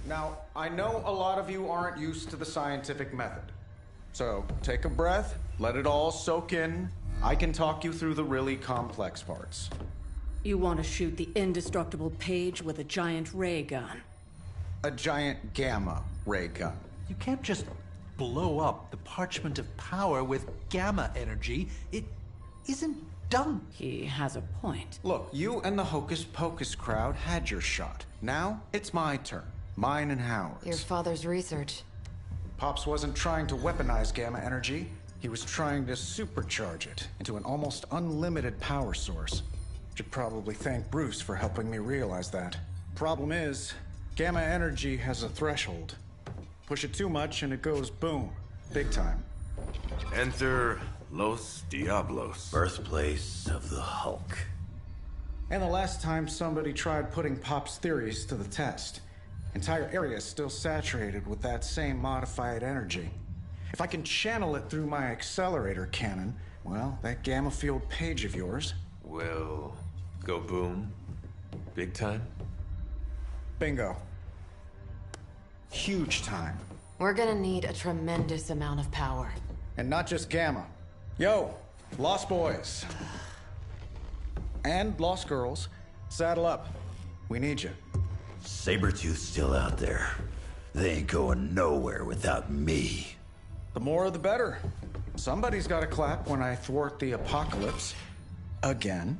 Now, I know a lot of you aren't used to the scientific method. So, take a breath, let it all soak in. I can talk you through the really complex parts. You want to shoot the indestructible Page with a giant ray gun. A giant gamma ray gun. You can't just blow up the Parchment of Power with gamma energy. It isn't done. He has a point. Look, you and the Hocus Pocus crowd had your shot. Now, it's my turn. Mine and Howard's. Your father's research. Pops wasn't trying to weaponize gamma energy. He was trying to supercharge it into an almost unlimited power source. Should probably thank Bruce for helping me realize that. Problem is, gamma energy has a threshold. Push it too much and it goes boom. Big time. Enter Los Diablos. Birthplace of the Hulk. And the last time somebody tried putting Pop's theories to the test. Entire area is still saturated with that same modified energy. If I can channel it through my accelerator cannon, well, that gamma field Page of yours will go boom. Big time? bingo. Huge time. We're gonna need a tremendous amount of power. And not just gamma. Yo, Lost Boys. And Lost Girls, saddle up. We need you. Sabretooth's still out there. They ain't going nowhere without me. The more the better. Somebody's got to clap when I thwart the apocalypse. Again.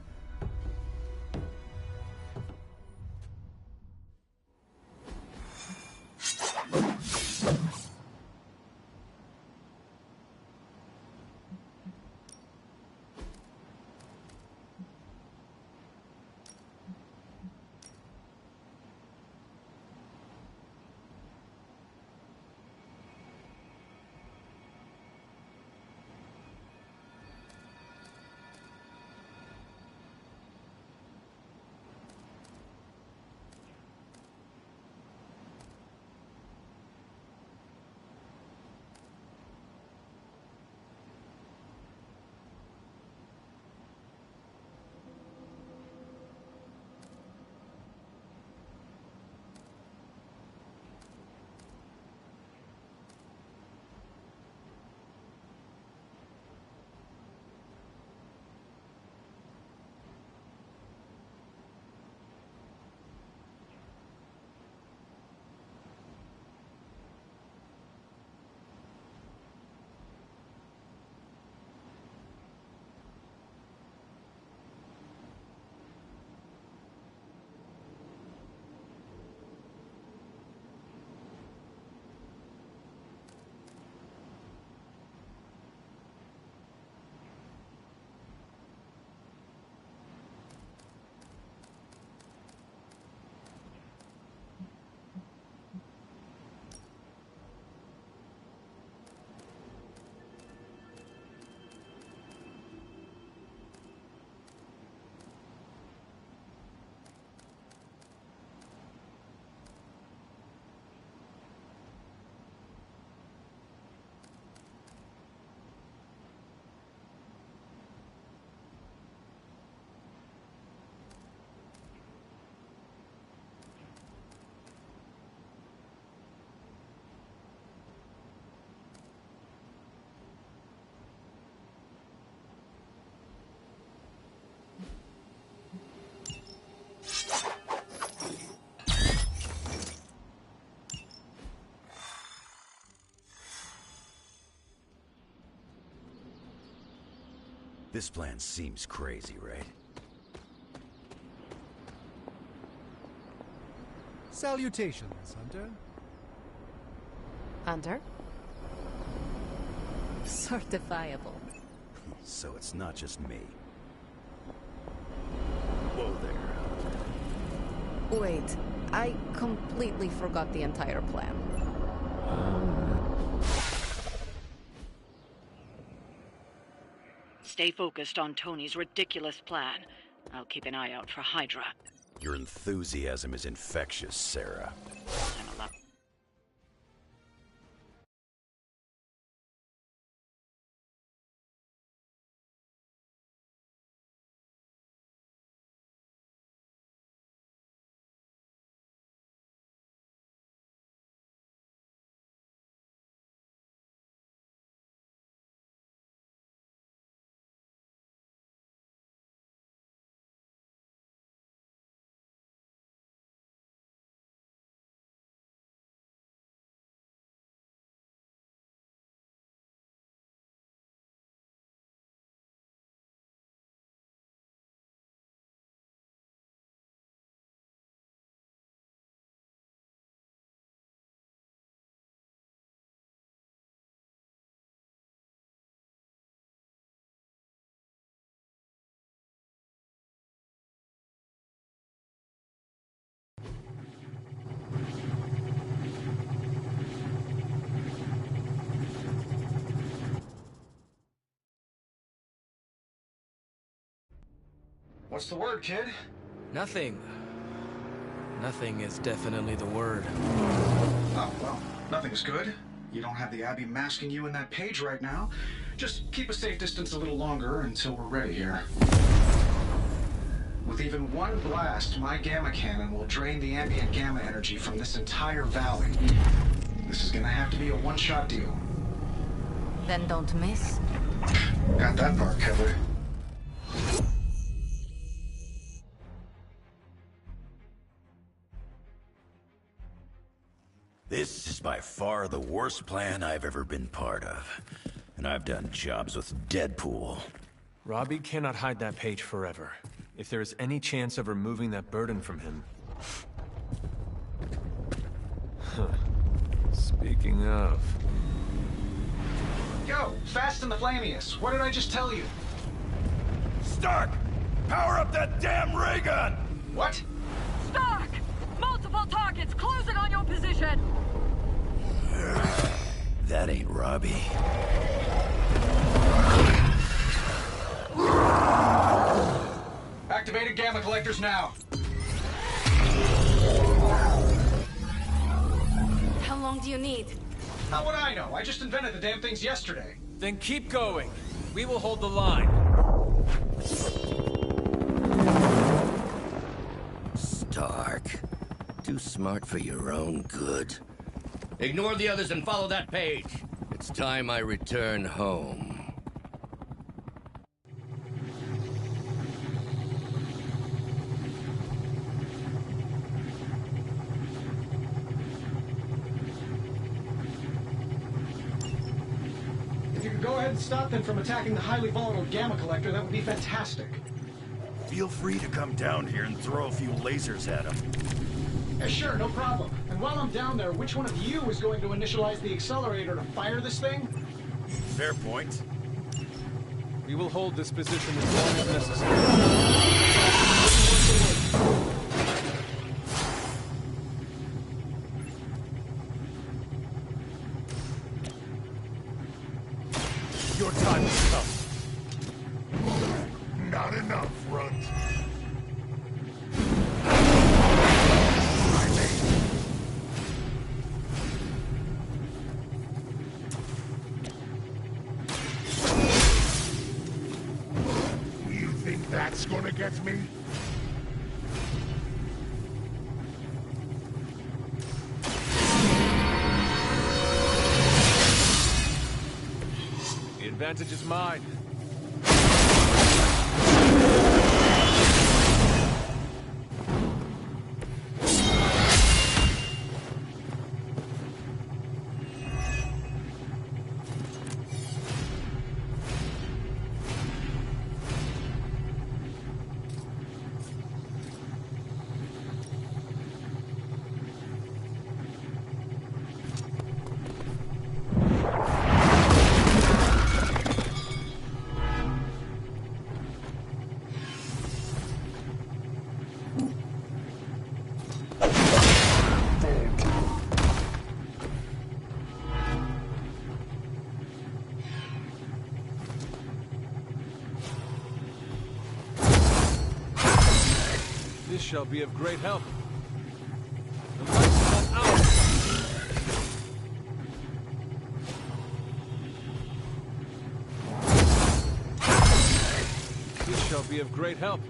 This plan seems crazy, right? Salutations, Hunter. Hunter? Certifiable. So it's not just me. Whoa there. Wait, I completely forgot the entire plan. Stay focused on Tony's ridiculous plan. I'll keep an eye out for Hydra. Your enthusiasm is infectious, Sarah. I'm a lot What's the word, kid? Nothing. Nothing is definitely the word. Oh, well, nothing's good. You don't have the Abbey masking you in that page right now. Just keep a safe distance a little longer until we're ready here. With even one blast, my gamma cannon will drain the ambient gamma energy from this entire valley. This is gonna have to be a one-shot deal. Then don't miss. Got that part covered. This is by far the worst plan I've ever been part of. And I've done jobs with Deadpool. Robbie cannot hide that page forever. If there is any chance of removing that burden from him... Speaking of... Yo, Fast and the Flamius, what did I just tell you? Stark! Power up that damn ray gun! What? Stark! Multiple targets closing on your position! That ain't Robbie. Activated gamma collectors now. How long do you need? How would I know? I just invented the damn things yesterday. Then keep going. We will hold the line. Stark. Too smart for your own good. Ignore the others and follow that page. It's time I return home. If you could go ahead and stop them from attacking the highly volatile gamma collector, that would be fantastic. Feel free to come down here and throw a few lasers at him. Yeah, sure, no problem. And while I'm down there, which one of you is going to initialize the accelerator to fire this thing? Fair point. We will hold this position as long as necessary. Your time has come. Not enough, Runt. You think that's gonna get me? The advantage is mine. This shall be of great help. The light's not out. This shall be of great help.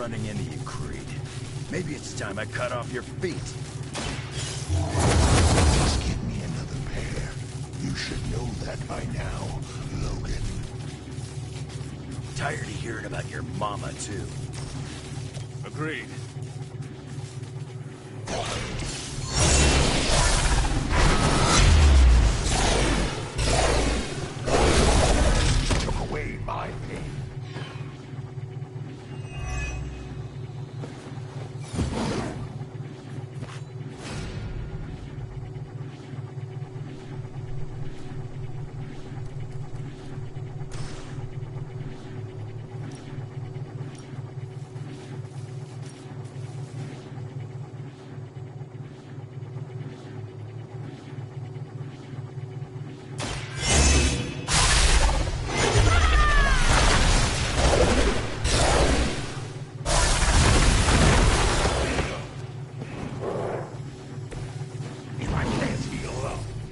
running into you, Creed. Maybe it's time I cut off your feet. Just give me another pair. You should know that by now, Logan. Tired of hearing about your mama, too. Agreed. Took away my pain.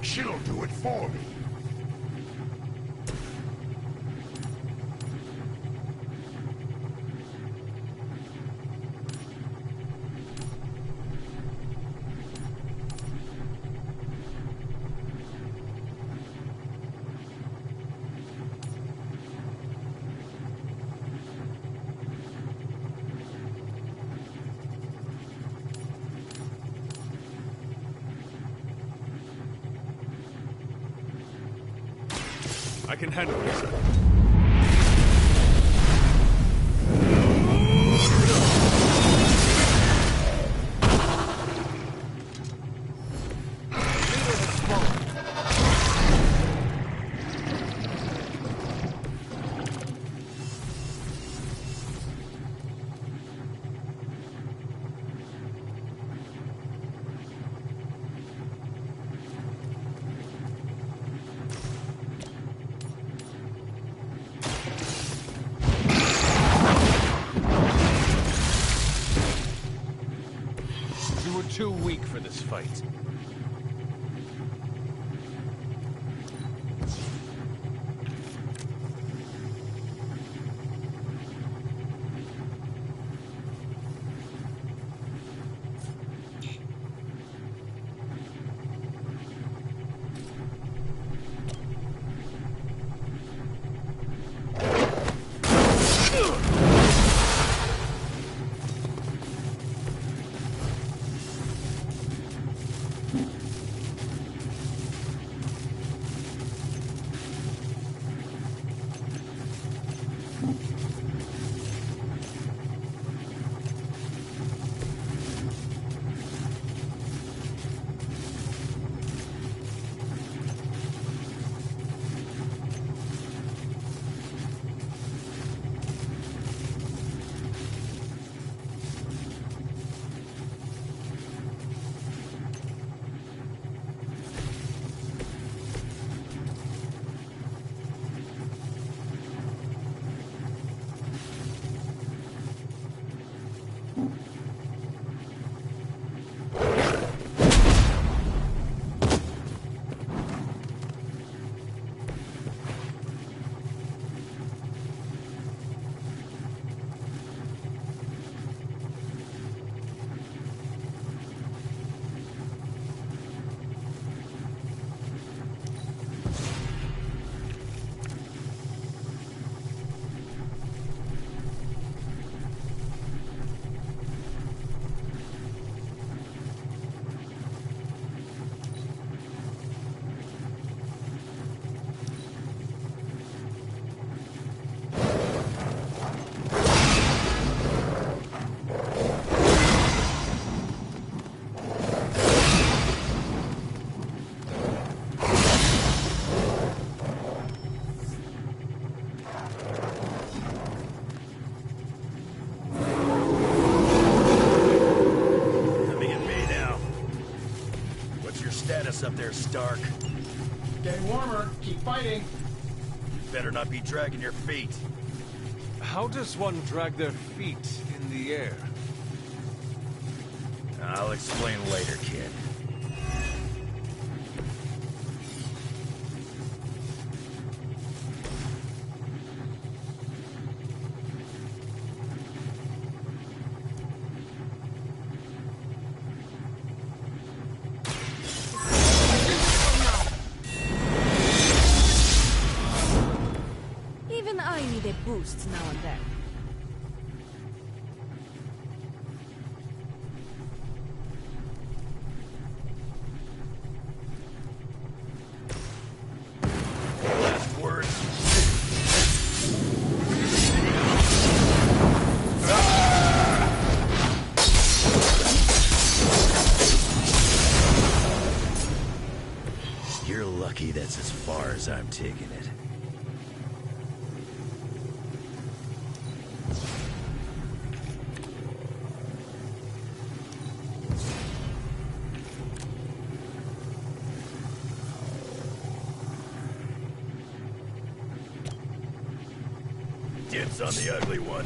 She'll do it for me. I can handle this. You were too weak for this fight. Up there, Stark. Getting warmer. Keep fighting. Better not be dragging your feet. How does one drag their feet in the air? I'll explain later, kid. boosts now and then. Last word. You're lucky that's as far as I'm taking it. Dibs on the ugly one.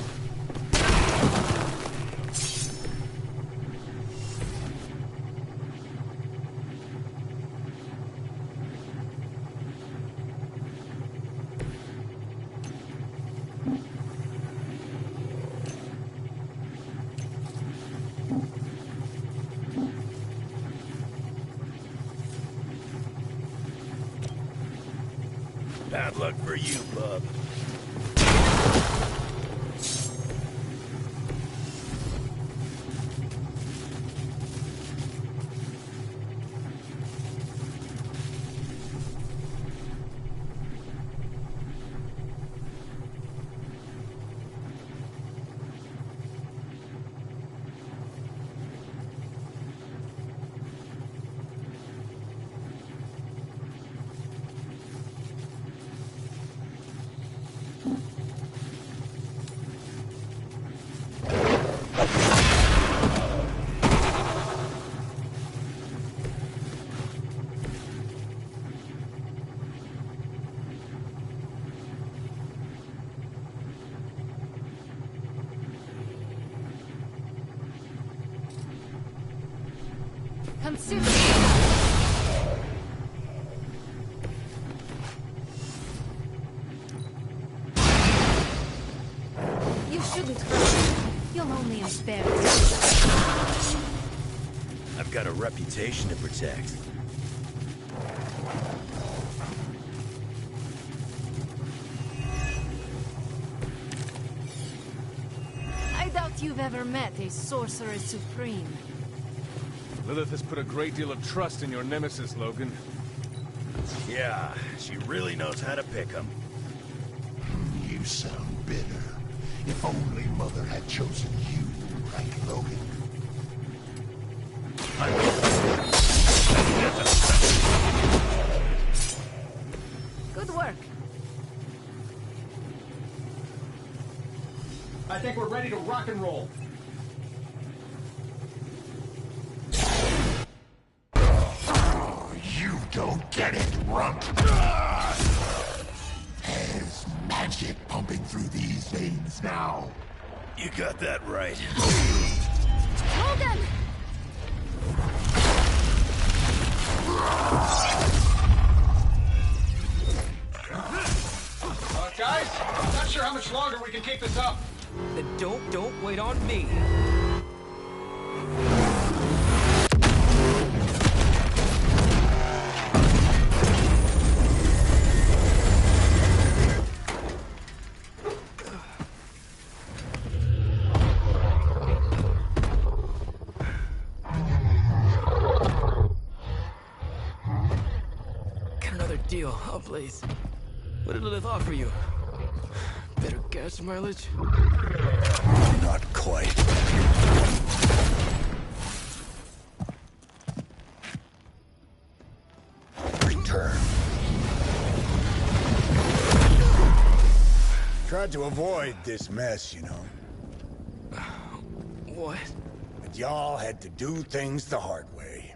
Bad luck for you, bub. Come soon. You shouldn't hurt. You'll only embarrass yourself. I've got a reputation to protect. I doubt you've ever met a Sorcerer Supreme. Lilith has put a great deal of trust in your nemesis, Logan. Yeah, she really knows how to pick 'em. You sound bitter. If only Mother had chosen you, right, Logan? Good work. I think we're ready to rock and roll. You don't get it, runt. There's magic pumping through these veins now. You got that right. Logan! Guys, I'm not sure how much longer we can keep this up. Then don't wait on me. Got another deal. Oh, please. What did Lilith offer you? Better gas mileage? Not quite. Return. Tried to avoid this mess, you know. What? But y'all had to do things the hard way.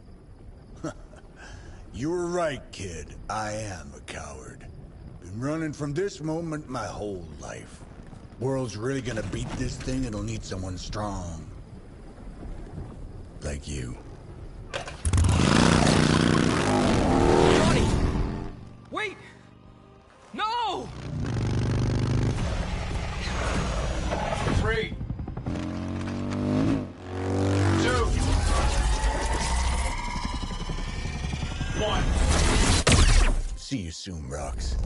You were right, kid. I am a coward. Been running from this moment my whole life. World's really gonna beat this thing, it'll need someone strong. Like you. Johnny! Wait! No! 3, 2, 1. See you soon, Rox.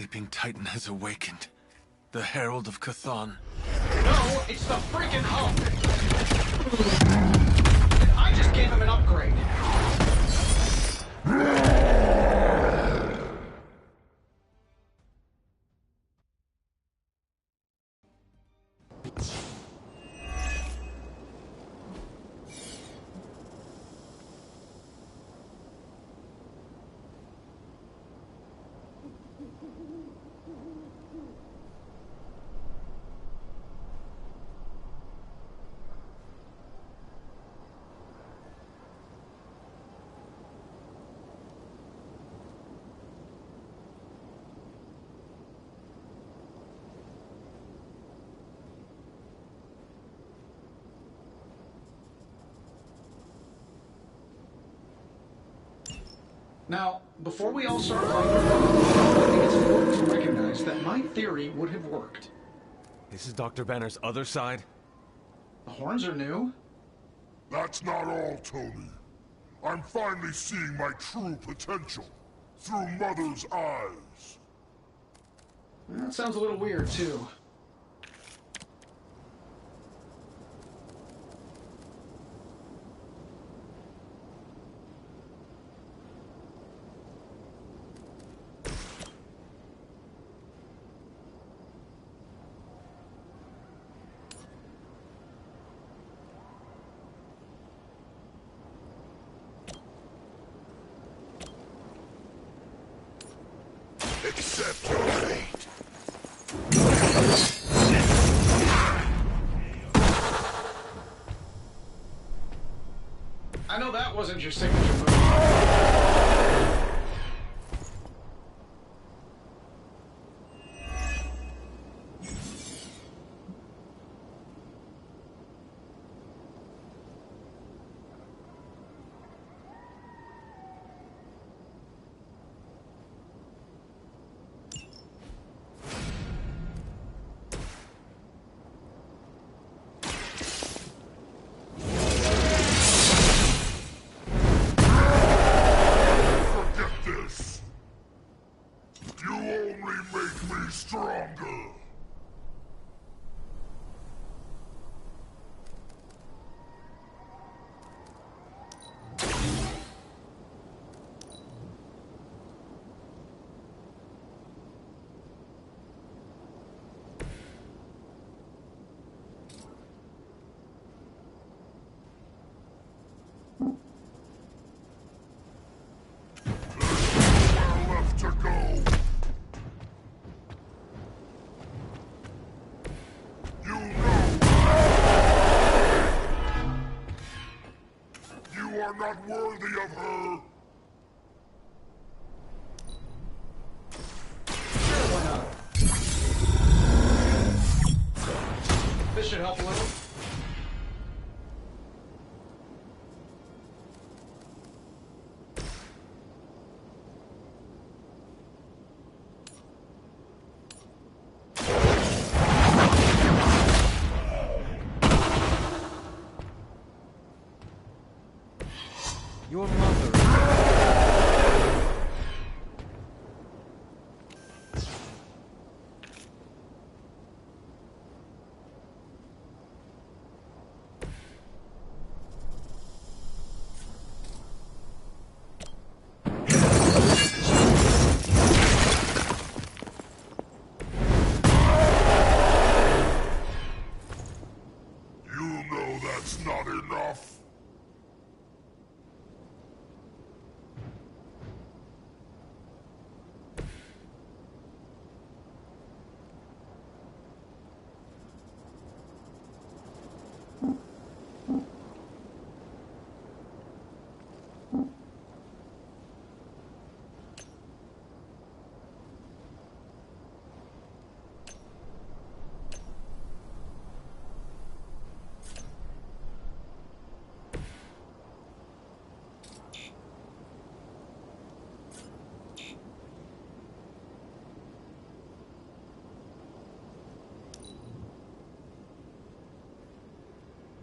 sleeping Titan has awakened. The Herald of Chthon. No, it's the freaking Hulk! And I just gave him an upgrade. Now, before we all start fighting, I think it's important to recognize that my theory would have worked. This is Dr. Banner's other side? The horns are new. That's not all, Tony. I'm finally seeing my true potential through Mother's eyes. That sounds a little weird, too. Accept your fate. I know that wasn't your signature move. Stronger. Left to go. You are not worthy of her. Sure, why not? This should help a little. Your mother. You know that's not enough.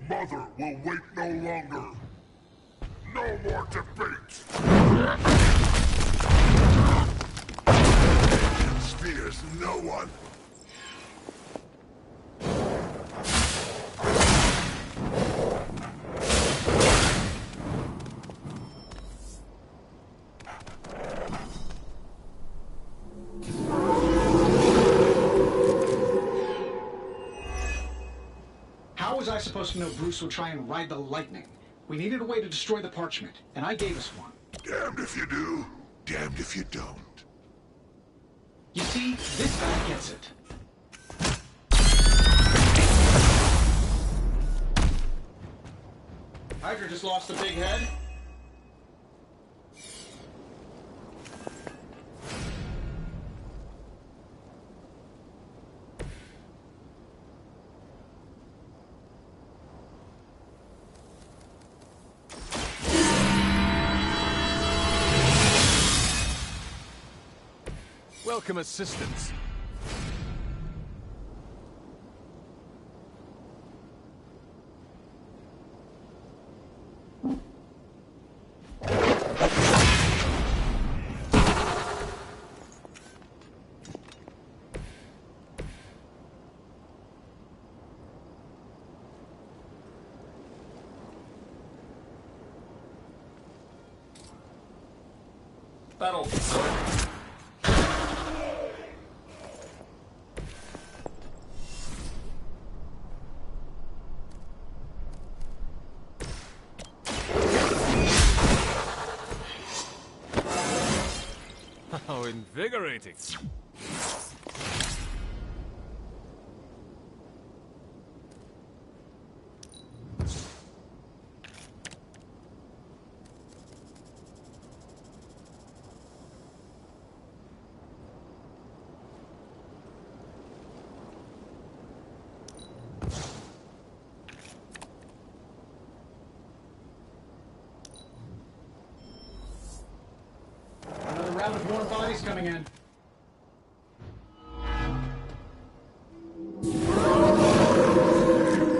Mother will wait no longer. No more debate. Sphere us know Bruce would try and ride the lightning. We needed a way to destroy the parchment, and I gave us one. Damned if you do, damned if you don't. You see, this guy gets it. Hydra just lost a big head. Welcome assistance. Battle. How invigorating. Another round of warm bodies coming in.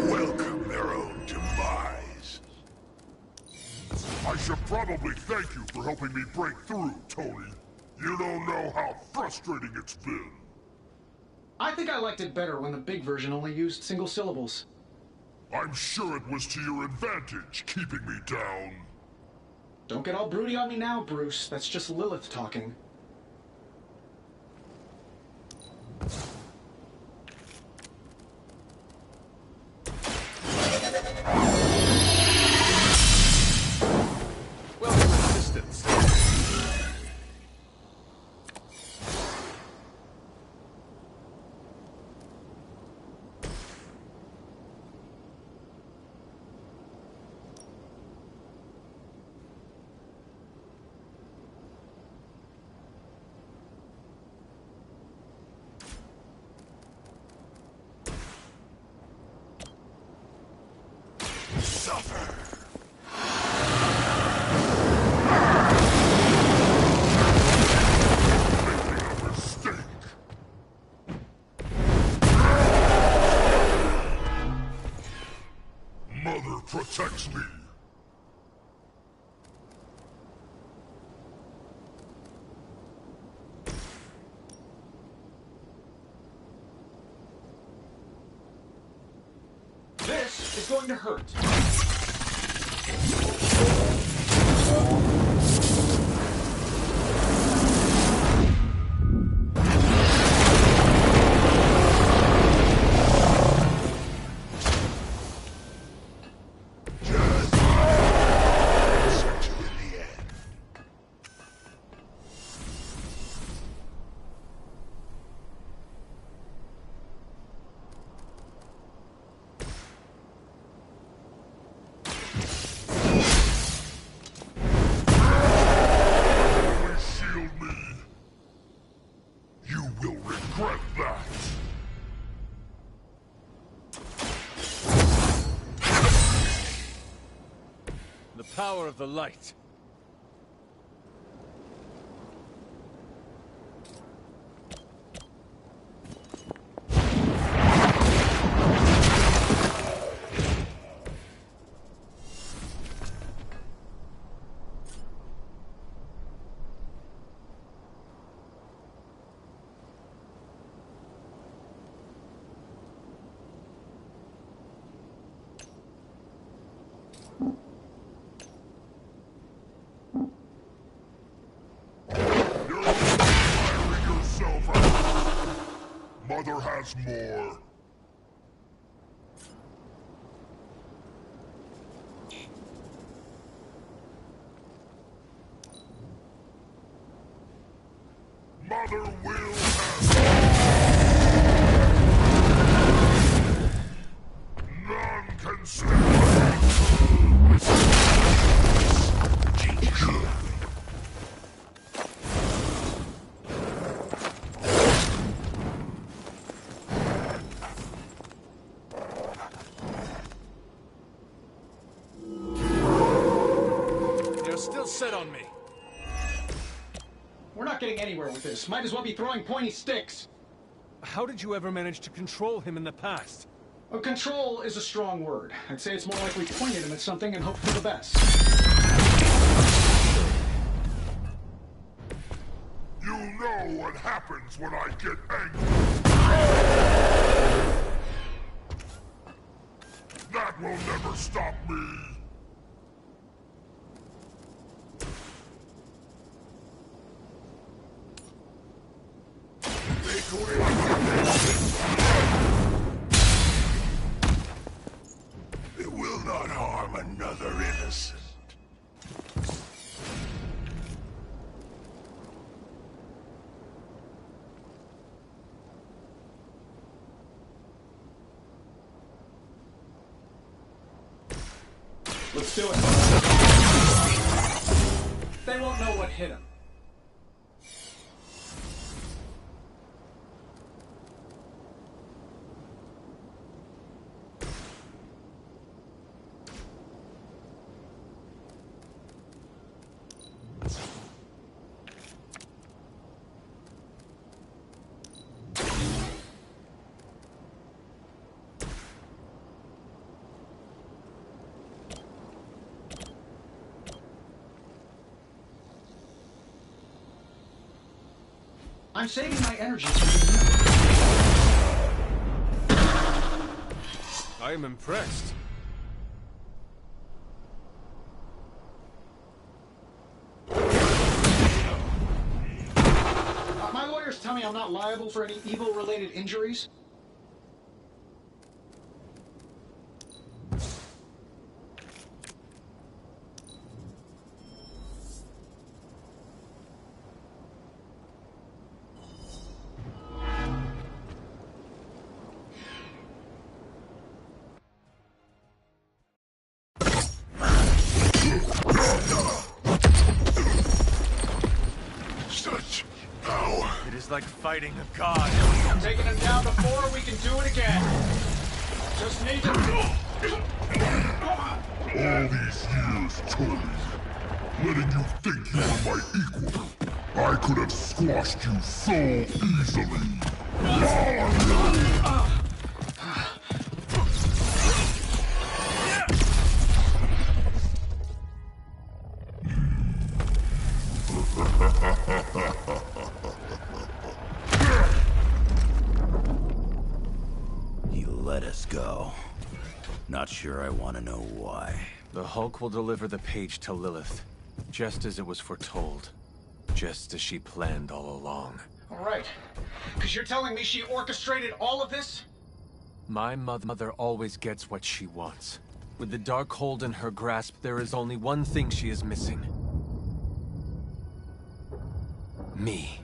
Welcome their own demise. I should probably thank you for helping me break through, Tony. You don't know how frustrating it's been. I think I liked it better when the big version only used single syllables. I'm sure it was to your advantage, keeping me down. Don't get all broody on me now, Bruce. That's just Lilith talking. Welcome assistance. Suffer. Making a mistake. Mother protects me. This is going to hurt. The power of the light. Mother has more. father will have. None can stand. You're still set on me. We're not getting anywhere with this. Might as well be throwing pointy sticks. How did you ever manage to control him in the past? Well, control is a strong word. I'd say it's more like we pointed him at something and hoped for the best. You know what happens when I get angry. That will never stop me. It will not harm another innocent. Let's do it. They won't know what hit him. I'm saving my energy for the I am impressed. My lawyers tell me I'm not liable for any evil-related injuries. Such power. It is like fighting a god. I'm taking him down before we can do it again. Just need to... All these years, Tony, letting you think you were my equal, I could have squashed you so easily. He let us go. Not sure I want to know why. The Hulk will deliver the page to Lilith, just as it was foretold. Just as she planned all along. All right. Because you're telling me she orchestrated all of this? My mother always gets what she wants. With the Darkhold in her grasp, there is only one thing she is missing. Me.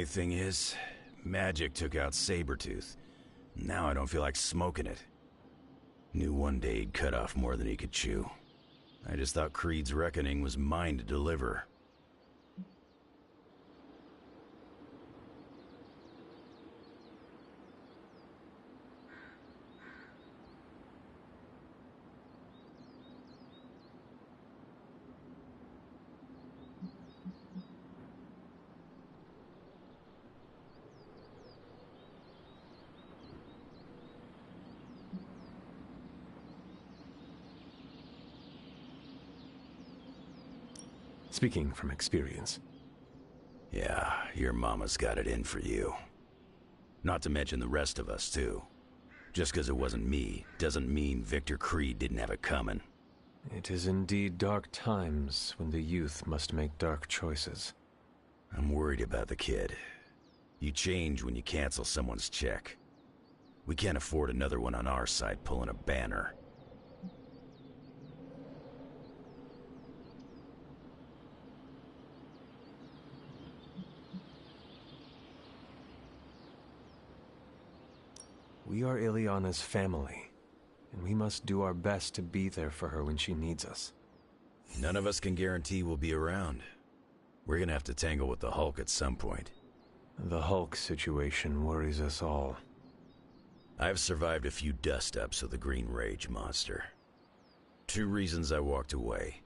only thing is, magic took out Sabretooth. Now I don't feel like smoking it. Knew one day he'd cut off more than he could chew. I just thought Creed's reckoning was mine to deliver. Speaking from experience. Yeah, your mama's got it in for you. Not to mention the rest of us, too. Just because it wasn't me, doesn't mean Victor Creed didn't have it coming. It is indeed dark times when the youth must make dark choices. I'm worried about the kid. You change when you cancel someone's check. We can't afford another one on our side pulling a Banner. We are Ileana's family, and we must do our best to be there for her when she needs us. None of us can guarantee we'll be around. We're gonna have to tangle with the Hulk at some point. The Hulk situation worries us all. I've survived a few dust-ups with the Green Rage monster. 2 reasons I walked away.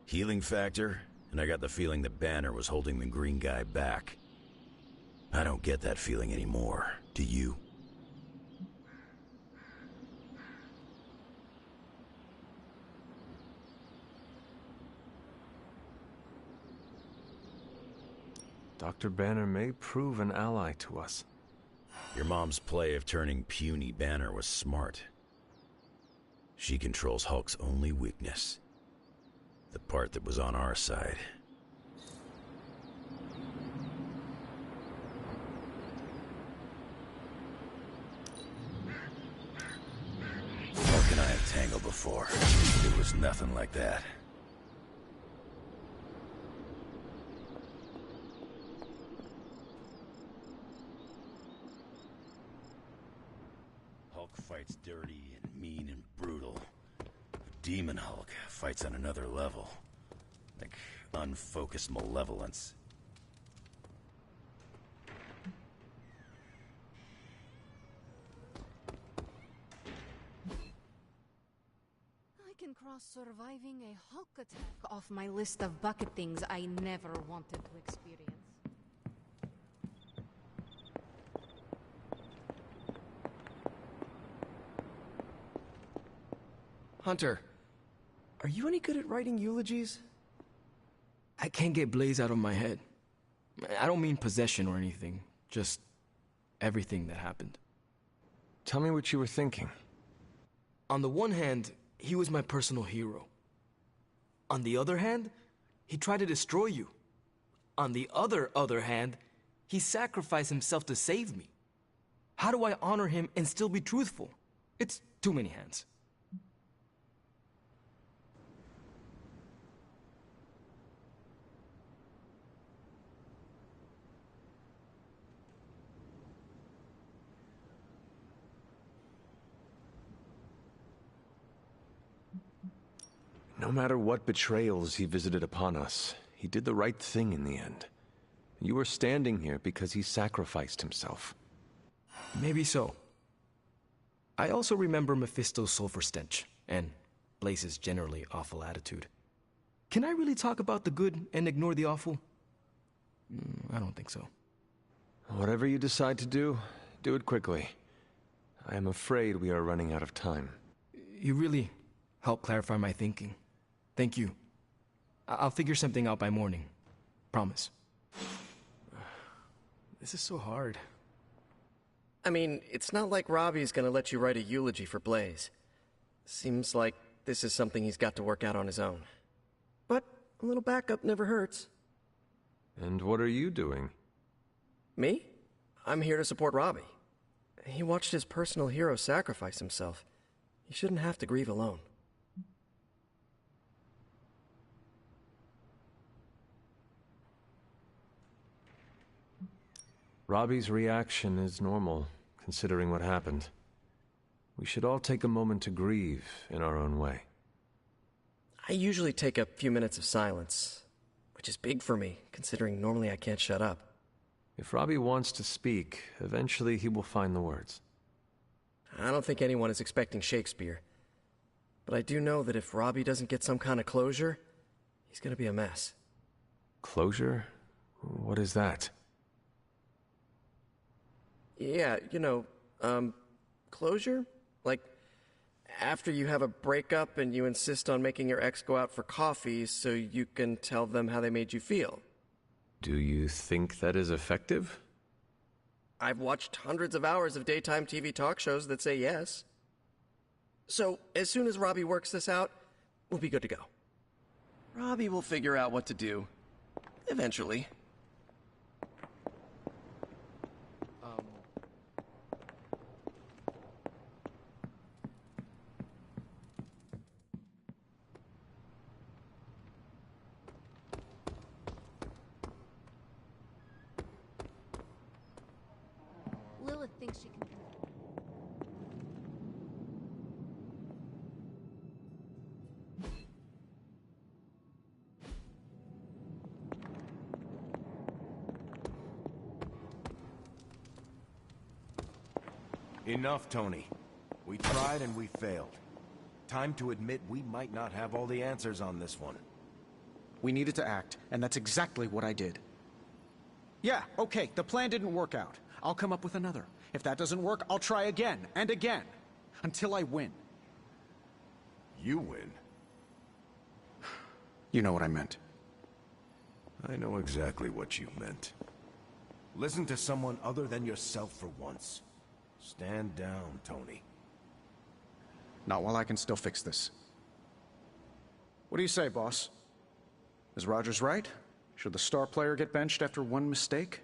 Healing factor, and I got the feeling that Banner was holding the green guy back. I don't get that feeling anymore, do you? Dr. Banner may prove an ally to us. Your mom's play of turning puny Banner was smart. She controls Hulk's only weakness. The part that was on our side. Hulk and I have tangled before. It was nothing like that. Fights dirty and mean and brutal. Demon Hulk fights on another level. Like unfocused malevolence. I can cross surviving a Hulk attack off my list of bucket things I never wanted to experience. Hunter, are you any good at writing eulogies? I can't get Blaze out of my head. I don't mean possession or anything, just everything that happened. Tell me what you were thinking. On the one hand, he was my personal hero. On the other hand, he tried to destroy you. On the other hand, he sacrificed himself to save me. How do I honor him and still be truthful? It's too many hands. No matter what betrayals he visited upon us, he did the right thing in the end. You are standing here because he sacrificed himself. Maybe so. I also remember Mephisto's sulfur stench, and Blaze's generally awful attitude. Can I really talk about the good and ignore the awful? I don't think so. Whatever you decide to do it quickly. I am afraid we are running out of time. You really helped clarify my thinking. Thank you. I'll figure something out by morning. Promise. This is so hard. I mean, it's not like Robbie's gonna let you write a eulogy for Blaze. Seems like this is something he's got to work out on his own. But a little backup never hurts. And what are you doing? Me? I'm here to support Robbie. He watched his personal hero sacrifice himself. He shouldn't have to grieve alone. Robbie's reaction is normal, considering what happened. We should all take a moment to grieve in our own way. I usually take a few minutes of silence, which is big for me, considering normally I can't shut up. If Robbie wants to speak, eventually he will find the words. I don't think anyone is expecting Shakespeare. But I do know that if Robbie doesn't get some kind of closure, he's gonna be a mess. Closure? What is that? Yeah, closure? Like, after you have a breakup and you insist on making your ex go out for coffee so you can tell them how they made you feel. Do you think that is effective? I've watched hundreds of hours of daytime TV talk shows that say yes. So, as soon as Robbie works this out, we'll be good to go. Robbie will figure out what to do. Eventually. Lilith thinks she can... Enough, Tony. We tried and we failed. Time to admit we might not have all the answers on this one. We needed to act, and that's exactly what I did. Yeah, okay, the plan didn't work out. I'll come up with another. If that doesn't work, I'll try again and again, until I win. You win? You know what I meant. I know exactly what you meant. Listen to someone other than yourself for once. Stand down, Tony. Not while I can still fix this. What do you say, boss? Is Rogers right? Should the star player get benched after one mistake?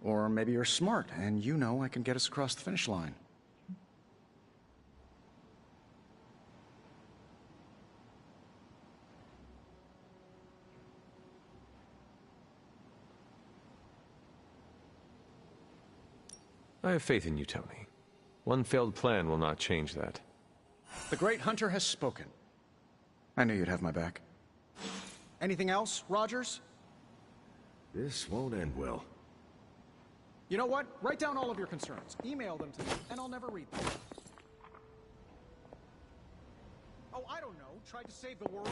Or maybe you're smart, and you know I can get us across the finish line. I have faith in you, Tony. One failed plan will not change that. The great hunter has spoken. I knew you'd have my back. Anything else, Rogers? This won't end well. You know what? Write down all of your concerns. Email them to me, and I'll never read them. Oh, I don't know. Try to save the world?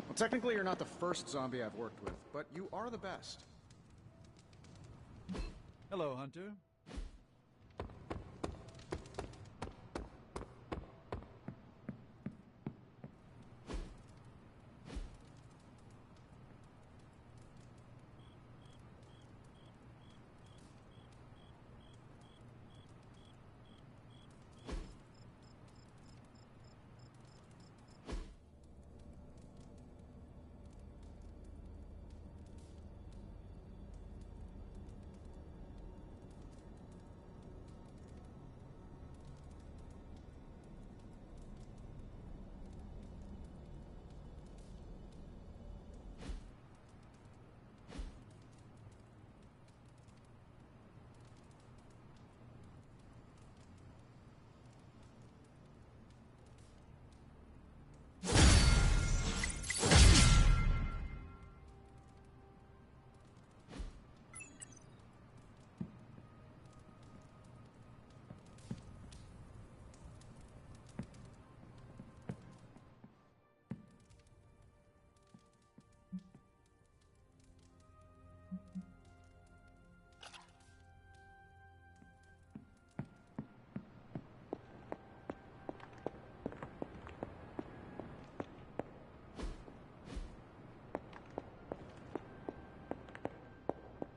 Well, technically, you're not the first zombie I've worked with, but you are the best. Hello, Hunter.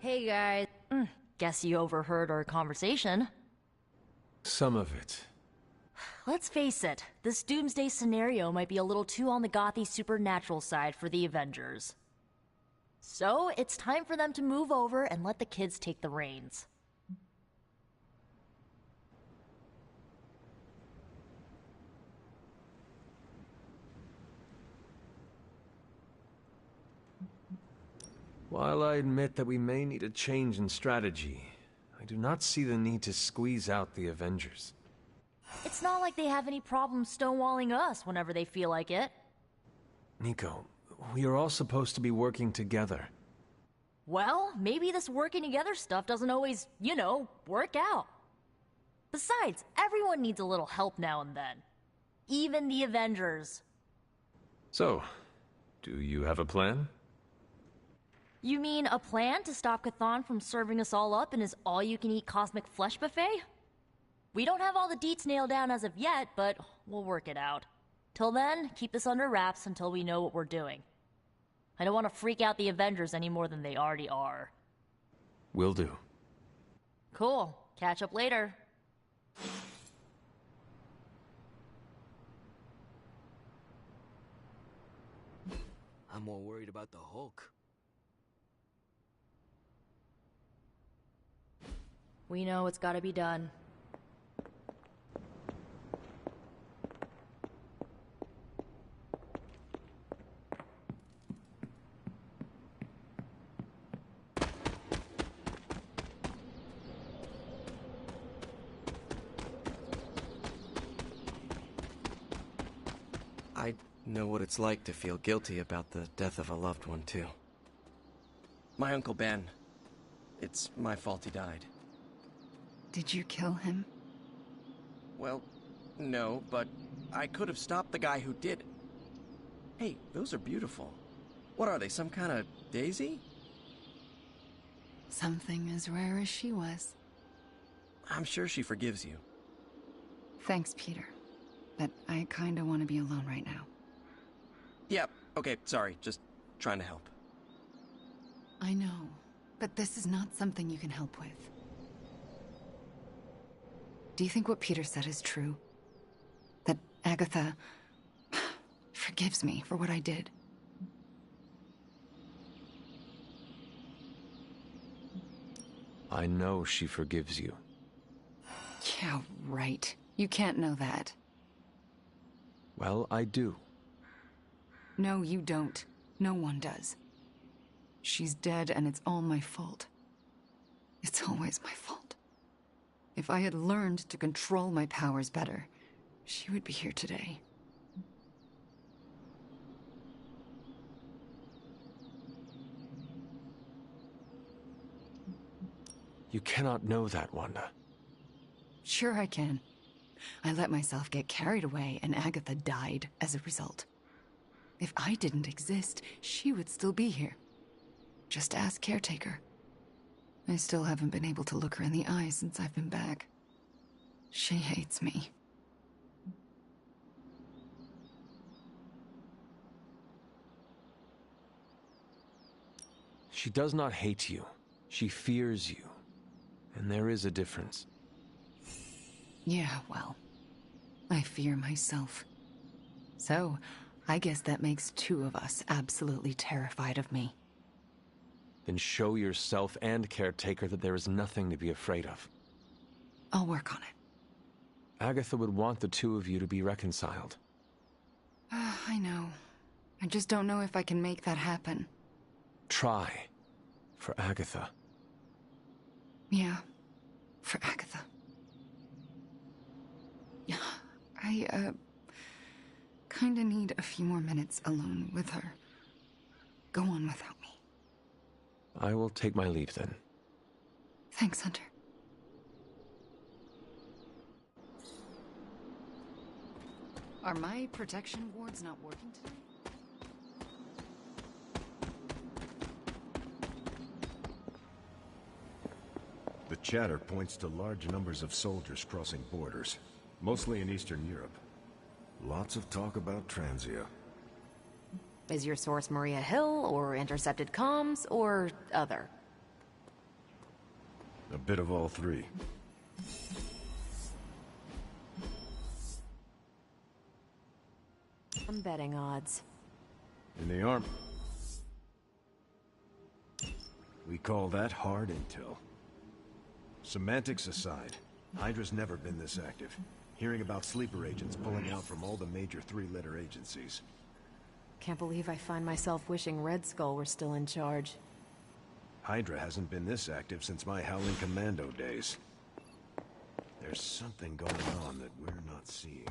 Hey guys. Guess you overheard our conversation. Some of it. let's face it, this doomsday scenario might be a little too on the gothy supernatural side for the Avengers. So, it's time for them to move over and let the kids take the reins. While I admit that we may need a change in strategy, I do not see the need to squeeze out the Avengers. It's not like they have any problem stonewalling us whenever they feel like it. Nico, we are all supposed to be working together. Well, maybe this working together stuff doesn't always, work out. Besides, everyone needs a little help now and then. Even the Avengers. So, do you have a plan? You mean a plan to stop Chthon from serving us all up in his all-you-can-eat cosmic flesh buffet? We don't have all the deets nailed down as of yet, but we'll work it out. Till then, keep this under wraps until we know what we're doing. I don't want to freak out the Avengers any more than they already are. Will do. Cool. Catch up later. I'm more worried about the Hulk. We know it's gotta be done. I know what it's like to feel guilty about the death of a loved one, too. My Uncle Ben. It's my fault he died. Did you kill him? Well, no, but I could have stopped the guy who did it. Hey, those are beautiful. What are they, some kind of daisy? Something as rare as she was. I'm sure she forgives you. Thanks, Peter. But I kinda want to be alone right now. Yep, okay, sorry, just trying to help. I know, but this is not something you can help with. Do you think what Peter said is true? That Agatha forgives me for what I did? I know she forgives you. Yeah, right. You can't know that. Well, I do. No, you don't. No one does. She's dead, and it's all my fault. It's always my fault. If I had learned to control my powers better, she would be here today. You cannot know that, Wanda. Sure I can. I let myself get carried away, and Agatha died as a result. If I didn't exist, she would still be here. Just ask Caretaker. I still haven't been able to look her in the eye since I've been back. She hates me. She does not hate you. She fears you. And there is a difference. Yeah, well, I fear myself. So, I guess that makes two of us absolutely terrified of me. Then show yourself and Caretaker that there is nothing to be afraid of. I'll work on it. Agatha would want the two of you to be reconciled. I know. I just don't know if I can make that happen. Try. For Agatha. Yeah. For Agatha. I, kinda need a few more minutes alone with her. Go on without me. I will take my leave then. Thanks, Hunter. Are my protection wards not working today? The chatter points to large numbers of soldiers crossing borders, mostly in Eastern Europe. Lots of talk about Transia. Is your source Maria Hill, or intercepted comms, or other? A bit of all three. some betting odds. In the army. We call that hard intel. Semantics aside, Hydra's never been this active. Hearing about sleeper agents pulling out from all the major three-letter agencies. Can't believe I find myself wishing Red Skull were still in charge. Hydra hasn't been this active since my Howling Commando days. There's something going on that we're not seeing.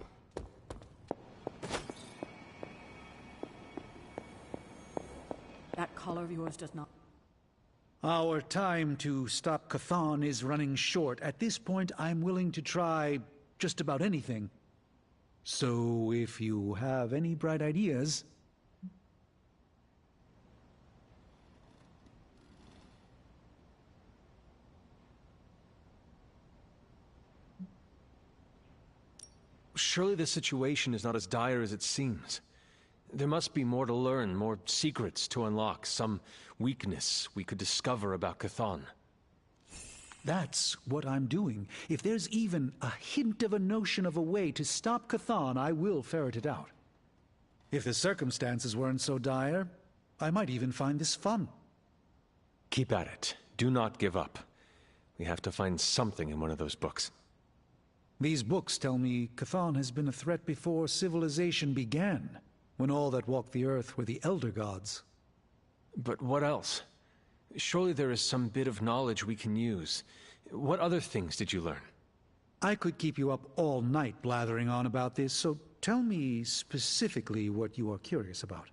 That collar of yours does not... Our time to stop Chthon is running short. At this point, I'm willing to try just about anything. So if you have any bright ideas... Surely the situation is not as dire as it seems. There must be more to learn, more secrets to unlock, some weakness we could discover about Chthon. That's what I'm doing. If there's even a hint of a notion of a way to stop Chthon, I will ferret it out. If the circumstances weren't so dire, I might even find this fun. Keep at it. Do not give up. We have to find something in one of those books. These books tell me Chthon has been a threat before civilization began, when all that walked the earth were the Elder Gods. But what else? Surely there is some bit of knowledge we can use. What other things did you learn? I could keep you up all night blathering on about this, so tell me specifically what you are curious about.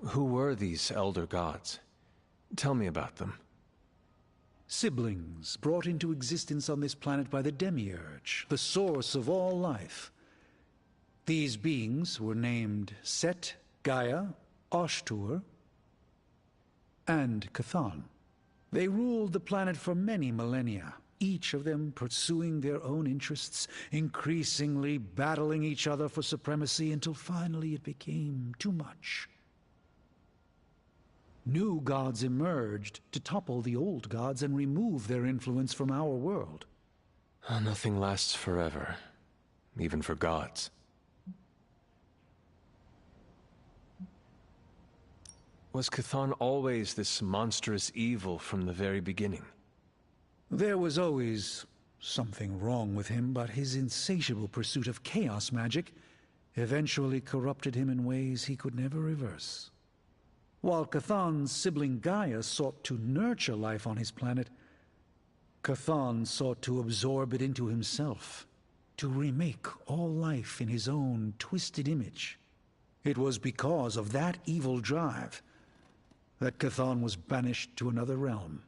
Who were these Elder Gods? Tell me about them. Siblings brought into existence on this planet by the Demiurge, the source of all life. These beings were named Set, Gaia, Ashtur, and Chthon. They ruled the planet for many millennia, each of them pursuing their own interests, increasingly battling each other for supremacy until finally it became too much. New gods emerged to topple the old gods and remove their influence from our world. Nothing lasts forever, even for gods. Was Chthon always this monstrous evil from the very beginning? There was always something wrong with him, but his insatiable pursuit of chaos magic eventually corrupted him in ways he could never reverse. While Chthon's sibling Gaia sought to nurture life on his planet, Chthon sought to absorb it into himself, to remake all life in his own twisted image. It was because of that evil drive that Chthon was banished to another realm.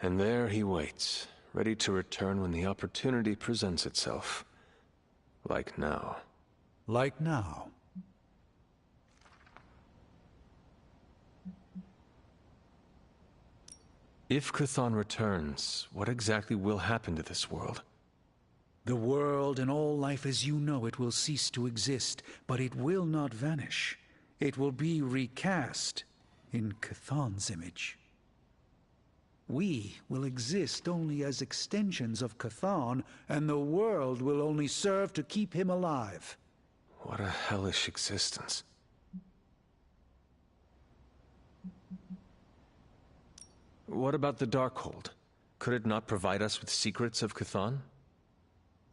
And there he waits, ready to return when the opportunity presents itself. Like now. Like now. If Chthon returns, what exactly will happen to this world? The world and all life as you know it will cease to exist, but it will not vanish. It will be recast in Chthon's image. We will exist only as extensions of Chthon, and the world will only serve to keep him alive. What a hellish existence. What about the Darkhold? Could it not provide us with secrets of Chthon?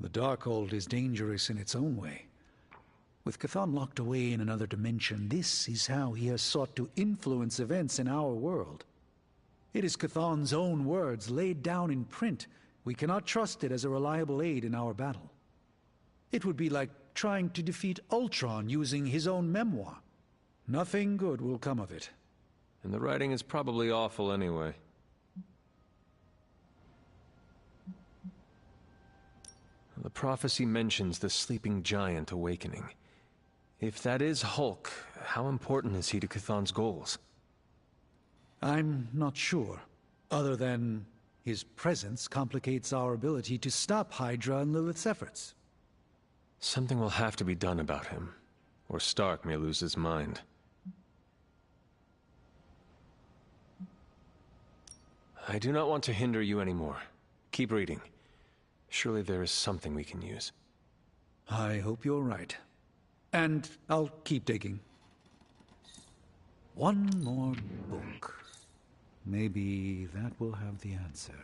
The Darkhold is dangerous in its own way. With Chthon locked away in another dimension, this is how he has sought to influence events in our world. It is Chthon's own words laid down in print. We cannot trust it as a reliable aid in our battle. It would be like trying to defeat Ultron using his own memoir. Nothing good will come of it. And the writing is probably awful anyway. The prophecy mentions the sleeping giant awakening. If that is Hulk, how important is he to Chthon's goals? I'm not sure, other than his presence complicates our ability to stop Hydra and Lilith's efforts. Something will have to be done about him. or Stark may lose his mind. I do not want to hinder you anymore. Keep reading. Surely there is something we can use. I hope you're right. And I'll keep digging. One more book. Maybe that will have the answer.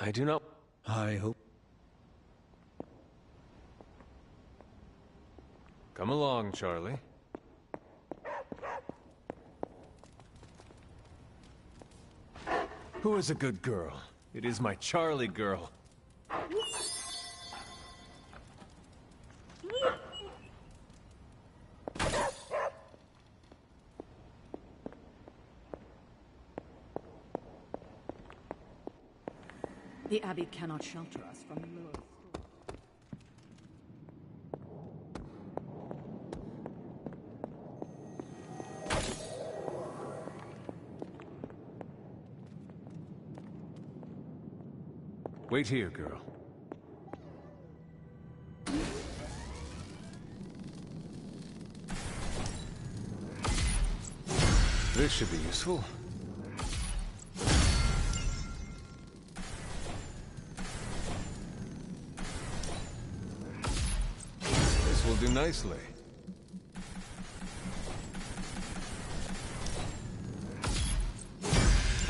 I do not... I hope... Come along, Charlie. Who is a good girl? It is my Charlie girl. The Abbey cannot shelter us from the lure. Wait here, girl. This should be useful. This will do nicely.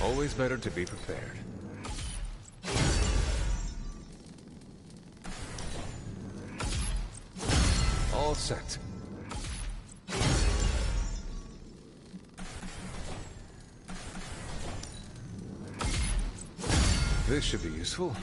Always better to be prepared. All set. This should be useful.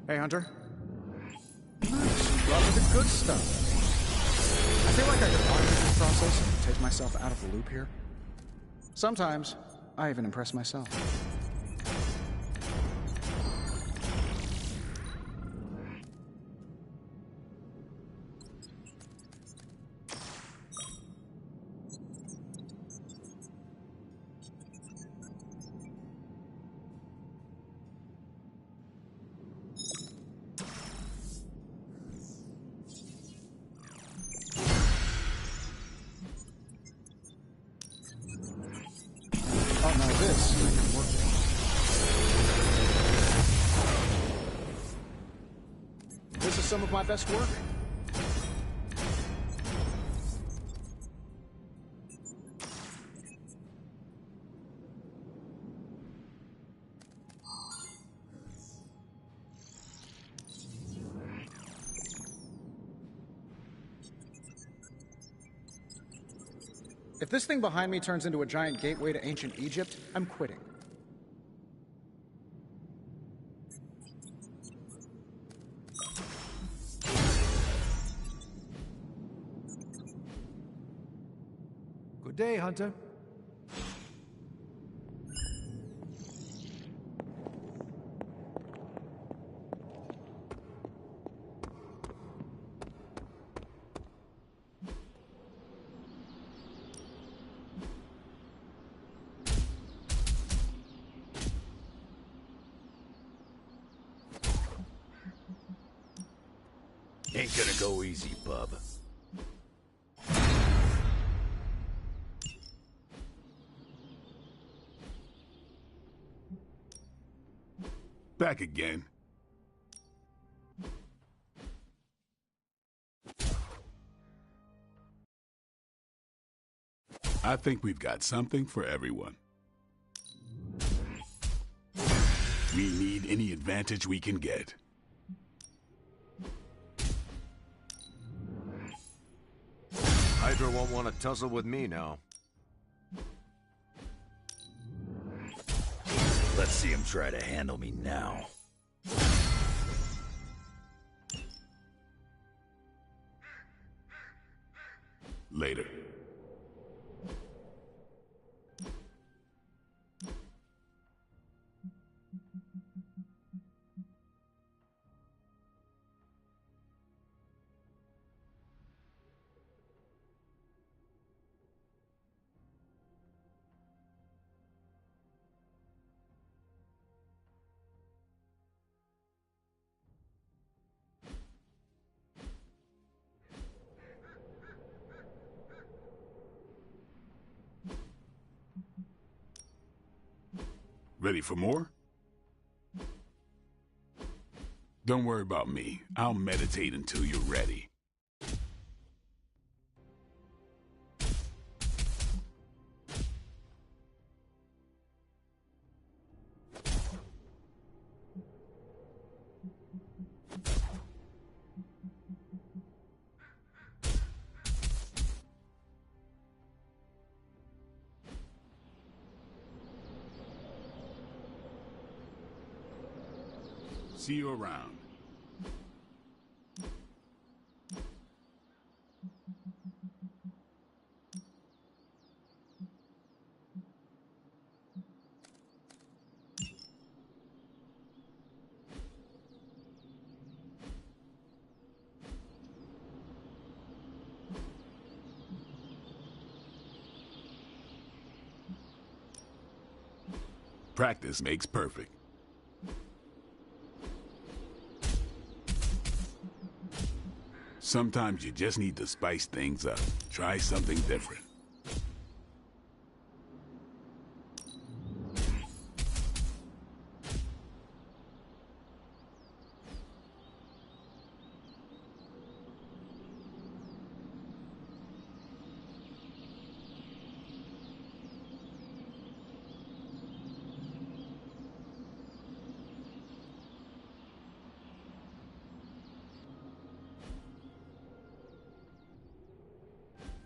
Hey, Hunter. Nice, you brought me the good stuff. I feel like I could automate this process and take myself out of the loop here. Sometimes, I even impress myself. This is some of my best work. If this thing behind me turns into a giant gateway to ancient Egypt, I'm quitting. Good day, Hunter. Ain't gonna go easy, bub. Back again. I think we've got something for everyone. We need any advantage we can get. Hydra won't want to tussle with me now. Let's see him try to handle me now. Later. Ready for more? Don't worry about me. I'll meditate until you're ready. See you around. Practice makes perfect. Sometimes you just need to spice things up. Try something different.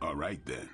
All right, then.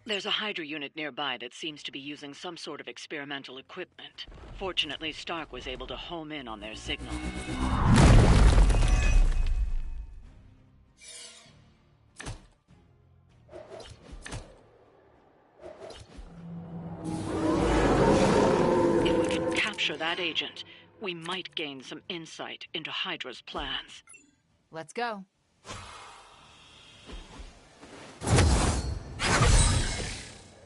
There's a Hydra unit nearby that seems to be using some sort of experimental equipment. Fortunately, Stark was able to home in on their signal. If we can capture that agent, we might gain some insight into Hydra's plans. Let's go.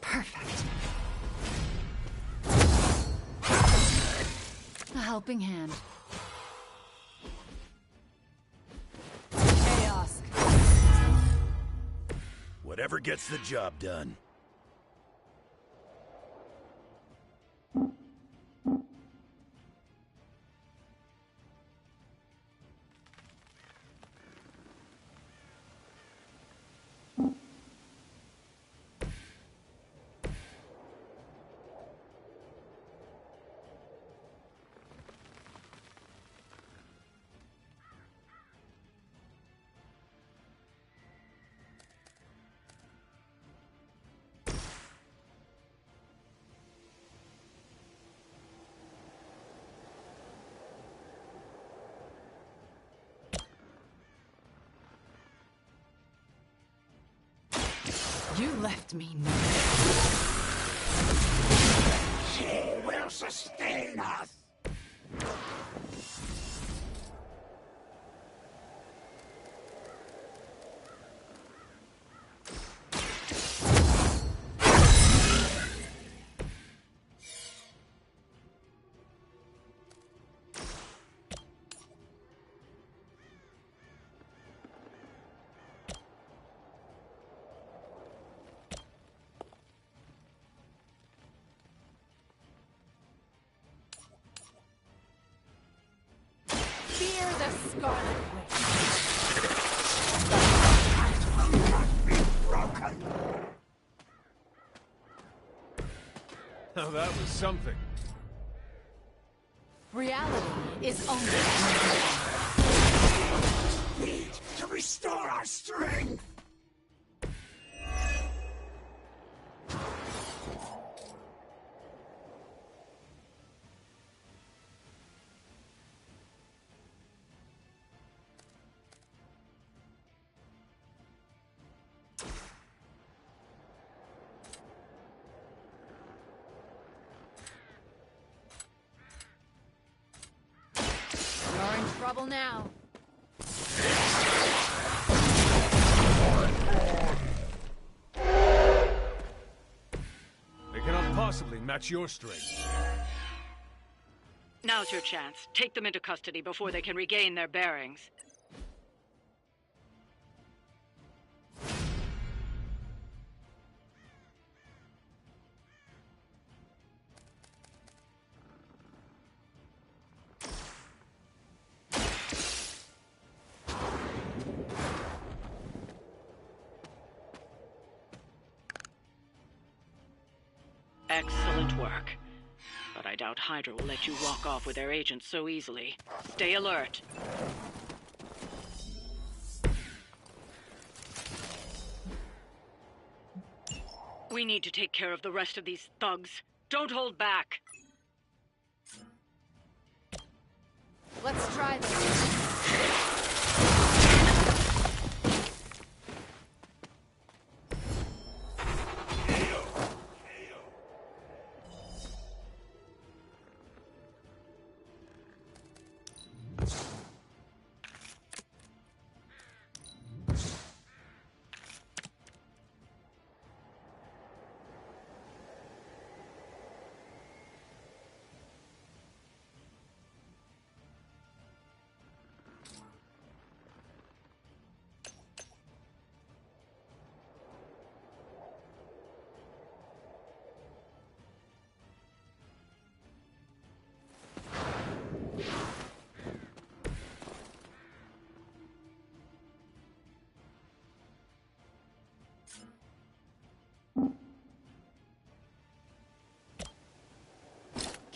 Perfect. A helping hand. Chaos. Whatever gets the job done. You left me She will sustain us. Fear the Scarlet Witch. Now that was something. Reality is only Need to restore our strength. You're in trouble now. They cannot possibly match your strength. Now's your chance. Take them into custody before they can regain their bearings. Excellent work. But I doubt Hydra will let you walk off with their agents so easily. Stay alert. We need to take care of the rest of these thugs. Don't hold back. Let's try this.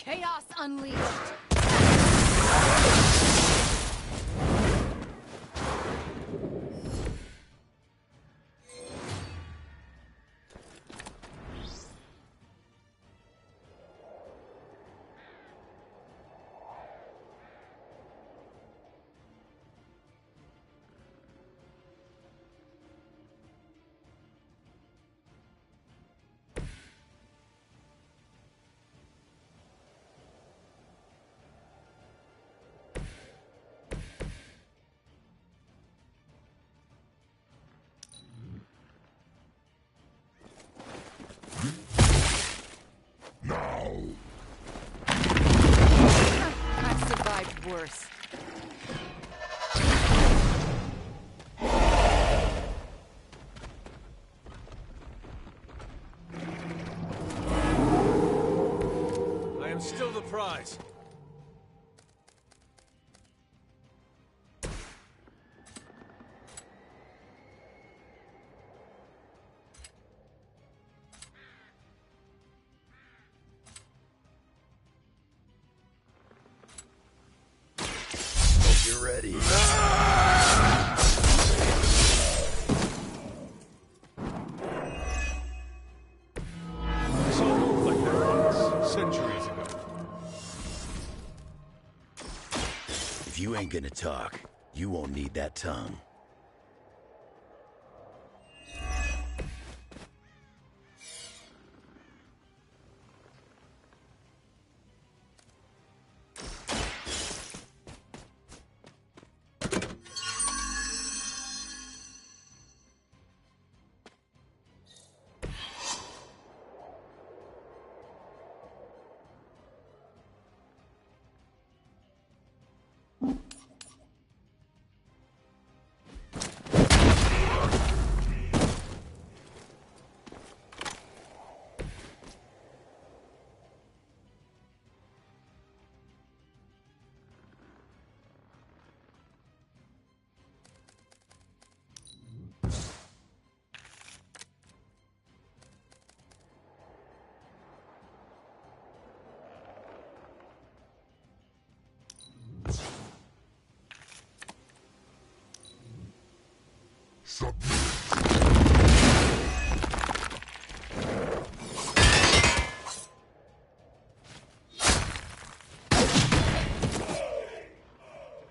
Chaos Unleashed! What's still the prize? Hope you're ready. This all moved like that once, centuries ago. If you ain't gonna talk, you won't need that tongue.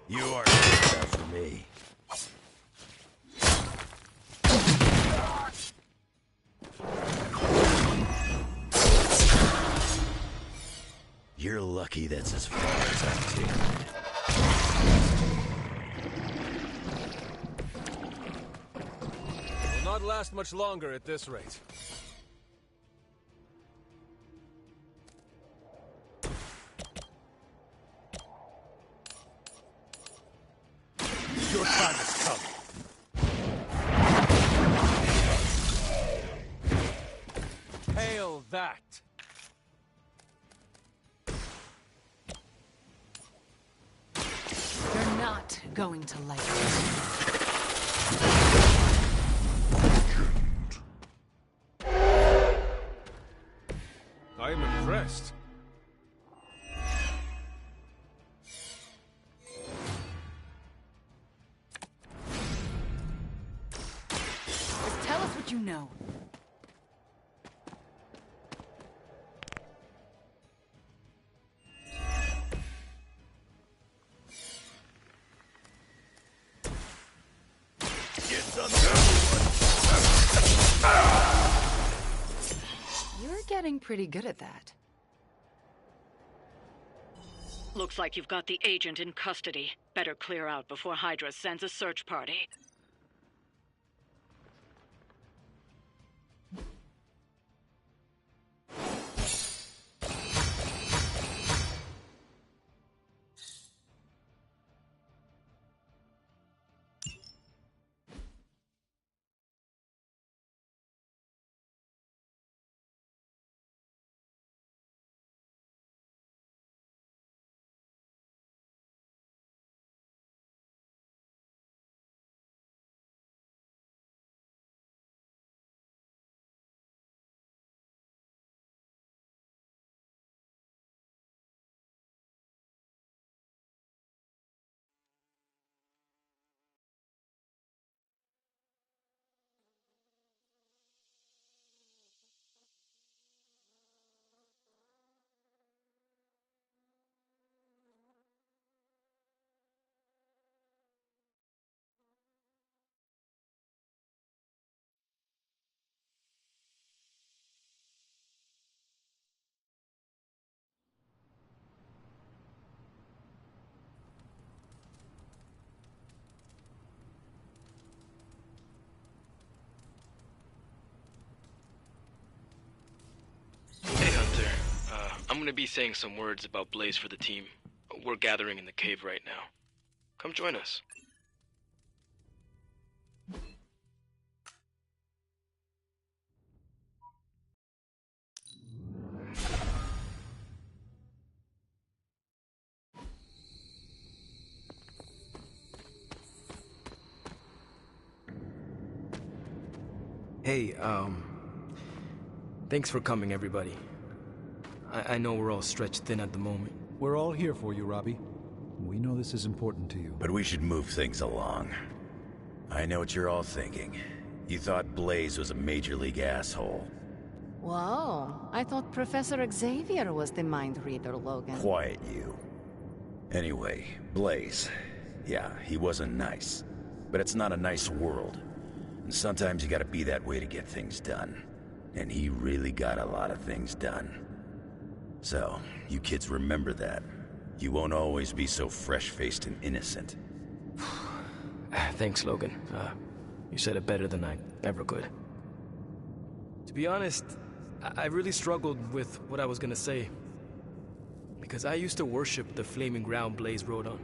You are good enough for me. You're lucky that's as far as I'm taking it. Will not last much longer at this rate. Your time has come. Hail that! You're not going to like it. I am impressed. Just tell us what you know. You're getting pretty good at that. Looks like you've got the agent in custody. Better clear out before Hydra sends a search party. I'm gonna be saying some words about Blaze for the team. We're gathering in the cave right now. Come join us. Hey, thanks for coming, everybody. I know we're all stretched thin at the moment. We're all here for you, Robbie. We know this is important to you. But we should move things along. I know what you're all thinking. You thought Blaze was a major league asshole. Whoa, I thought Professor Xavier was the mind reader, Logan. Quiet, you. Anyway, Blaze. Yeah, he wasn't nice. But it's not a nice world. And sometimes you gotta be that way to get things done. And he really got a lot of things done. So, you kids remember that. You won't always be so fresh-faced and innocent. Thanks, Logan. You said it better than I ever could. To be honest, I really struggled with what I was gonna say. Because I used to worship the flaming ground Blaze rode on.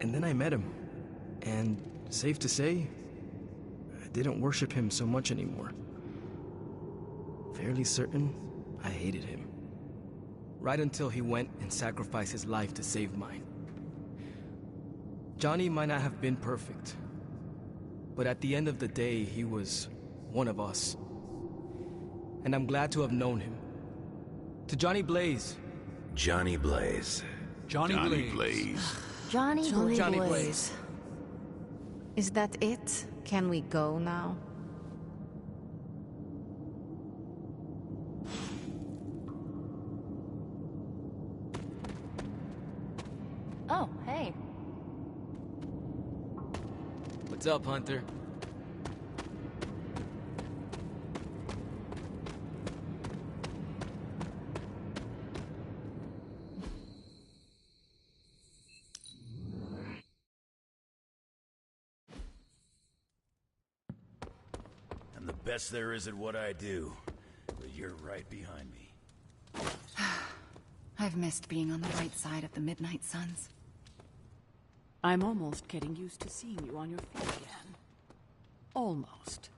And then I met him. And safe to say, I didn't worship him so much anymore. Fairly certain I hated him. Right until he went and sacrificed his life to save mine. Johnny might not have been perfect, but at the end of the day, he was one of us. And I'm glad to have known him. To Johnny Blaze. Johnny Blaze. Johnny Blaze. Johnny Blaze. Is that it? Can we go now? Oh, hey. What's up, Hunter? I'm the best there is at what I do, but you're right behind me. I've missed being on the right side of the Midnight Suns. I'm almost getting used to seeing you on your feet again. Almost.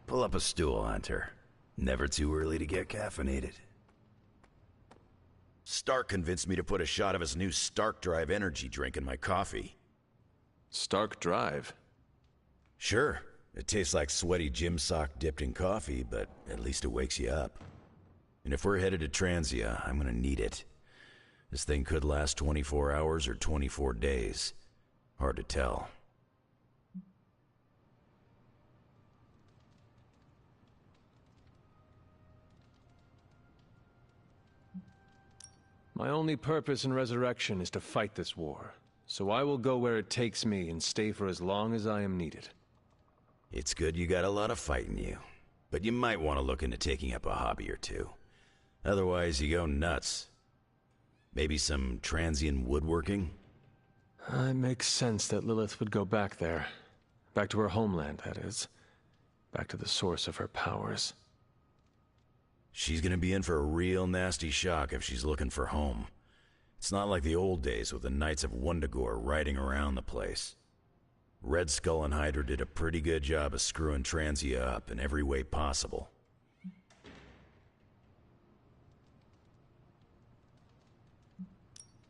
Pull up a stool, Hunter. Never too early to get caffeinated. Stark convinced me to put a shot of his new Stark Drive energy drink in my coffee. Stark Drive? Sure. It tastes like sweaty gym sock dipped in coffee, but at least it wakes you up. And if we're headed to Transia, I'm gonna need it. This thing could last 24 hours or 24 days. Hard to tell. My only purpose in Resurrection is to fight this war. So I will go where it takes me and stay for as long as I am needed. It's good you got a lot of fight in you. But you might want to look into taking up a hobby or two. Otherwise, you go nuts. Maybe some transient woodworking? It makes sense that Lilith would go back there. Back to her homeland, that is. Back to the source of her powers. She's gonna be in for a real nasty shock if she's looking for home. It's not like the old days with the Knights of Wundagore riding around the place. Red Skull and Hydra did a pretty good job of screwing Transia up in every way possible.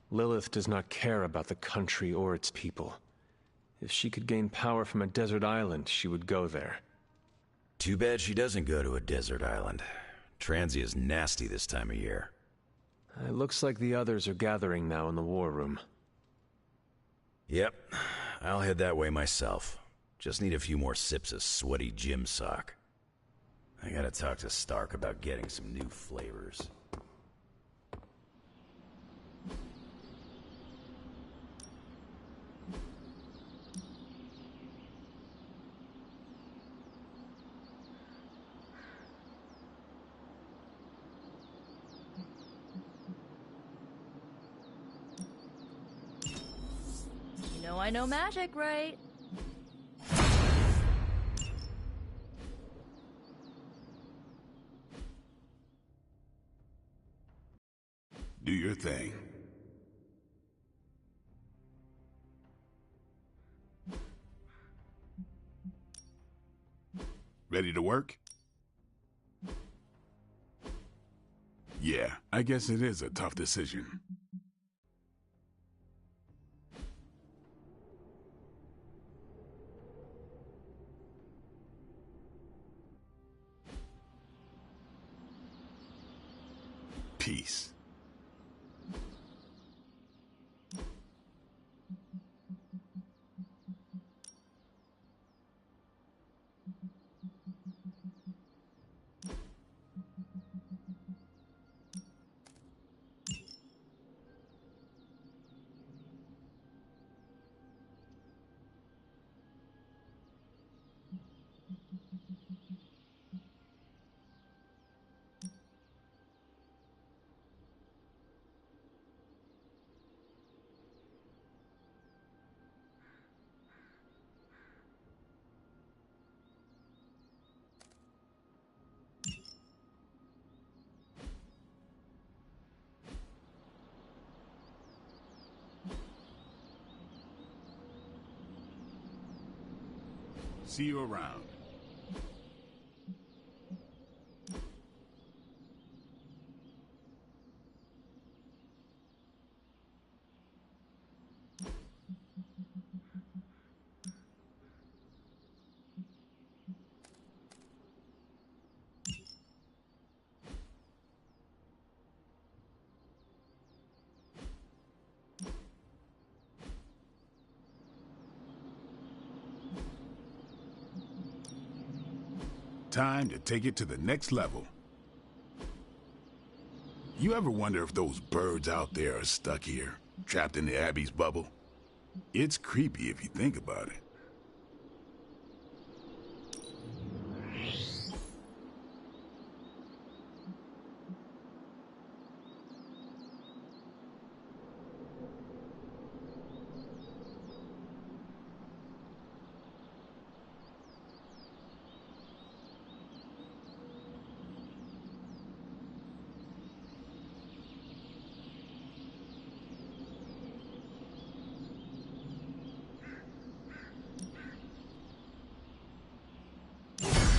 Lilith does not care about the country or its people. If she could gain power from a desert island, she would go there. Too bad she doesn't go to a desert island. Transia's nasty this time of year. It looks like the others are gathering now in the war room. Yep, I'll head that way myself. Just need a few more sips of sweaty gym sock. I gotta talk to Stark about getting some new flavors. I know magic, right? Do your thing. Ready to work? Yeah, I guess it is a tough decision. Peace. See you around. Time to take it to the next level. You ever wonder if those birds out there are stuck here, trapped in the Abbey's bubble? It's creepy if you think about it.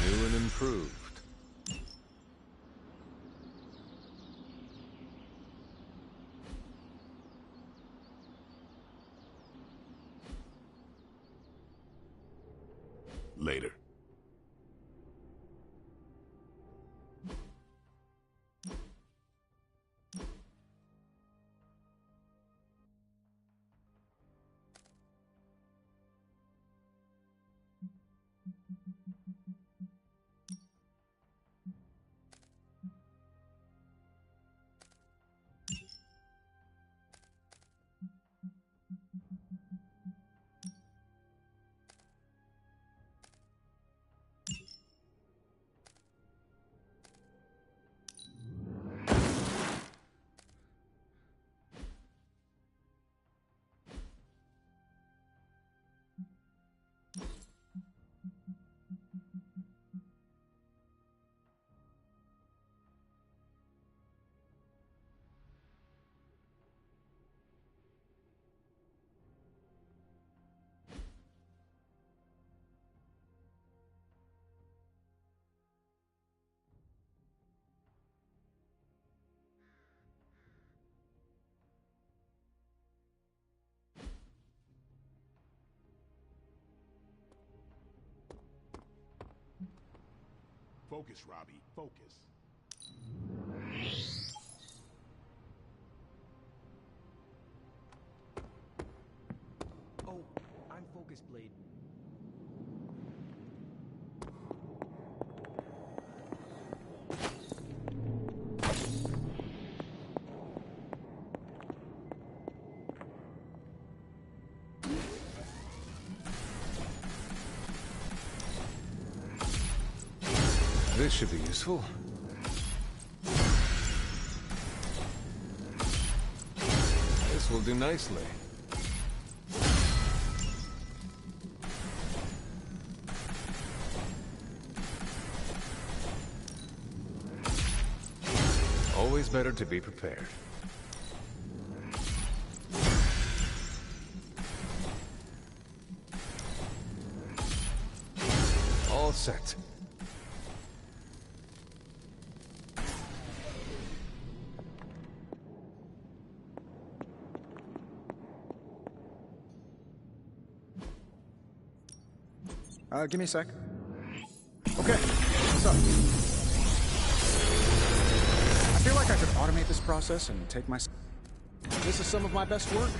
New and improved. Later. Focus, Robbie. Focus. Oh, I'm Focus Blade. This should be useful. This will do nicely. Always better to be prepared. set. Give me a sec. Okay, what's up? I feel like I could automate this process and take my... This is some of my best work.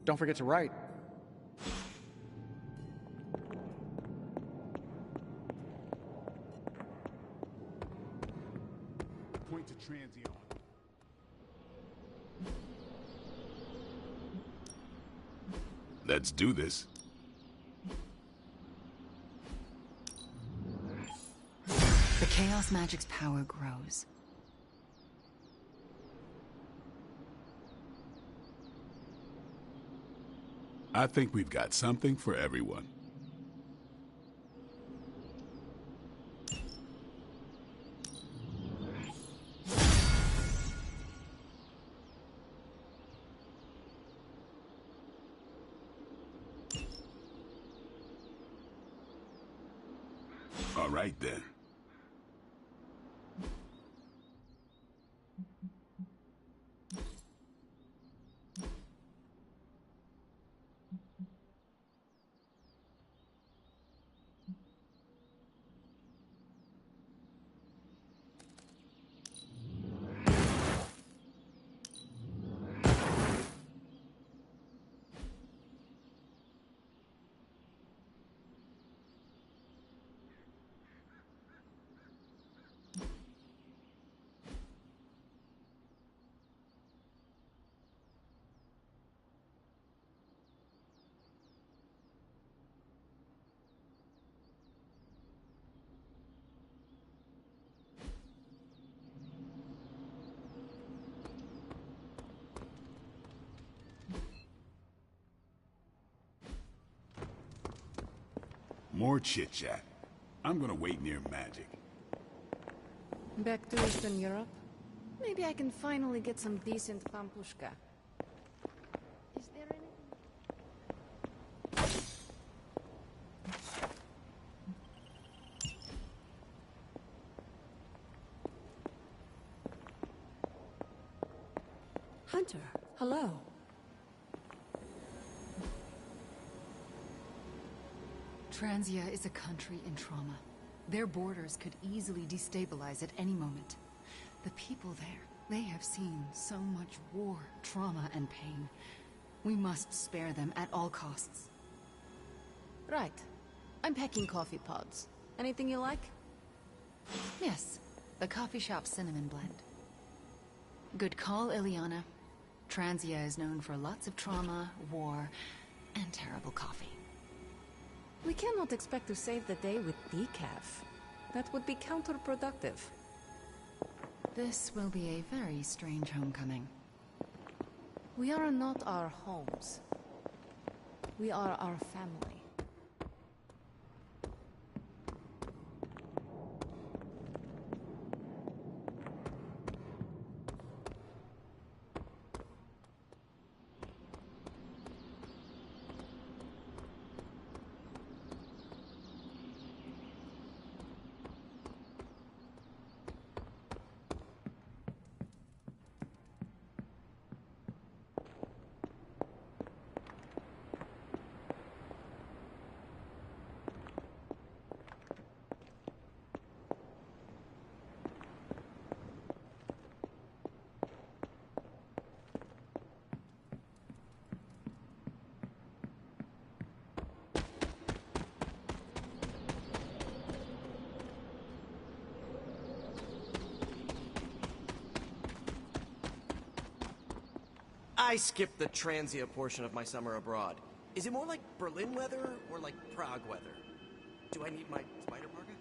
Don't forget to write. Point to Transion. Let's do this. The Chaos Magic's power grows. I think we've got something for everyone. All right, then. More chit-chat. I'm gonna wait near Magic. Back to Eastern Europe? Maybe I can finally get some decent pampushka. Is there anything? Hunter, hello. Transia is a country in trauma. Their borders could easily destabilize at any moment. The people there, they have seen so much war, trauma, and pain. We must spare them at all costs. Right. I'm packing coffee pods. Anything you like? Yes, the coffee shop cinnamon blend. Good call, Ileana. Transia is known for lots of trauma, war, and terrible coffee. We cannot expect to save the day with decaf. That would be counterproductive. This will be a very strange homecoming. We are not our homes. We are our family. I skipped the Transia portion of my summer abroad. Is it more like Berlin weather or like Prague weather? Do I need my spider parka?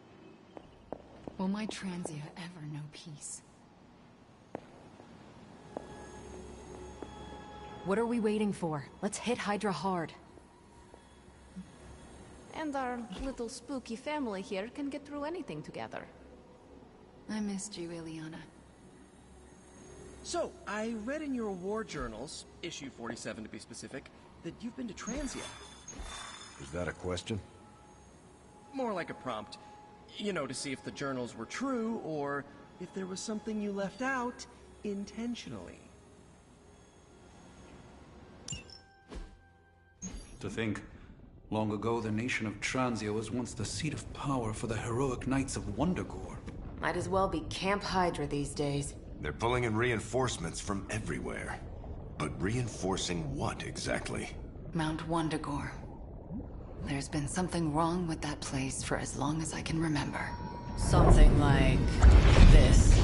Will my Transia ever know peace? What are we waiting for? Let's hit Hydra hard. And our little spooky family here can get through anything together. I missed you, Ileana. So, I read in your war journals, issue 47 to be specific, that you've been to Transia. Is that a question? More like a prompt. You know, to see if the journals were true, or if there was something you left out intentionally. To think, long ago the nation of Transia was once the seat of power for the heroic knights of Wundagore. Might as well be Camp Hydra these days. They're pulling in reinforcements from everywhere. But reinforcing what exactly? Mount Wundagore. There's been something wrong with that place for as long as I can remember. Something like this.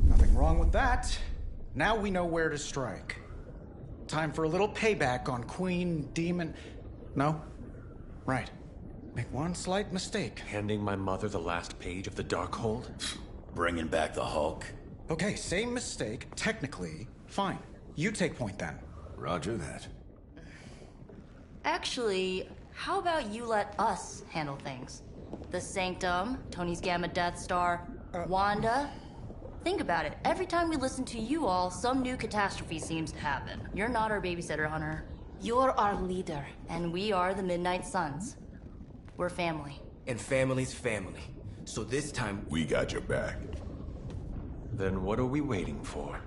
Nothing wrong with that. Now we know where to strike. Time for a little payback on Queen Demon... No? Right. Make one slight mistake. Handing my mother the last page of the Darkhold? Bringing back the Hulk? Okay, same mistake. Technically, fine. You take point then. Roger that. Actually, how about you let us handle things? The Sanctum, Tony's Gamma Death Star, Wanda. Think about it. Every time we listen to you all, some new catastrophe seems to happen. You're not our babysitter, Hunter. You're our leader. And we are the Midnight Suns. We're family. And family's family. So this time... We got your back. Then what are we waiting for?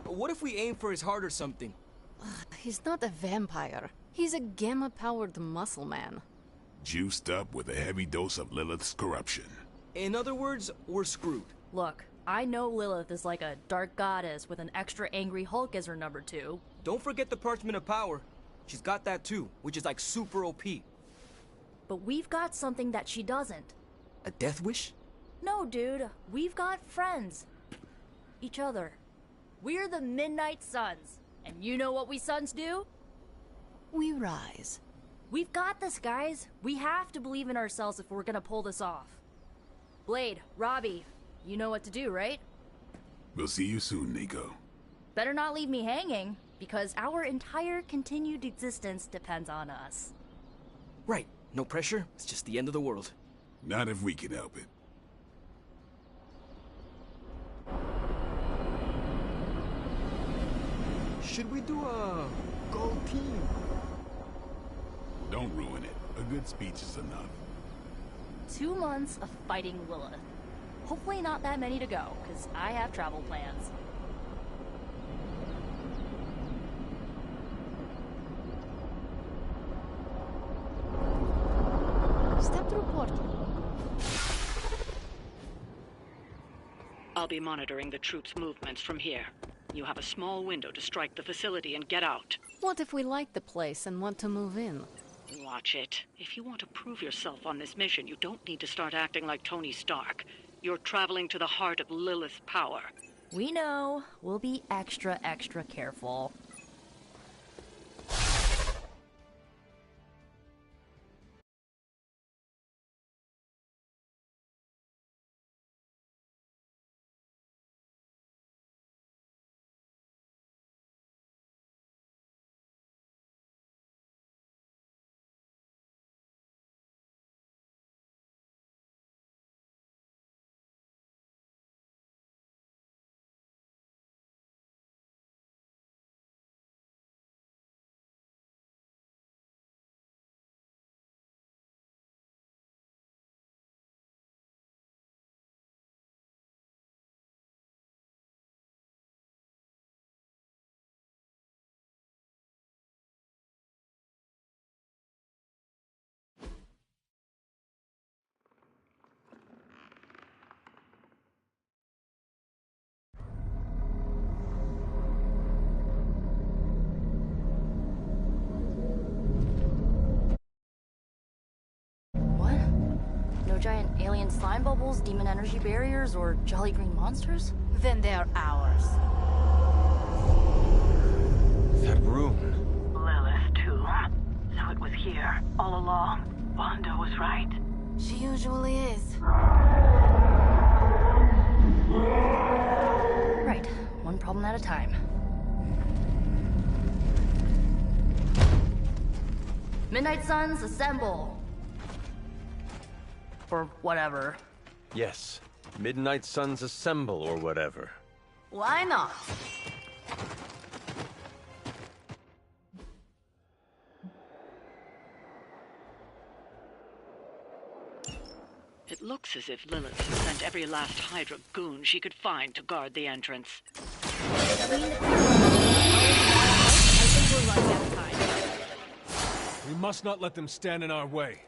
What if we aim for his heart or something? He's not a vampire. He's a gamma-powered muscle man. Juiced up with a heavy dose of Lilith's corruption. In other words, we're screwed. Look, I know Lilith is like a dark goddess with an extra angry Hulk as her number 2. Don't forget the Parchment of Power. She's got that too, which is like super OP. But we've got something that she doesn't. A death wish? No, dude. We've got friends. Each other. We're the Midnight Suns. And you know what we Suns do? We rise. We've got this, guys. We have to believe in ourselves if we're gonna pull this off. Blade, Robbie, you know what to do, right? We'll see you soon, Nico. Better not leave me hanging, because our entire continued existence depends on us. Right. No pressure. It's just the end of the world. Not if we can help it. Should we do a gold team? Don't ruin it. A good speech is enough. 2 months of fighting Lilith. Hopefully not that many to go, because I have travel plans. Step through portal. I'll be monitoring the troops' movements from here. You have a small window to strike the facility and get out. What if we like the place and want to move in? Watch it. If you want to prove yourself on this mission, you don't need to start acting like Tony Stark. You're traveling to the heart of Lilith's power. We know. We'll be extra, extra careful. No giant alien slime bubbles, demon energy barriers, or jolly green monsters? Then they're ours. That room. Lilith, too. So it was here, all along. Wanda was right. She usually is. Right. One problem at a time. Midnight Suns, assemble! Or whatever. Yes. Midnight Suns assemble or whatever. Why not? It looks as if Lilith has sent every last Hydra goon she could find to guard the entrance. I think we're running out of time. We must not let them stand in our way.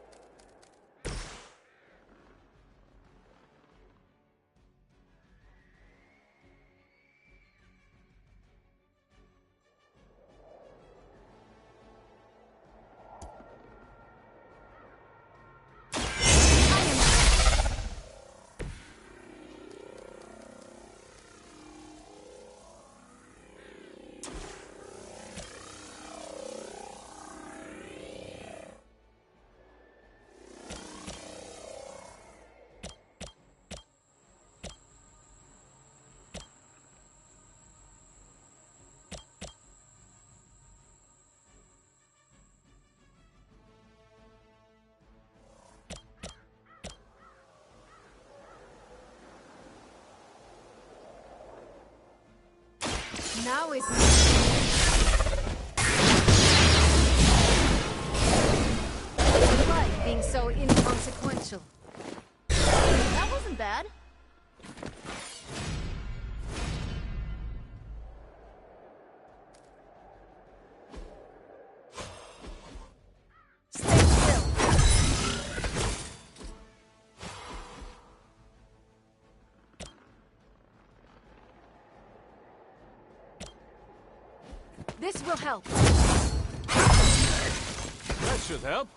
Now is like being so inconsequential. That wasn't bad. Stay still. This will help. That should help.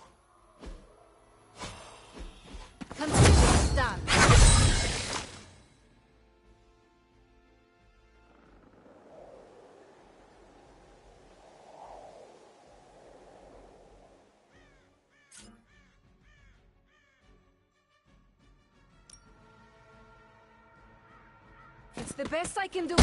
Consider it done. It's the best I can do.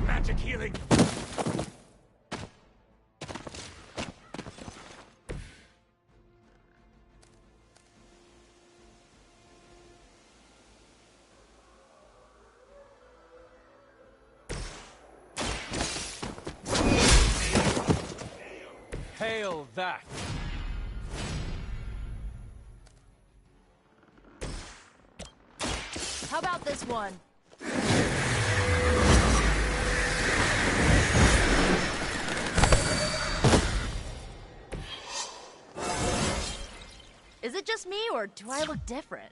Magic healing! Hail that! How about this one? Is it just me, or do I look different?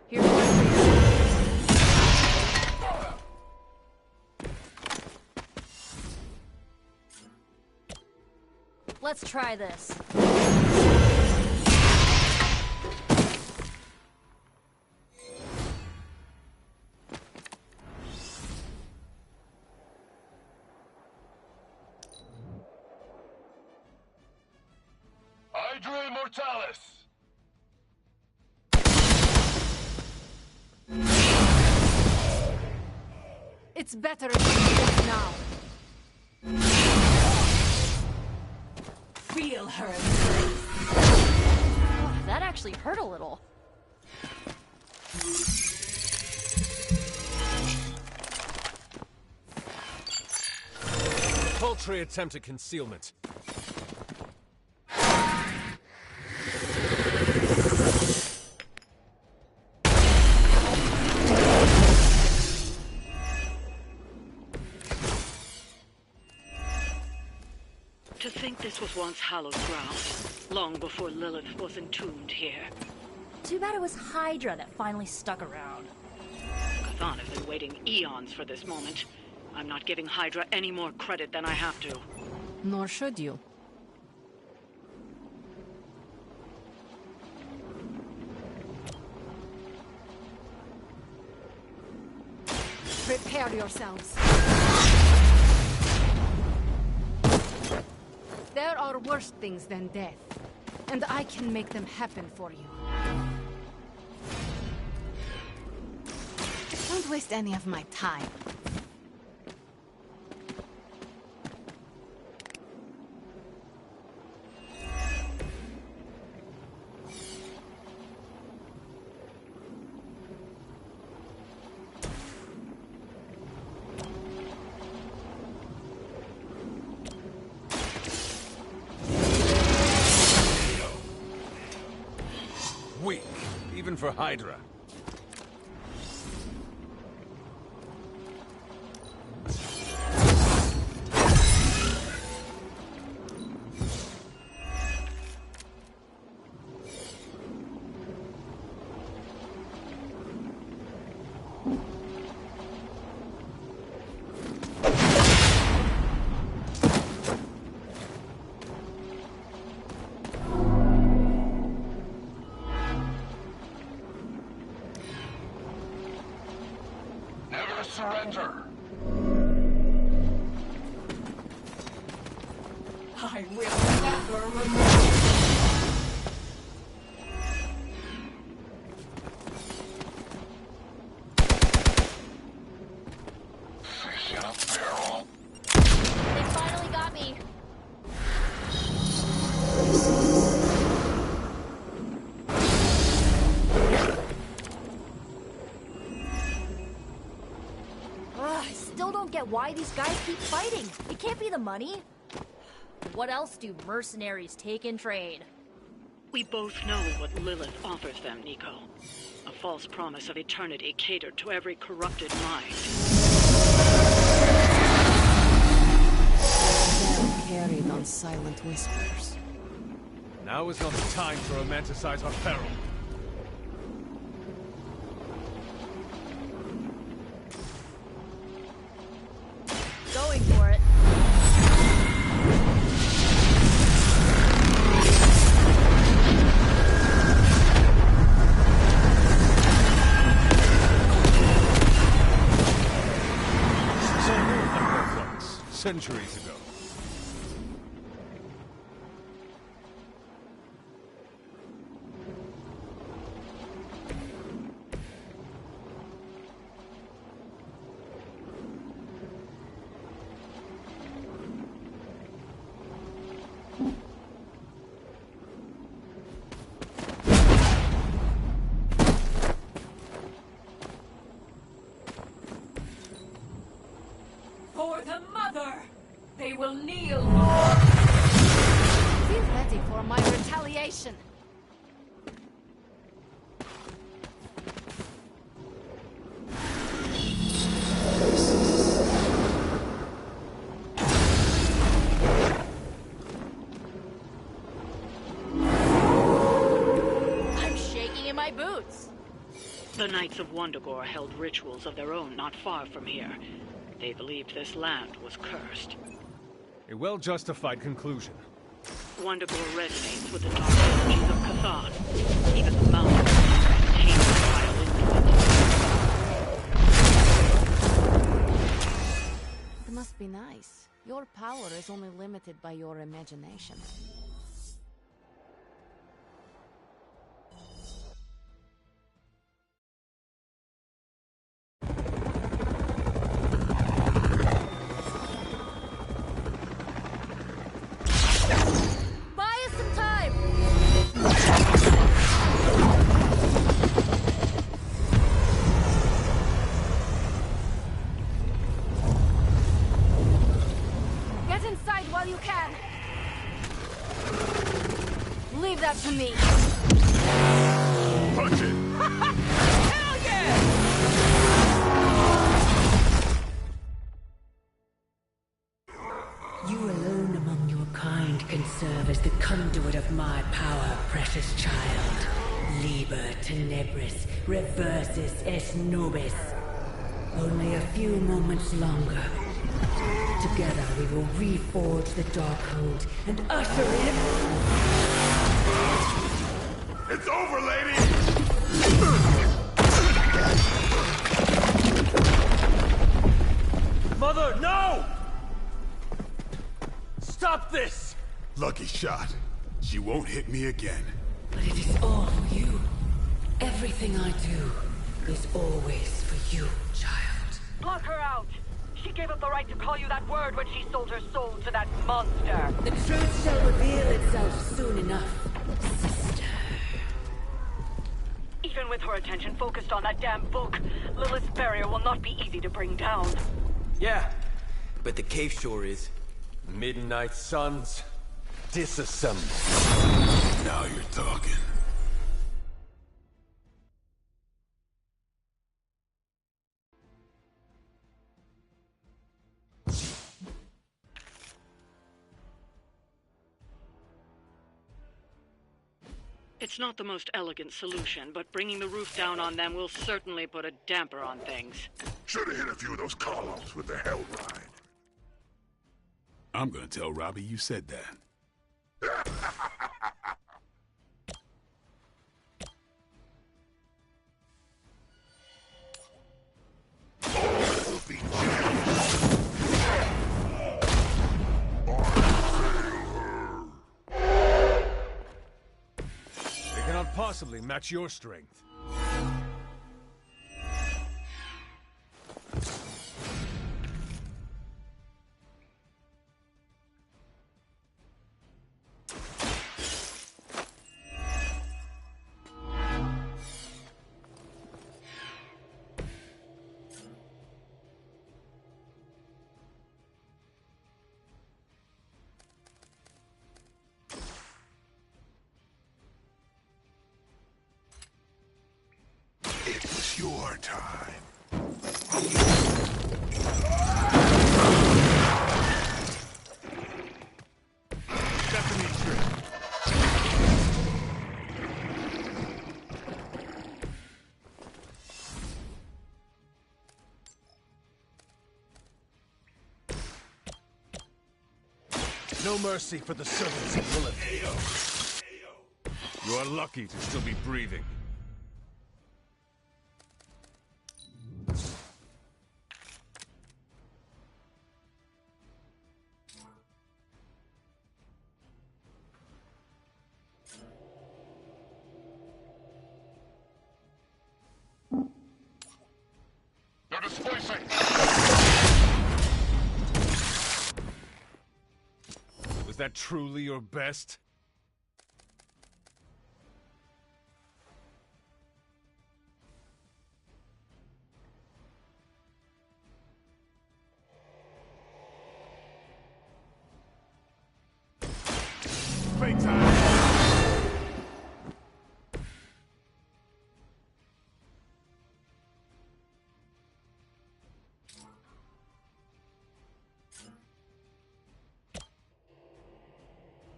Here's one for you. Let's try this. Hydra Immortalis! It's better if you do it now. Feel her embrace. Oh, that actually hurt a little. Paltry attempt at concealment. To think this was once hallowed ground, long before Lilith was entombed here. Too bad it was Hydra that finally stuck around. Chthon has been waiting eons for this moment. I'm not giving Hydra any more credit than I have to. Nor should you. Prepare yourselves. There are worse things than death, and I can make them happen for you. Don't waste any of my time. Weak, even for Hydra. Surrender! I will never remove. Fish in a barrel. They finally got me. I still don't get why these guys keep fighting. It can't be the money. What else do mercenaries take in trade? We both know what Lilith offers them, Nico. A false promise of eternity catered to every corrupted mind. They're carried on silent whispers. Now is not the time to romanticize our peril. Going for it. Centuries ago. will kneel. Be ready for my retaliation. I'm shaking in my boots. The Knights of Wundagore held rituals of their own not far from here. They believed this land was cursed. A well-justified conclusion. Wundagore resonates with the dark energies of Cathan. Even the mountains contain the vile influence. It must be nice. Your power is only limited by your imagination. Buy us some time! Get inside while you can. Leave that to me. Punch it! Hell yeah! You alone among your kind can serve as the conduit of my power, precious child. Liber tenebris, reversus es nobis. Only a few moments longer. Together we will reforge the Darkhold and usher in... It's over, lady! Mother, no! Stop this! Lucky shot. She won't hit me again. But it is all for you. Everything I do is always for you, child. Block her out! She gave up the right to call you that word when she sold her soul to that monster. The truth shall reveal itself soon enough, sister. Even with her attention focused on that damn book, Lilith's barrier will not be easy to bring down. Yeah, but the cave sure is. Midnight Suns, disassemble. Now you're talking. It's not the most elegant solution, but bringing the roof down on them will certainly put a damper on things. Should have hit a few of those columns with the hell ride. I'm gonna tell Robbie you said that. They cannot possibly match your strength. It was your time. Stephanie Tripp. No mercy for the servants of Lilith. You are lucky to still be breathing. They're displacing! Was that truly your best?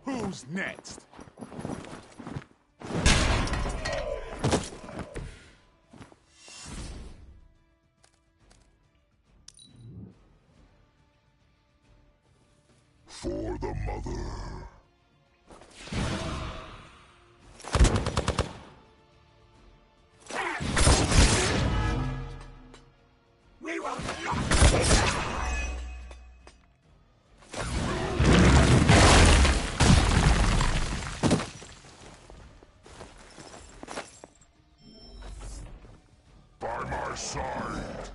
Who's next? For the mother. We will not. By my side.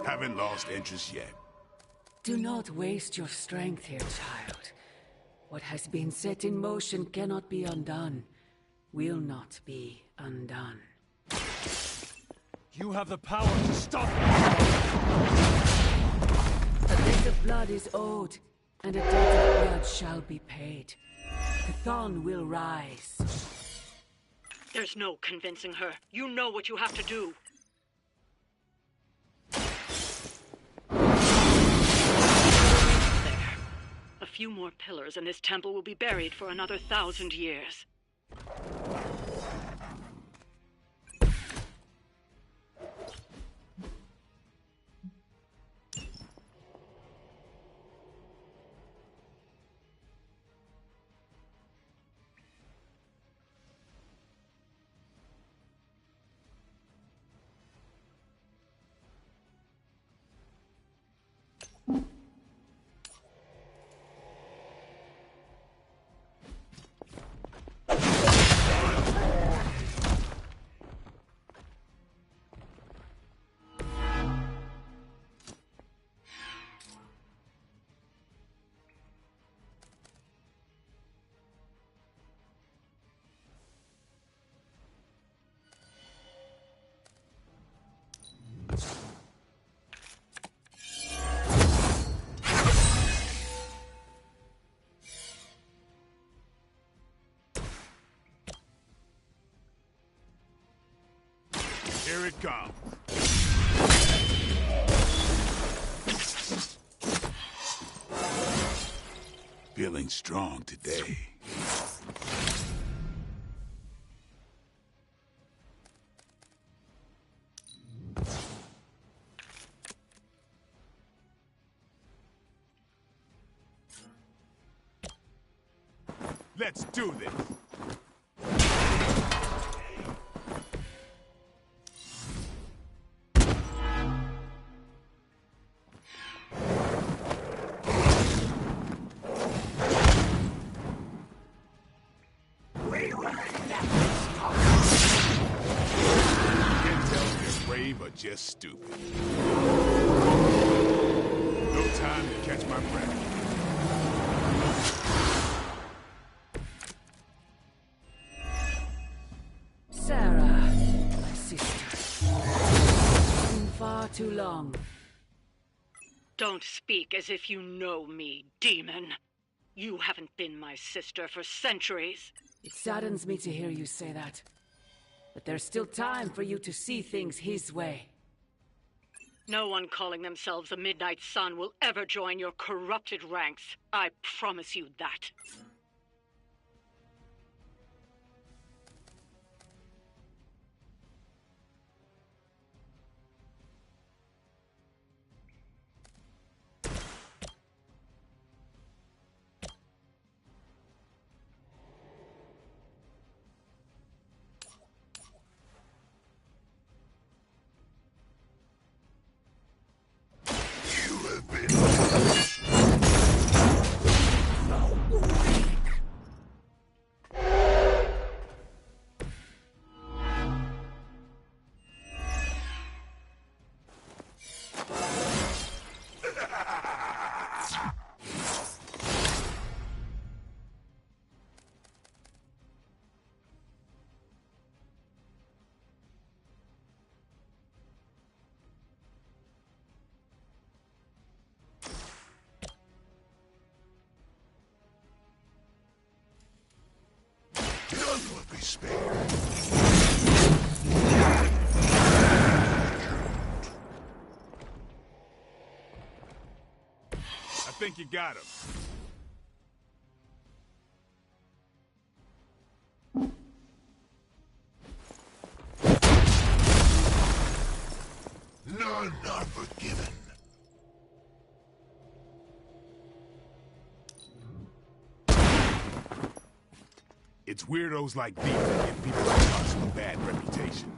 Haven't lost interest yet. Do not waste your strength here, child. What has been set in motion cannot be undone. Will not be undone. You have the power to stop it! A debt of blood is owed, and a debt of blood shall be paid. Chthon will rise. There's no convincing her. You know what you have to do. There. A few more pillars and this temple will be buried for another 1,000 years. Here it comes. Feeling strong today. Let's do this. Just stupid. No time to catch my breath. Sarah, my sister. It's been far too long. Don't speak as if you know me, demon. You haven't been my sister for centuries. It saddens me to hear you say that. But there's still time for you to see things his way. No one calling themselves the Midnight Sun will ever join your corrupted ranks. I promise you that. spare. I think you got him. None are forgiven. It's weirdos like these that give people like us a bad reputation.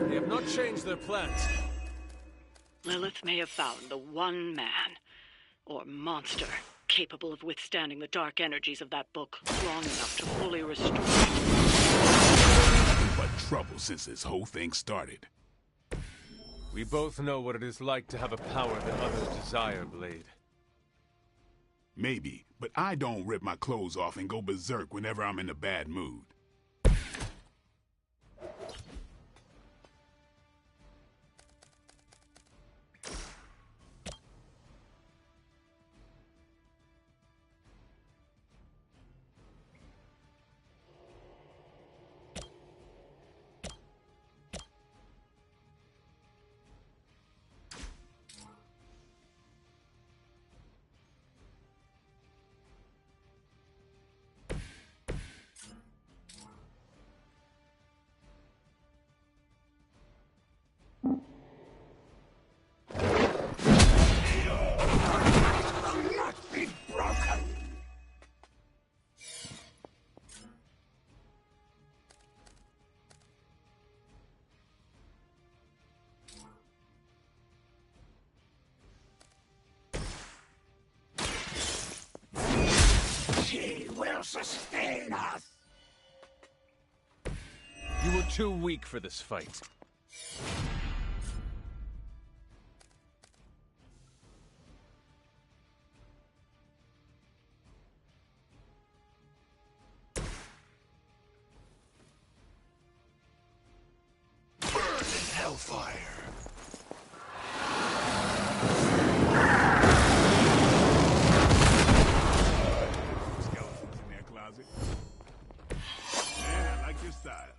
They have not changed their plans. Lilith may have found the one man, or monster, capable of withstanding the dark energies of that book long enough to fully restore it. Nothing but trouble since this whole thing started. We both know what it is like to have a power that others desire, Blade. Maybe, but I don't rip my clothes off and go berserk whenever I'm in a bad mood. She will sustain us. You were too weak for this fight. Burn in hellfire. Skeletons in their closet. Man, I like your style.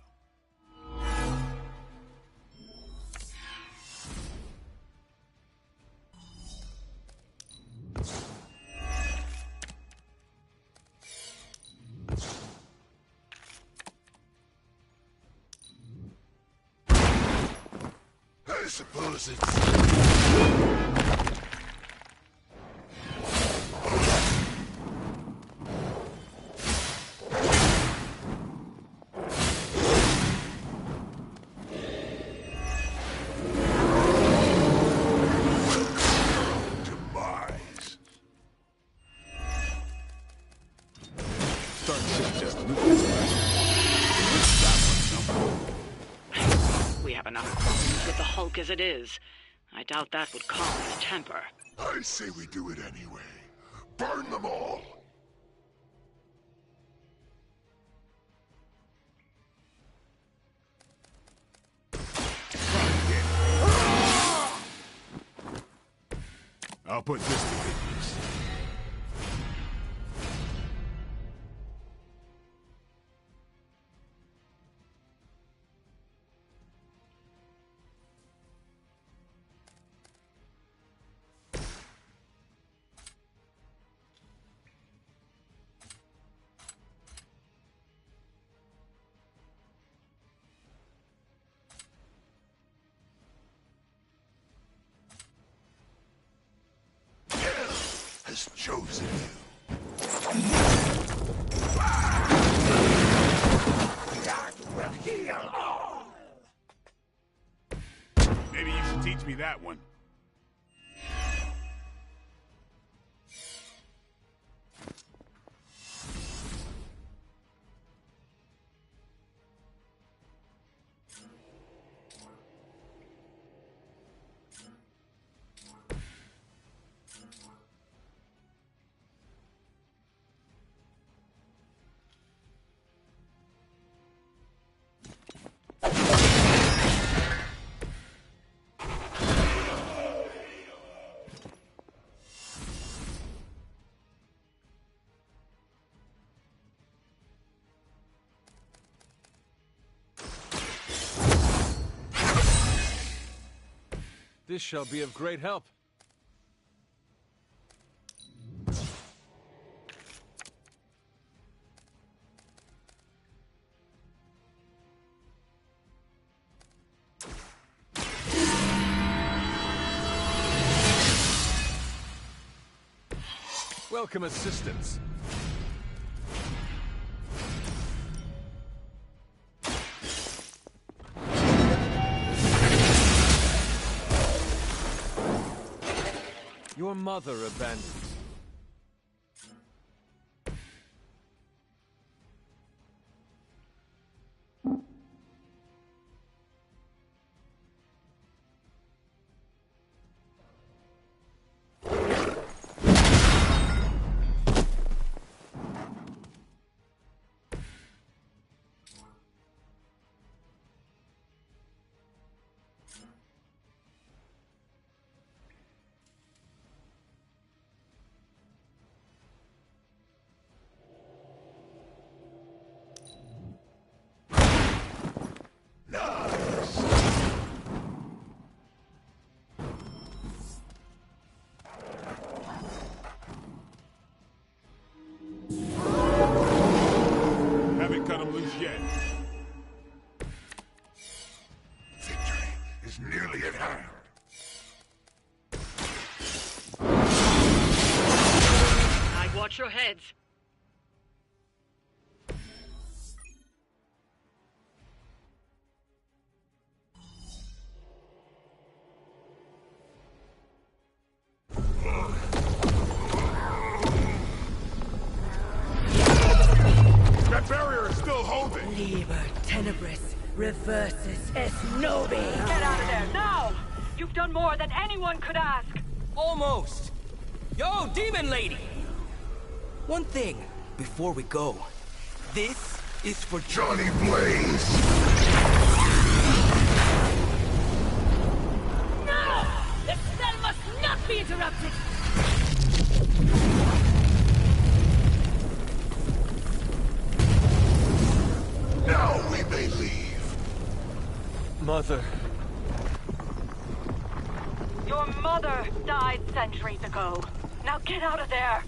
I suppose it's... demise. Starting shit just loot this We have enough problems with the Hulk as it is. I doubt that would calm his temper. I say we do it anyway. Burn them all. I'll put this to good use. Has chosen you. That will heal all. Maybe you should teach me that one. This shall be of great help. Welcome assistance. Your mother abandoned. Haven't cut him loose yet. Victory is nearly at hand. I'd watch your heads. That barrier is still holding. Liber tenebris reversus es nobis. Get out of there, now! You've done more than anyone could ask. Almost. Yo, demon lady! One thing before we go. This is for Johnny Blaze! No! The spell must not be interrupted! Now we may leave. Mother. Your mother died centuries ago. Now get out of there.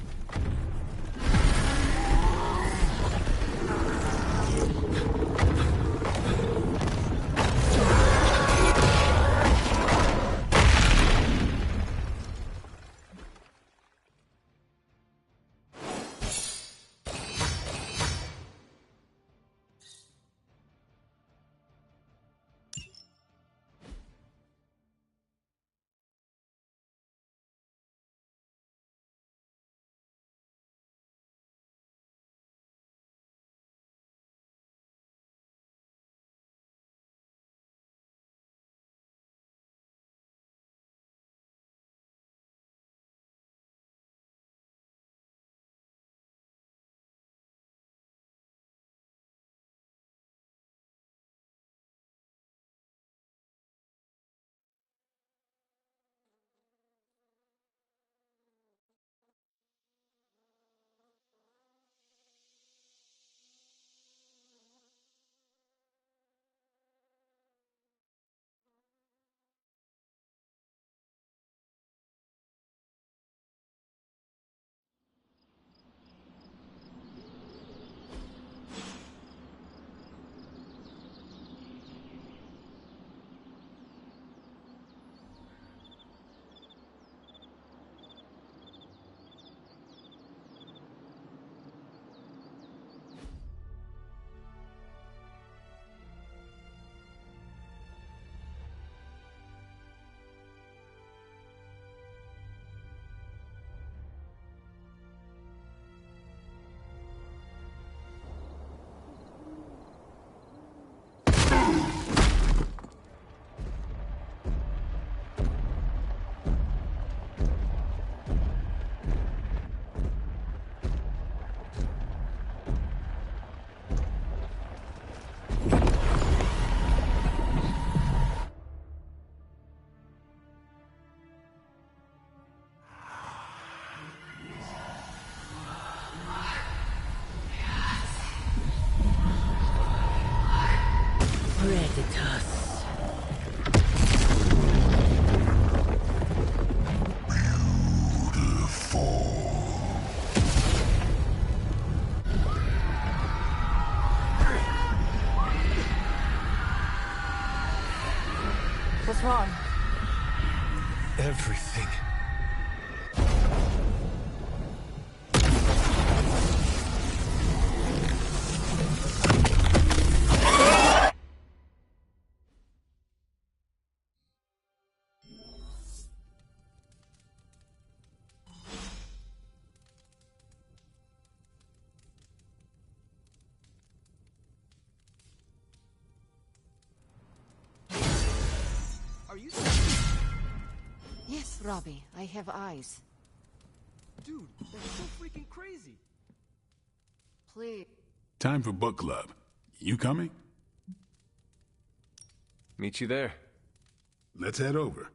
Predators. What's wrong? Everything. Yes, Robbie, I have eyes. Dude, that's so freaking crazy. Please. Time for book club. You coming? Meet you there. Let's head over.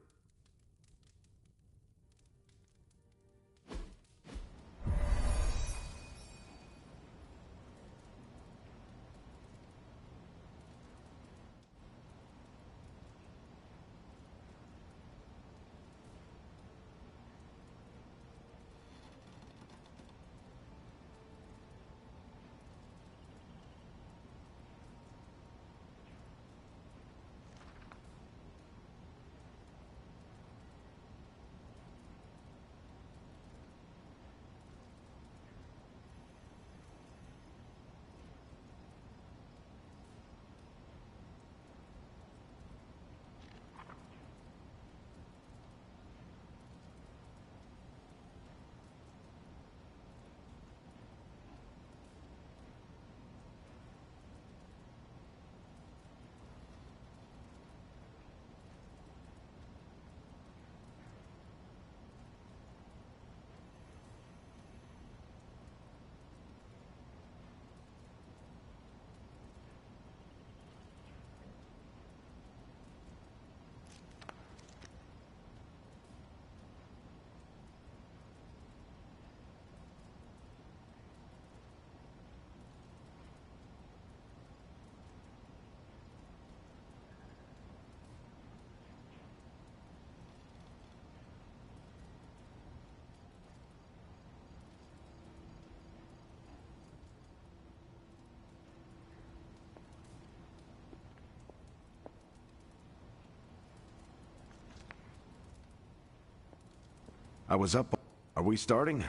I was up. Are we starting?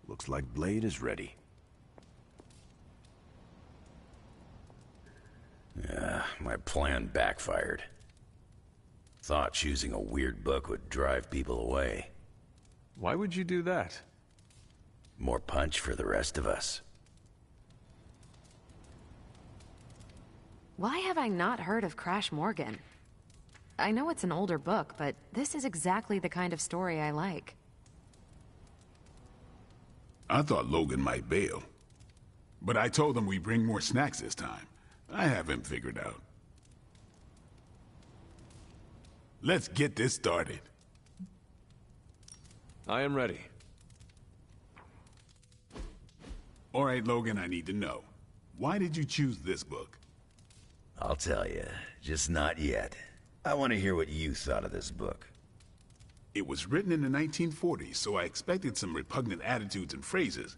Looks like Blade is ready. Yeah, my plan backfired. Thought choosing a weird book would drive people away. Why would you do that? More punch for the rest of us. Why have I not heard of Crash Morgan? I know it's an older book, but this is exactly the kind of story I like. I thought Logan might bail. But I told him we'd bring more snacks this time. I have him figured out. Let's get this started. I am ready. All right, Logan, I need to know. Why did you choose this book? I'll tell you, just not yet. I want to hear what you thought of this book. It was written in the 1940s, so I expected some repugnant attitudes and phrases.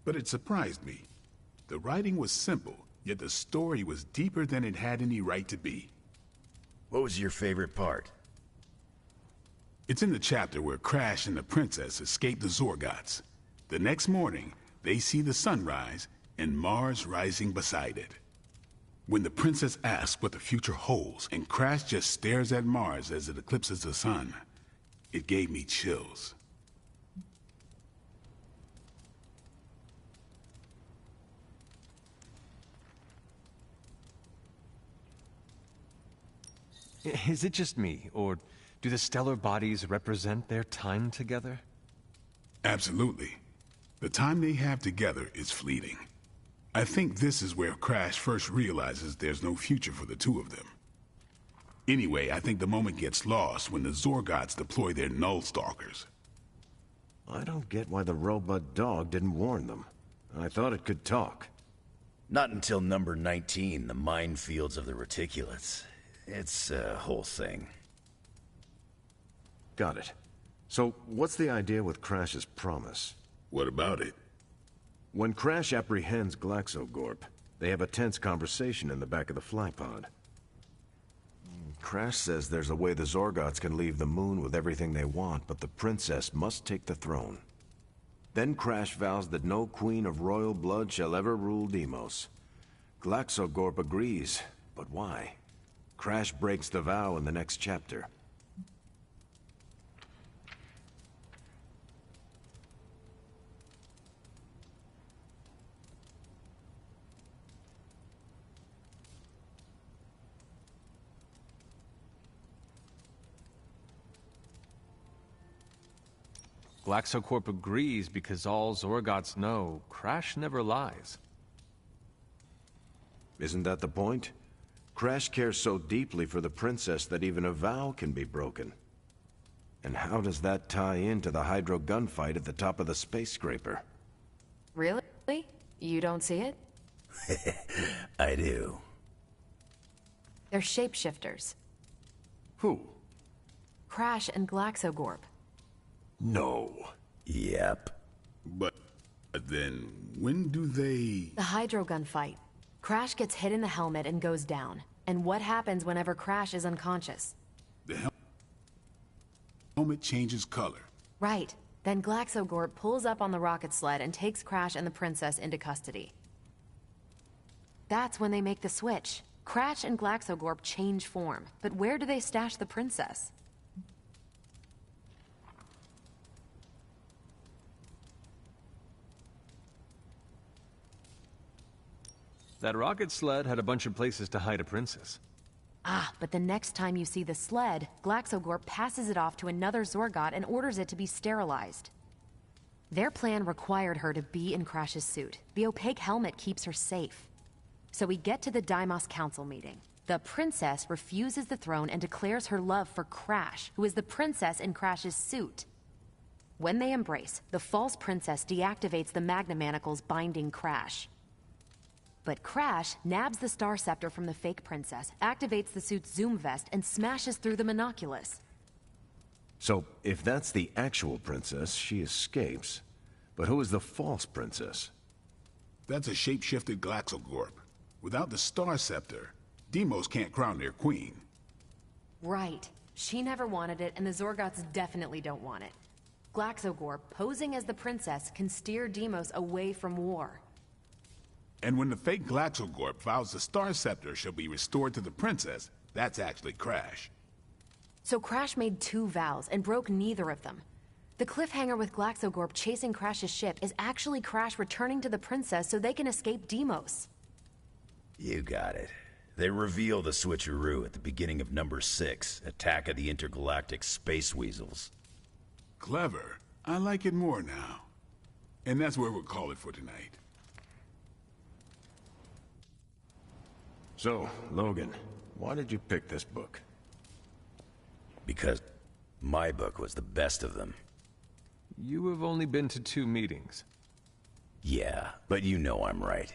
But it surprised me. The writing was simple, yet the story was deeper than it had any right to be. What was your favorite part? It's in the chapter where Crash and the princess escape the Zorgots. The next morning, they see the sun rise and Mars rising beside it. When the princess asks what the future holds and Crash just stares at Mars as it eclipses the sun, it gave me chills. Is it just me, or do the stellar bodies represent their time together? Absolutely. The time they have together is fleeting. I think this is where Crash first realizes there's no future for the two of them. Anyway, I think the moment gets lost when the Zorgots deploy their Null Stalkers. I don't get why the robot dog didn't warn them. I thought it could talk. Not until number 19, the minefields of the reticulates. It's a whole thing. Got it. So, what's the idea with Crash's promise? What about it? When Crash apprehends Glaxogorp, they have a tense conversation in the back of the flypod. Crash says there's a way the Zorgots can leave the moon with everything they want, but the princess must take the throne. Then Crash vows that no queen of royal blood shall ever rule Deimos. Glaxogorp agrees, but why? Crash breaks the vow in the next chapter. Glaxocorp agrees because all Zorgots know, Crash never lies. Isn't that the point? Crash cares so deeply for the princess that even a vow can be broken. And how does that tie into the Hydro gunfight at the top of the space scraper? Really? You don't see it? I do. They're shapeshifters. Who? Crash and Glaxogorp. No. Yep. But then, when do they... The Hydro gunfight. Crash gets hit in the helmet and goes down. And what happens whenever Crash is unconscious? The helmet changes color. Right. Then Glaxogorp pulls up on the rocket sled and takes Crash and the princess into custody. That's when they make the switch. Crash and Glaxogorp change form. But where do they stash the princess? That rocket sled had a bunch of places to hide a princess. Ah, but the next time you see the sled, Glaxogorp passes it off to another Zorgot and orders it to be sterilized. Their plan required her to be in Crash's suit. The opaque helmet keeps her safe. So we get to the Deimos Council meeting. The princess refuses the throne and declares her love for Crash, who is the princess in Crash's suit. When they embrace, the false princess deactivates the Magna Manacles binding Crash. But Crash nabs the Star Scepter from the fake princess, activates the suit's Zoom vest, and smashes through the Monoculus. So, if that's the actual princess, she escapes. But who is the false princess? That's a shape-shifted Glaxogorp. Without the Star Scepter, Deimos can't crown their queen. Right. She never wanted it, and the Zorgots definitely don't want it. Glaxogorp, posing as the princess, can steer Deimos away from war. And when the fake Glaxogorp vows the Star Scepter shall be restored to the princess, that's actually Crash. So Crash made two vows and broke neither of them. The cliffhanger with Glaxogorp chasing Crash's ship is actually Crash returning to the princess so they can escape Deimos. You got it. They reveal the switcheroo at the beginning of number 6, Attack of the Intergalactic Space Weasels. Clever. I like it more now. And that's where we'll call it for tonight. So, Logan, why did you pick this book? Because my book was the best of them. You have only been to 2 meetings. Yeah, but you know I'm right.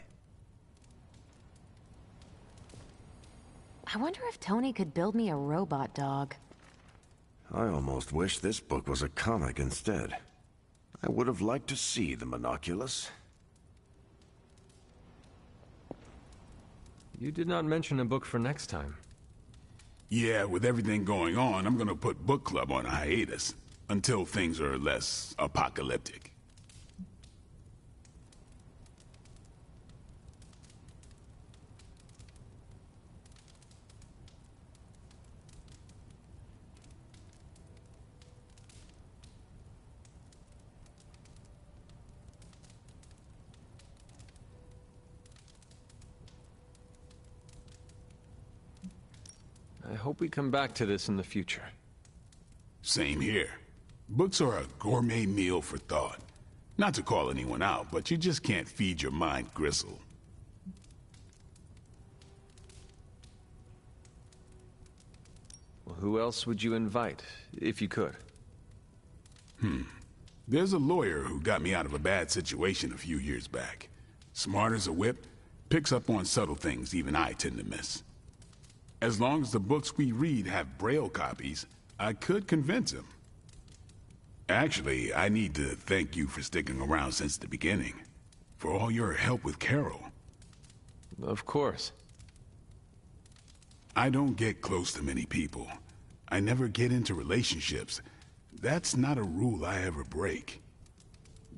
I wonder if Tony could build me a robot dog. I almost wish this book was a comic instead. I would have liked to see the Monoculus. You did not mention a book for next time. Yeah, with everything going on, I'm gonna put book club on a hiatus. Until things are less apocalyptic. I hope we come back to this in the future. Same here. Books are a gourmet meal for thought. Not to call anyone out, but you just can't feed your mind gristle. Well, who else would you invite, if you could? There's a lawyer who got me out of a bad situation a few years back. Smart as a whip, picks up on subtle things even I tend to miss. As long as the books we read have Braille copies, I could convince him. Actually, I need to thank you for sticking around since the beginning. For all your help with Carol. Of course. I don't get close to many people. I never get into relationships. That's not a rule I ever break.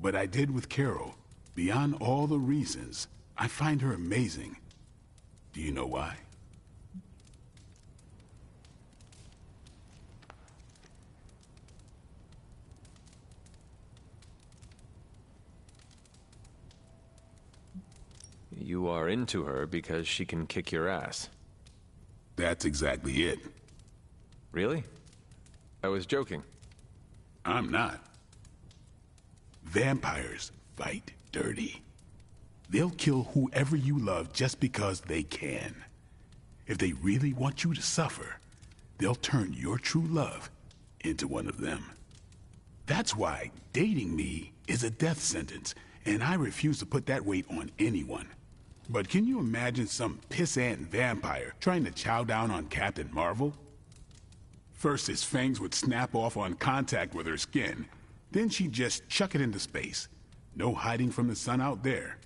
But I did with Carol. Beyond all the reasons, I find her amazing. Do you know why? You are into her because she can kick your ass. That's exactly it. Really? I was joking. I'm not. Vampires fight dirty. They'll kill whoever you love just because they can. If they really want you to suffer, they'll turn your true love into one of them. That's why dating me is a death sentence, and I refuse to put that weight on anyone. But can you imagine some pissant vampire trying to chow down on Captain Marvel? First, his fangs would snap off on contact with her skin. Then she'd just chuck it into space. No hiding from the sun out there.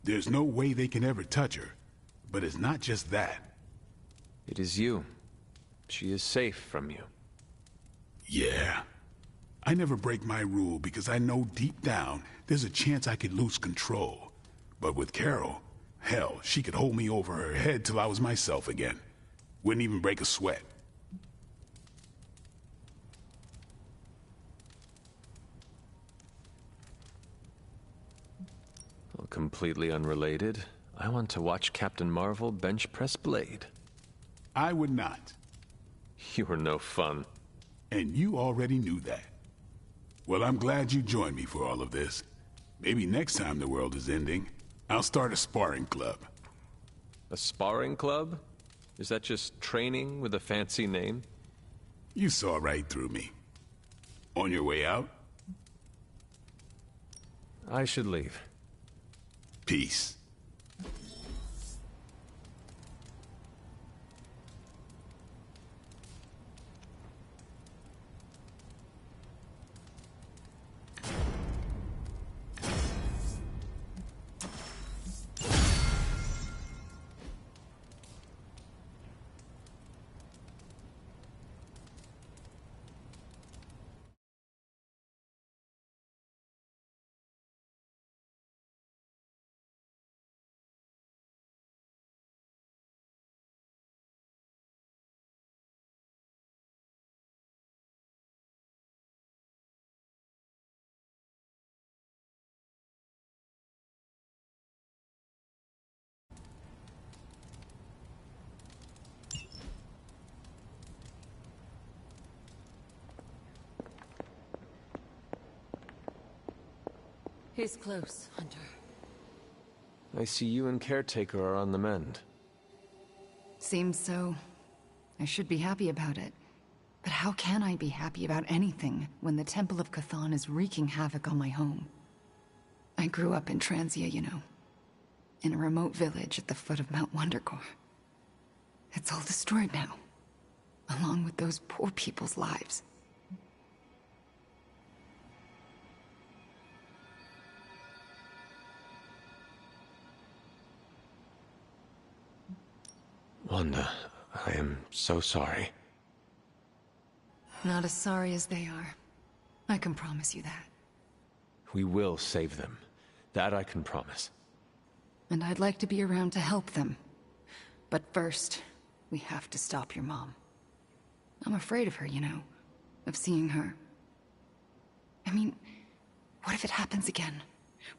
There's no way they can ever touch her. But it's not just that. It is you. She is safe from you. Yeah. I never break my rule because I know deep down there's a chance I could lose control. But with Carol, hell, she could hold me over her head till I was myself again. Wouldn't even break a sweat. Well, completely unrelated, I want to watch Captain Marvel bench press Blade. I would not. You were no fun. And you already knew that. Well, I'm glad you joined me for all of this. Maybe next time the world is ending, I'll start a sparring club. A sparring club? Is that just training with a fancy name? You saw right through me. On your way out? I should leave. Peace. He's close, Hunter. I see you and Caretaker are on the mend. Seems so. I should be happy about it. But how can I be happy about anything when the Temple of Chthon is wreaking havoc on my home? I grew up in Transia, you know. In a remote village at the foot of Mount Wondergore. It's all destroyed now. Along with those poor people's lives. Wanda, I am so sorry. Not as sorry as they are. I can promise you that. We will save them. That I can promise. And I'd like to be around to help them. But first, we have to stop your mom. I'm afraid of her, you know. Of seeing her. I mean, what if it happens again?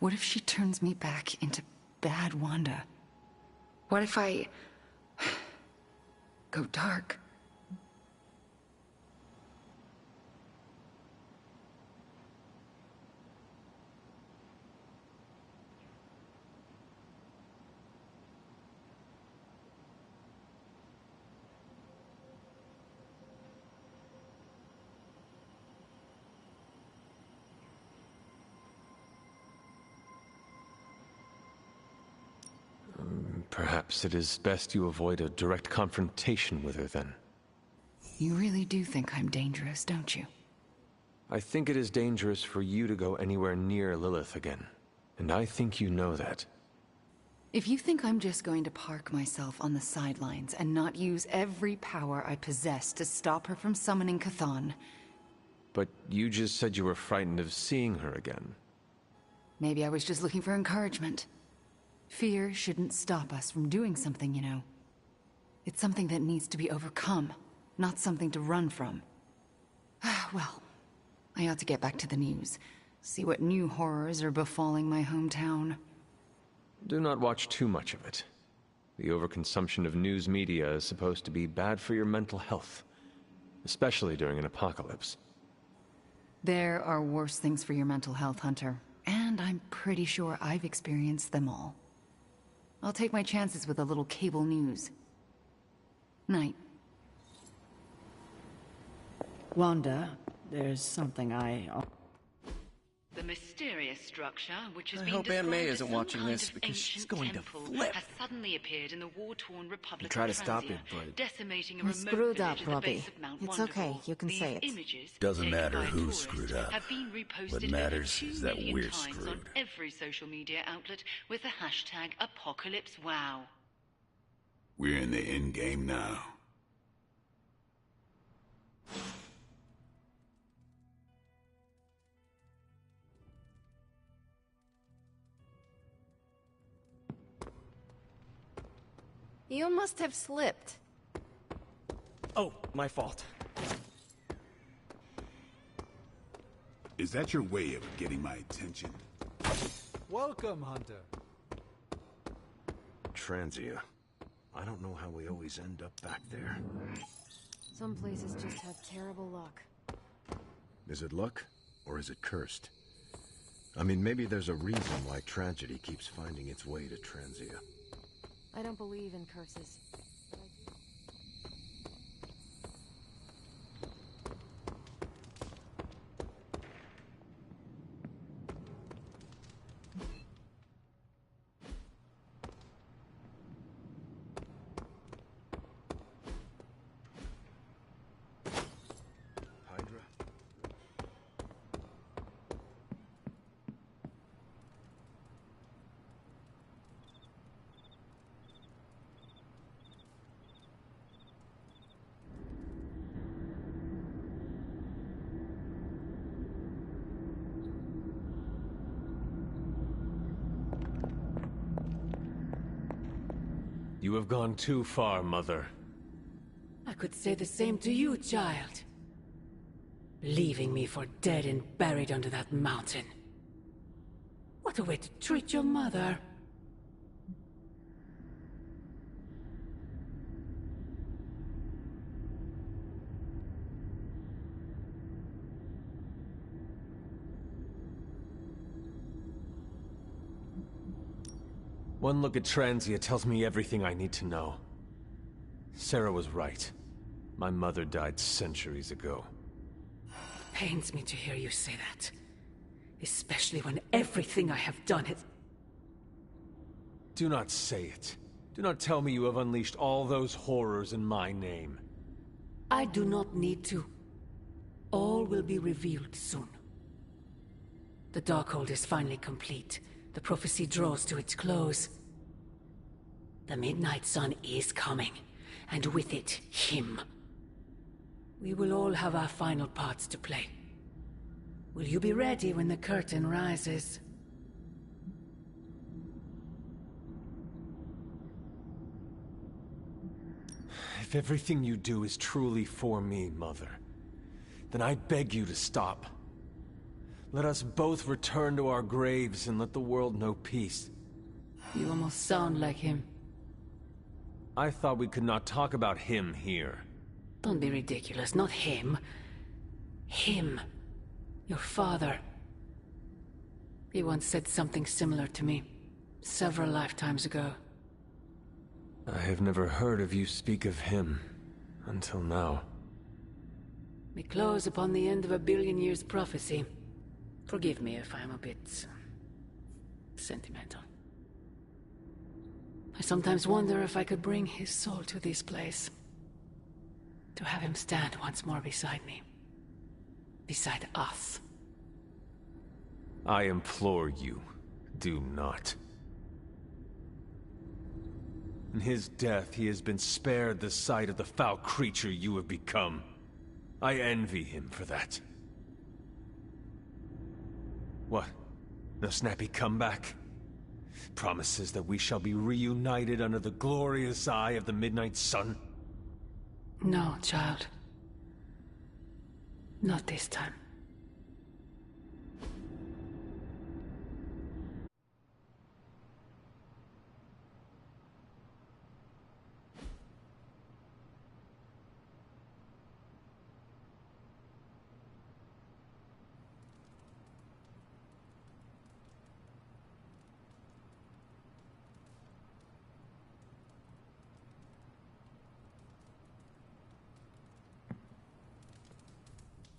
What if she turns me back into bad Wanda? What if I go dark? Perhaps it is best you avoid a direct confrontation with her then. You really do think I'm dangerous, don't you? I think it is dangerous for you to go anywhere near Lilith again. And I think you know that. If you think I'm just going to park myself on the sidelines and not use every power I possess to stop her from summoning Chthon... But you just said you were frightened of seeing her again. Maybe I was just looking for encouragement. Fear shouldn't stop us from doing something, you know. It's something that needs to be overcome, not something to run from. Well, I ought to get back to the news. See what new horrors are befalling my hometown. Do not watch too much of it. The overconsumption of news media is supposed to be bad for your mental health, especially during an apocalypse. There are worse things for your mental health, Hunter. And I'm pretty sure I've experienced them all. I'll take my chances with a little cable news. Night. Wanda, there's something The mysterious structure, which has I been hope Aunt described May as isn't some watching kind this of because she's ancient going to temple, flip. has suddenly appeared in the war-torn Republic Try of to stop Transia, it, but... decimating a We remote screwed village up, at the Robbie. base of Mount It's Wonderful. okay, you can These say it. images, Doesn't taken matter by who tourists, screwed up. have been reposted What over matters 2 is that million we're times on screwed. every social media outlet with the hashtag #ApocalypseWow. We're in the end game now. You must have slipped. Oh, my fault. Is that your way of getting my attention? Welcome, Hunter. Transia. I don't know how we always end up back there. Some places just have terrible luck. Is it luck, or is it cursed? I mean, maybe there's a reason why tragedy keeps finding its way to Transia. I don't believe in curses. Hydra? You have gone too far, Mother. I could say the same to you, child. Leaving me for dead and buried under that mountain. What a way to treat your mother. One look at Transia tells me everything I need to know. Sarah was right. My mother died centuries ago. Pains me to hear you say that. Especially when everything I have done has... Do not say it. Do not tell me you have unleashed all those horrors in my name. I do not need to. All will be revealed soon. The Darkhold is finally complete. The prophecy draws to its close. The Midnight Sun is coming, and with it, him. We will all have our final parts to play. Will you be ready when the curtain rises? If everything you do is truly for me, Mother, then I beg you to stop. Let us both return to our graves and let the world know peace. You almost sound like him. I thought we could not talk about him here. Don't be ridiculous, not him. Him. Your father. He once said something similar to me, several lifetimes ago. I have never heard of you speak of him, until now. We close upon the end of a billion years prophecy. Forgive me if I'm a bit... sentimental. I sometimes wonder if I could bring his soul to this place. To have him stand once more beside me. Beside us. I implore you, do not. In his death, he has been spared the sight of the foul creature you have become. I envy him for that. What? No snappy comeback? Promises that we shall be reunited under the glorious eye of the Midnight Sun? No, child. Not this time.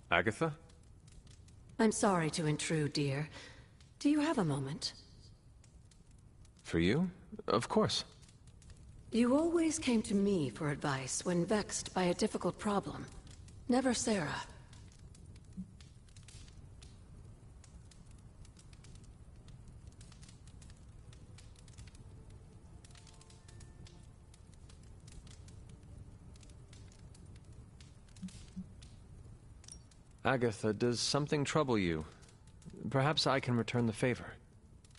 Agatha? I'm sorry to intrude, dear. Do you have a moment? For you? Of course. You always came to me for advice when vexed by a difficult problem. Never Sarah. Agatha, does something trouble you? Perhaps I can return the favor.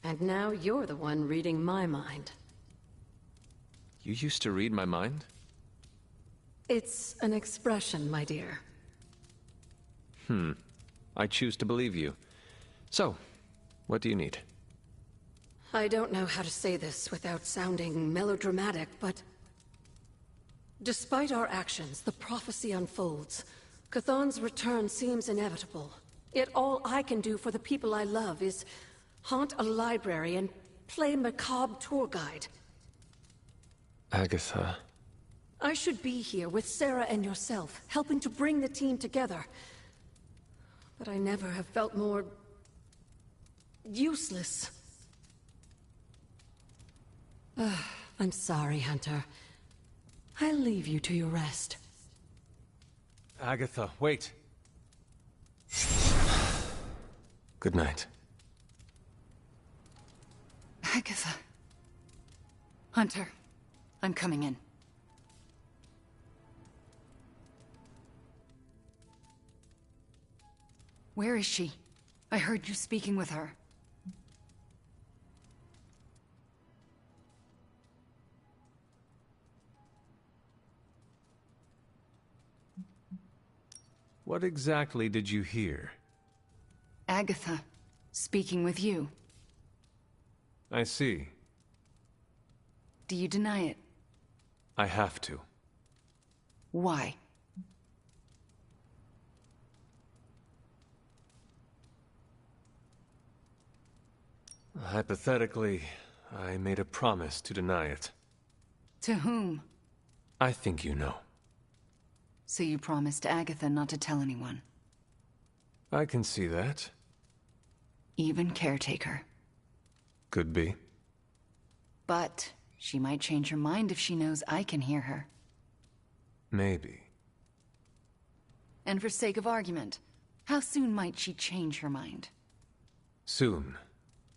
And now you're the one reading my mind. You used to read my mind? It's an expression, my dear. I choose to believe you. So, what do you need? I don't know how to say this without sounding melodramatic, but... despite our actions, the prophecy unfolds. Chthon's return seems inevitable. Yet all I can do for the people I love is haunt a library and play macabre tour guide. Agatha... I should be here with Sarah and yourself, helping to bring the team together. But I never have felt more... useless. I'm sorry, Hunter. I'll leave you to your rest. Agatha, wait. Good night. Agatha. Hunter, I'm coming in. Where is she? I heard you speaking with her. What exactly did you hear? Agatha, speaking with you. I see. Do you deny it? I have to. Why? Hypothetically, I made a promise to deny it. To whom? I think you know. So you promised Agatha not to tell anyone? I can see that. Even Caretaker. Could be. But she might change her mind if she knows I can hear her. Maybe. And for sake of argument, how soon might she change her mind? Soon,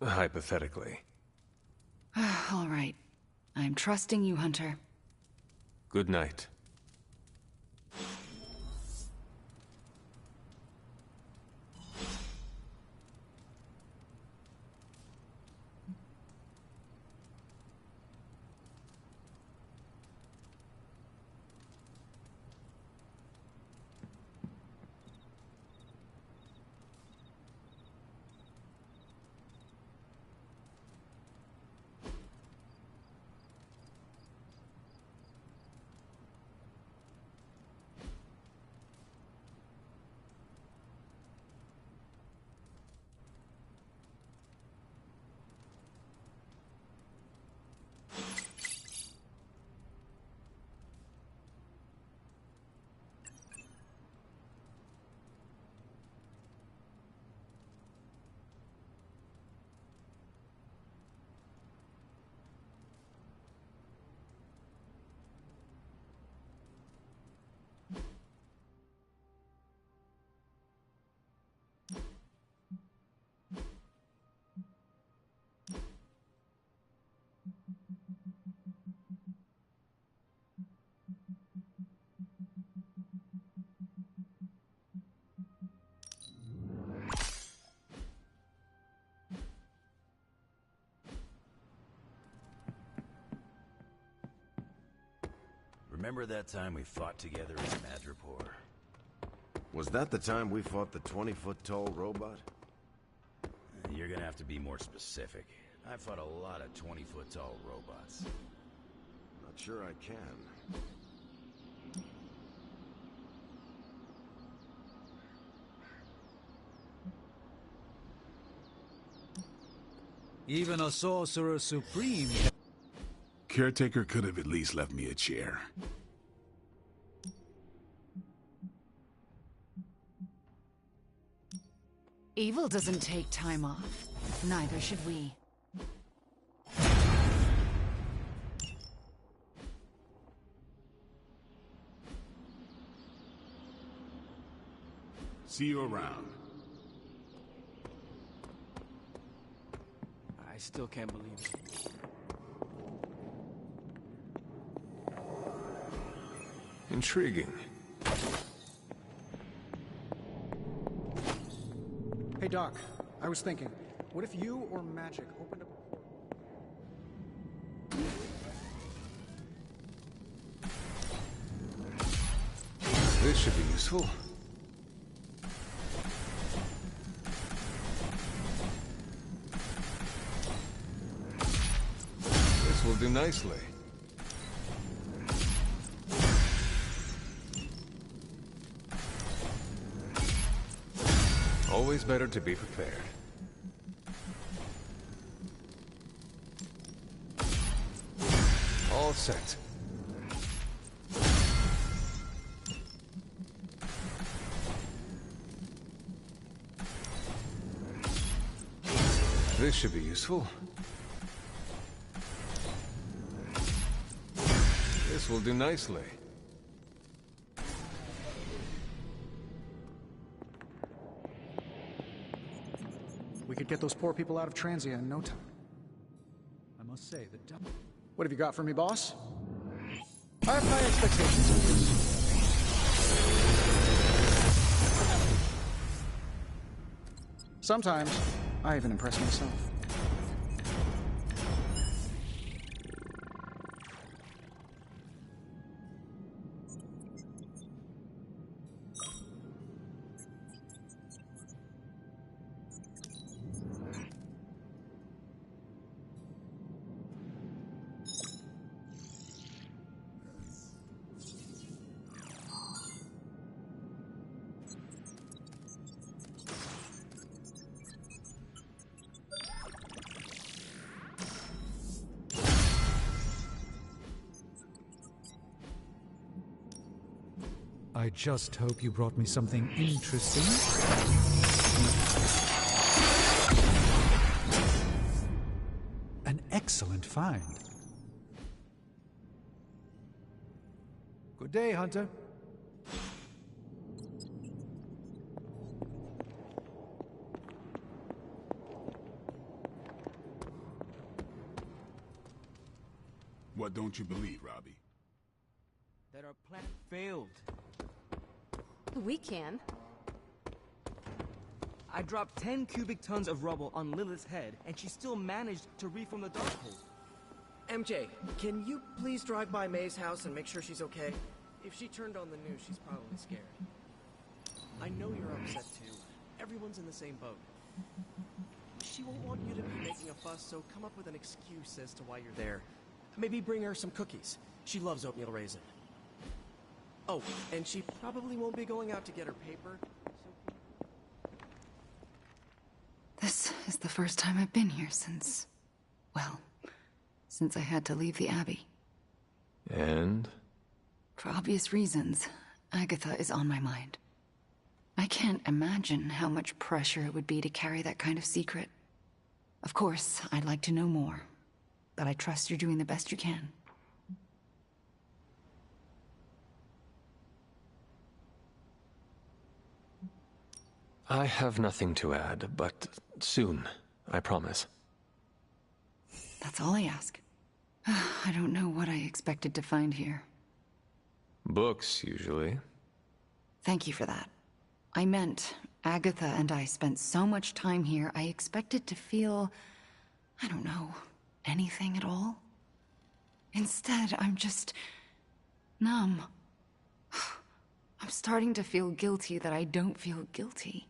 hypothetically. All right. I'm trusting you, Hunter. Good night. Remember that time we fought together in Madripoor? Was that the time we fought the 20-foot-tall robot? You're gonna have to be more specific. I fought a lot of 20-foot-tall robots. Not sure I can. Even a Sorcerer Supreme... Caretaker could have at least left me a chair. Evil doesn't take time off. Neither should we. See you around. I still can't believe it. Intriguing. Hey, Doc. I was thinking, what if you or magic opened up a portal? This should be useful. This will do nicely. Always better to be prepared. All set. This should be useful. This will do nicely. We could get those poor people out of Transia in no time. I must say, the... What have you got for me, boss? I have high expectations of this. Sometimes, I even impress myself. I just hope you brought me something interesting. An excellent find. Good day, Hunter. What don't you believe, Robbie? That our plan failed. We can. I dropped 10 cubic tons of rubble on Lilith's head, and she still managed to reform the Darkhold. MJ, can you please drive by May's house and make sure she's okay? If she turned on the news, she's probably scared. I know you're upset too. Everyone's in the same boat. She won't want you to be making a fuss, so come up with an excuse as to why you're there. Maybe bring her some cookies. She loves oatmeal raisin. Oh, and she probably won't be going out to get her paper. This is the first time I've been here since... well, since I had to leave the Abbey. And? For obvious reasons, Agatha is on my mind. I can't imagine how much pressure it would be to carry that kind of secret. Of course, I'd like to know more, but I trust you're doing the best you can. I have nothing to add, but soon, I promise. That's all I ask. I don't know what I expected to find here. Books, usually. Thank you for that. I meant, Agatha and I spent so much time here, I expected to feel... I don't know, anything at all? Instead, I'm just... numb. I'm starting to feel guilty that I don't feel guilty.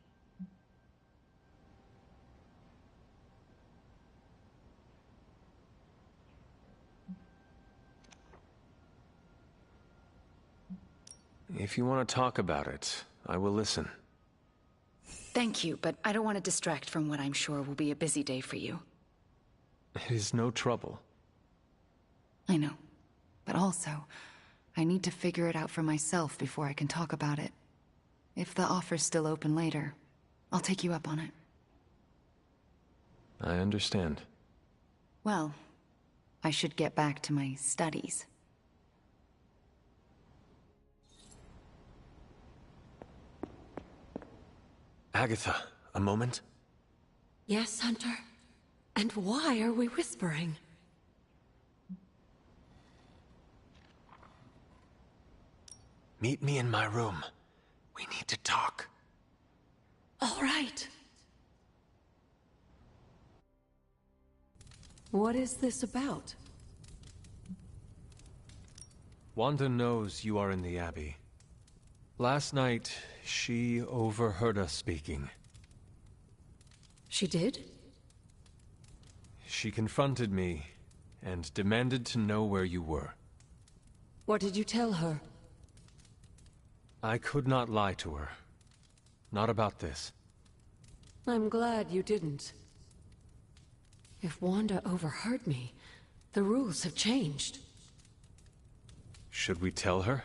If you want to talk about it, I will listen. Thank you, but I don't want to distract from what I'm sure will be a busy day for you. It is no trouble. I know. But also, I need to figure it out for myself before I can talk about it. If the offer's still open later, I'll take you up on it. I understand. Well, I should get back to my studies. Agatha, a moment? Yes, Hunter? And why are we whispering? Meet me in my room. We need to talk. All right. What is this about? Wanda knows you are in the Abbey. Last night, she overheard us speaking. She did? She confronted me and demanded to know where you were. What did you tell her? I could not lie to her. Not about this. I'm glad you didn't. If Wanda overheard me, the rules have changed. Should we tell her?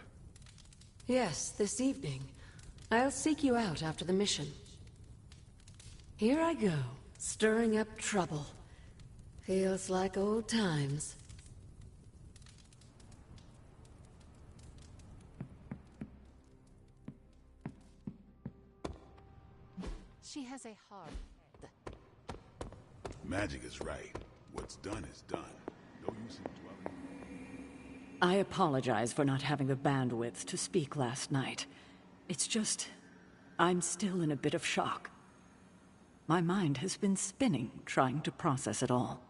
Yes, this evening. I'll seek you out after the mission. Here I go, stirring up trouble. Feels like old times. She has a hard head. Magic is right. What's done is done. No use in dwelling. I apologize for not having the bandwidth to speak last night. It's just, I'm still in a bit of shock. My mind has been spinning, trying to process it all.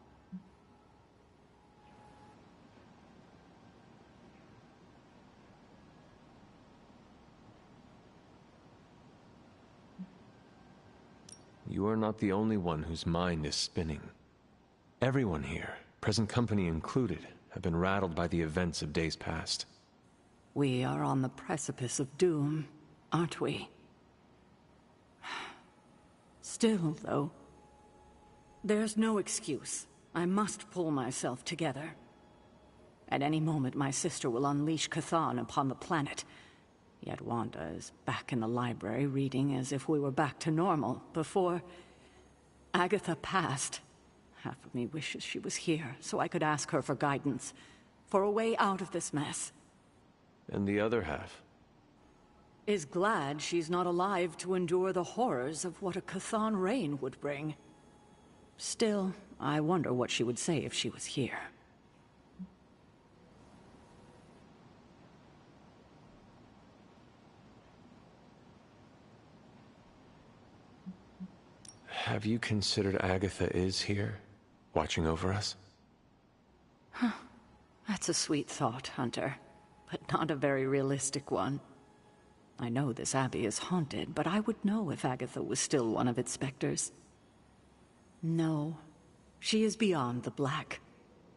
You are not the only one whose mind is spinning. Everyone here, present company included, have been rattled by the events of days past. We are on the precipice of doom, aren't we? Still, though, there's no excuse. I must pull myself together. At any moment, my sister will unleash Chthon upon the planet. Yet Wanda is back in the library reading as if we were back to normal before Agatha passed. Half of me wishes she was here so I could ask her for guidance, for a way out of this mess. And the other half? Is glad she's not alive to endure the horrors of what a Chthon reign would bring. Still, I wonder what she would say if she was here. Have you considered Agatha is here, watching over us? Huh. That's a sweet thought, Hunter, but not a very realistic one. I know this abbey is haunted, but I would know if Agatha was still one of its specters. No, she is beyond the black,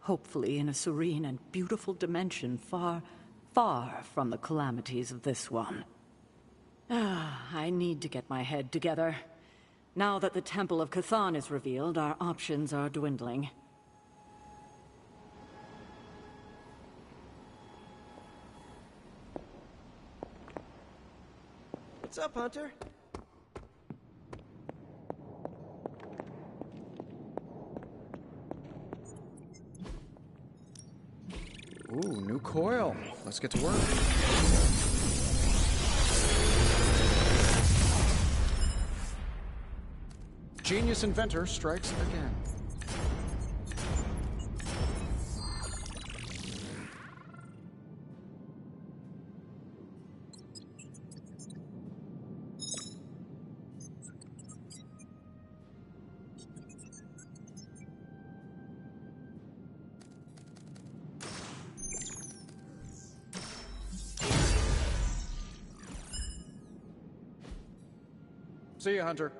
hopefully in a serene and beautiful dimension far, far from the calamities of this one. I need to get my head together. Now that the Temple of Chthon is revealed, our options are dwindling. What's up, Hunter? Ooh, new coil. Let's get to work. Genius inventor strikes again. See you, Hunter.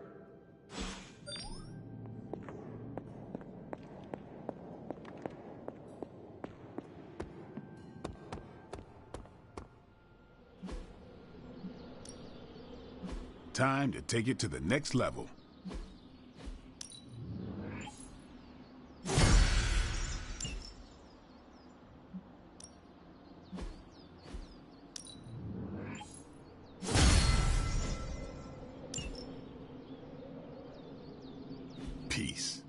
Time to take it to the next level. Peace.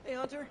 Hey, Hunter.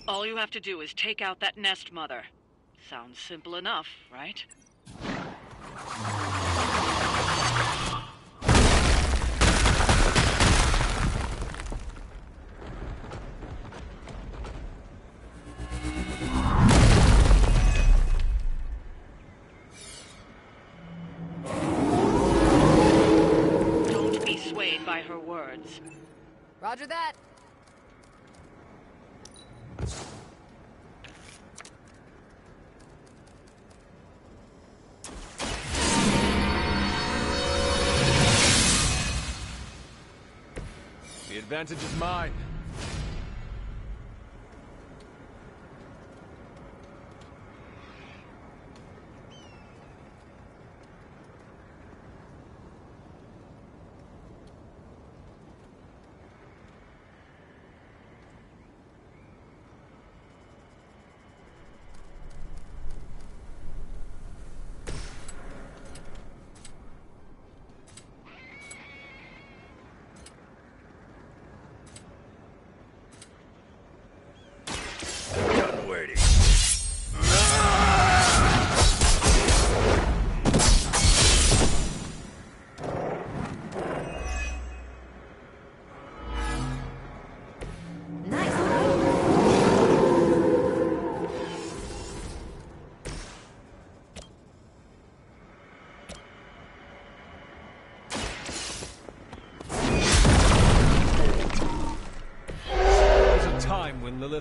All you have to do is take out that nest mother. Sounds simple enough, right? Don't be swayed by her words. Roger that. The advantage is mine.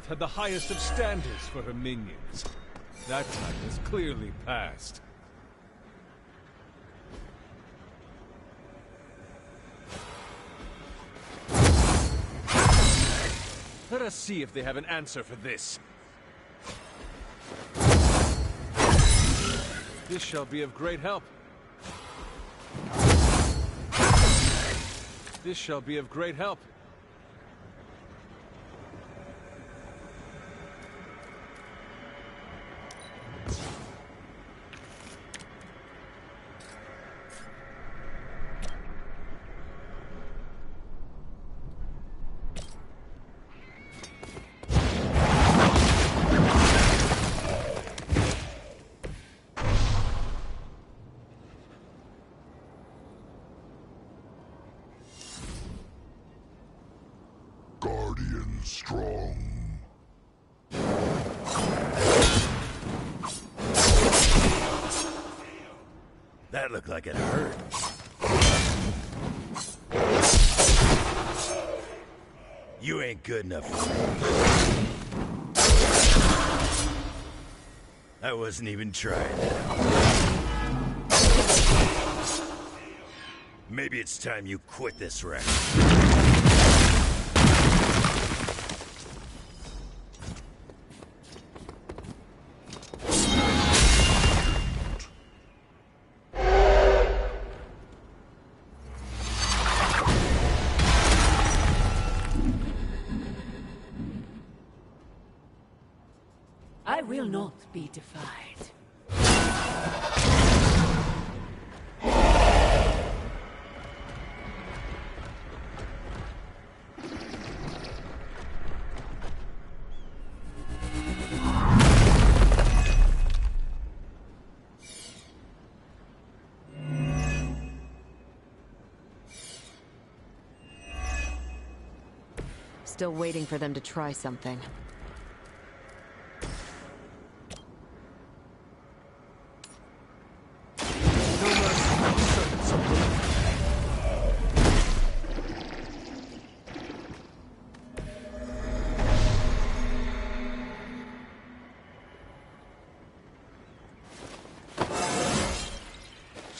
Aerith had the highest of standards for her minions. That time has clearly passed. Let us see if they have an answer for this. This shall be of great help. This shall be of great help. Guardian strong. That looked like it hurt. You ain't good enough for me. I wasn't even trying. Maybe it's time you quit this wreck. I will not be defied. Still waiting for them to try something.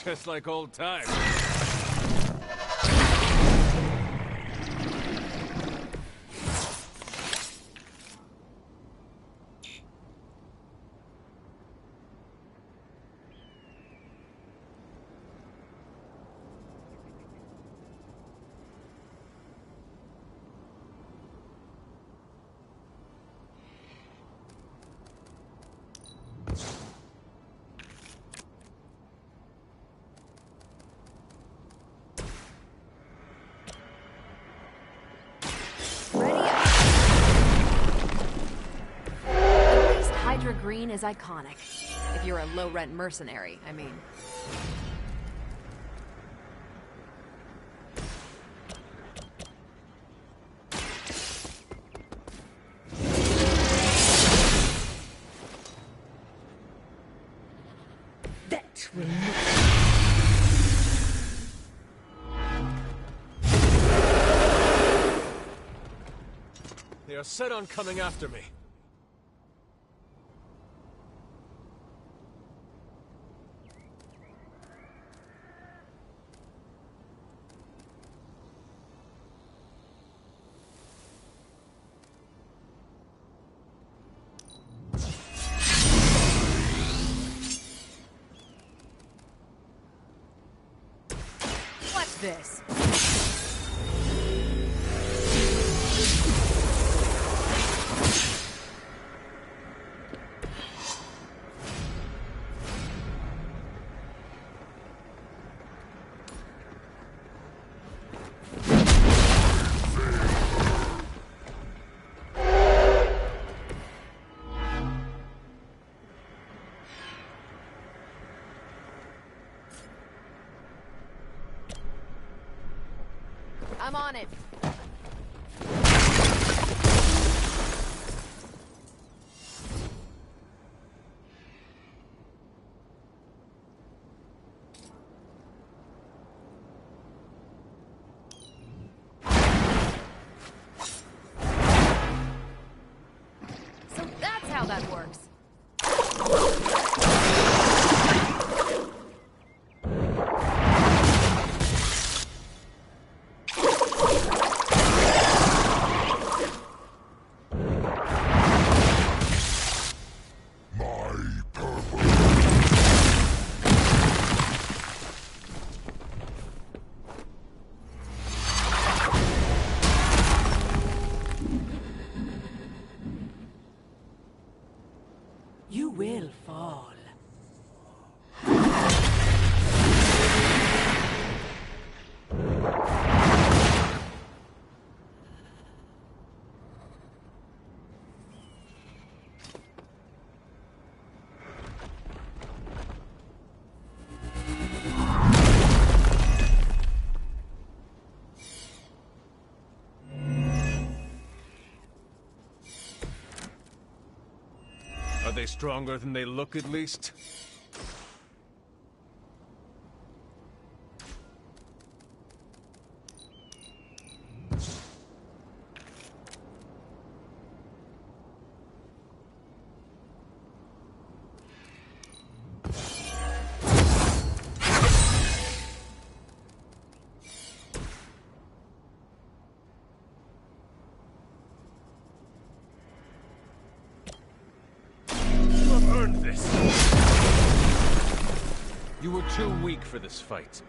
Just like old times. Hydra Green is iconic. If you're a low-rent mercenary, I mean. That will not. They are set on coming after me. Watch this. I'm on it. how that works. You will fall. Are they stronger than they look, at least? You have earned this. You were too weak for this fight.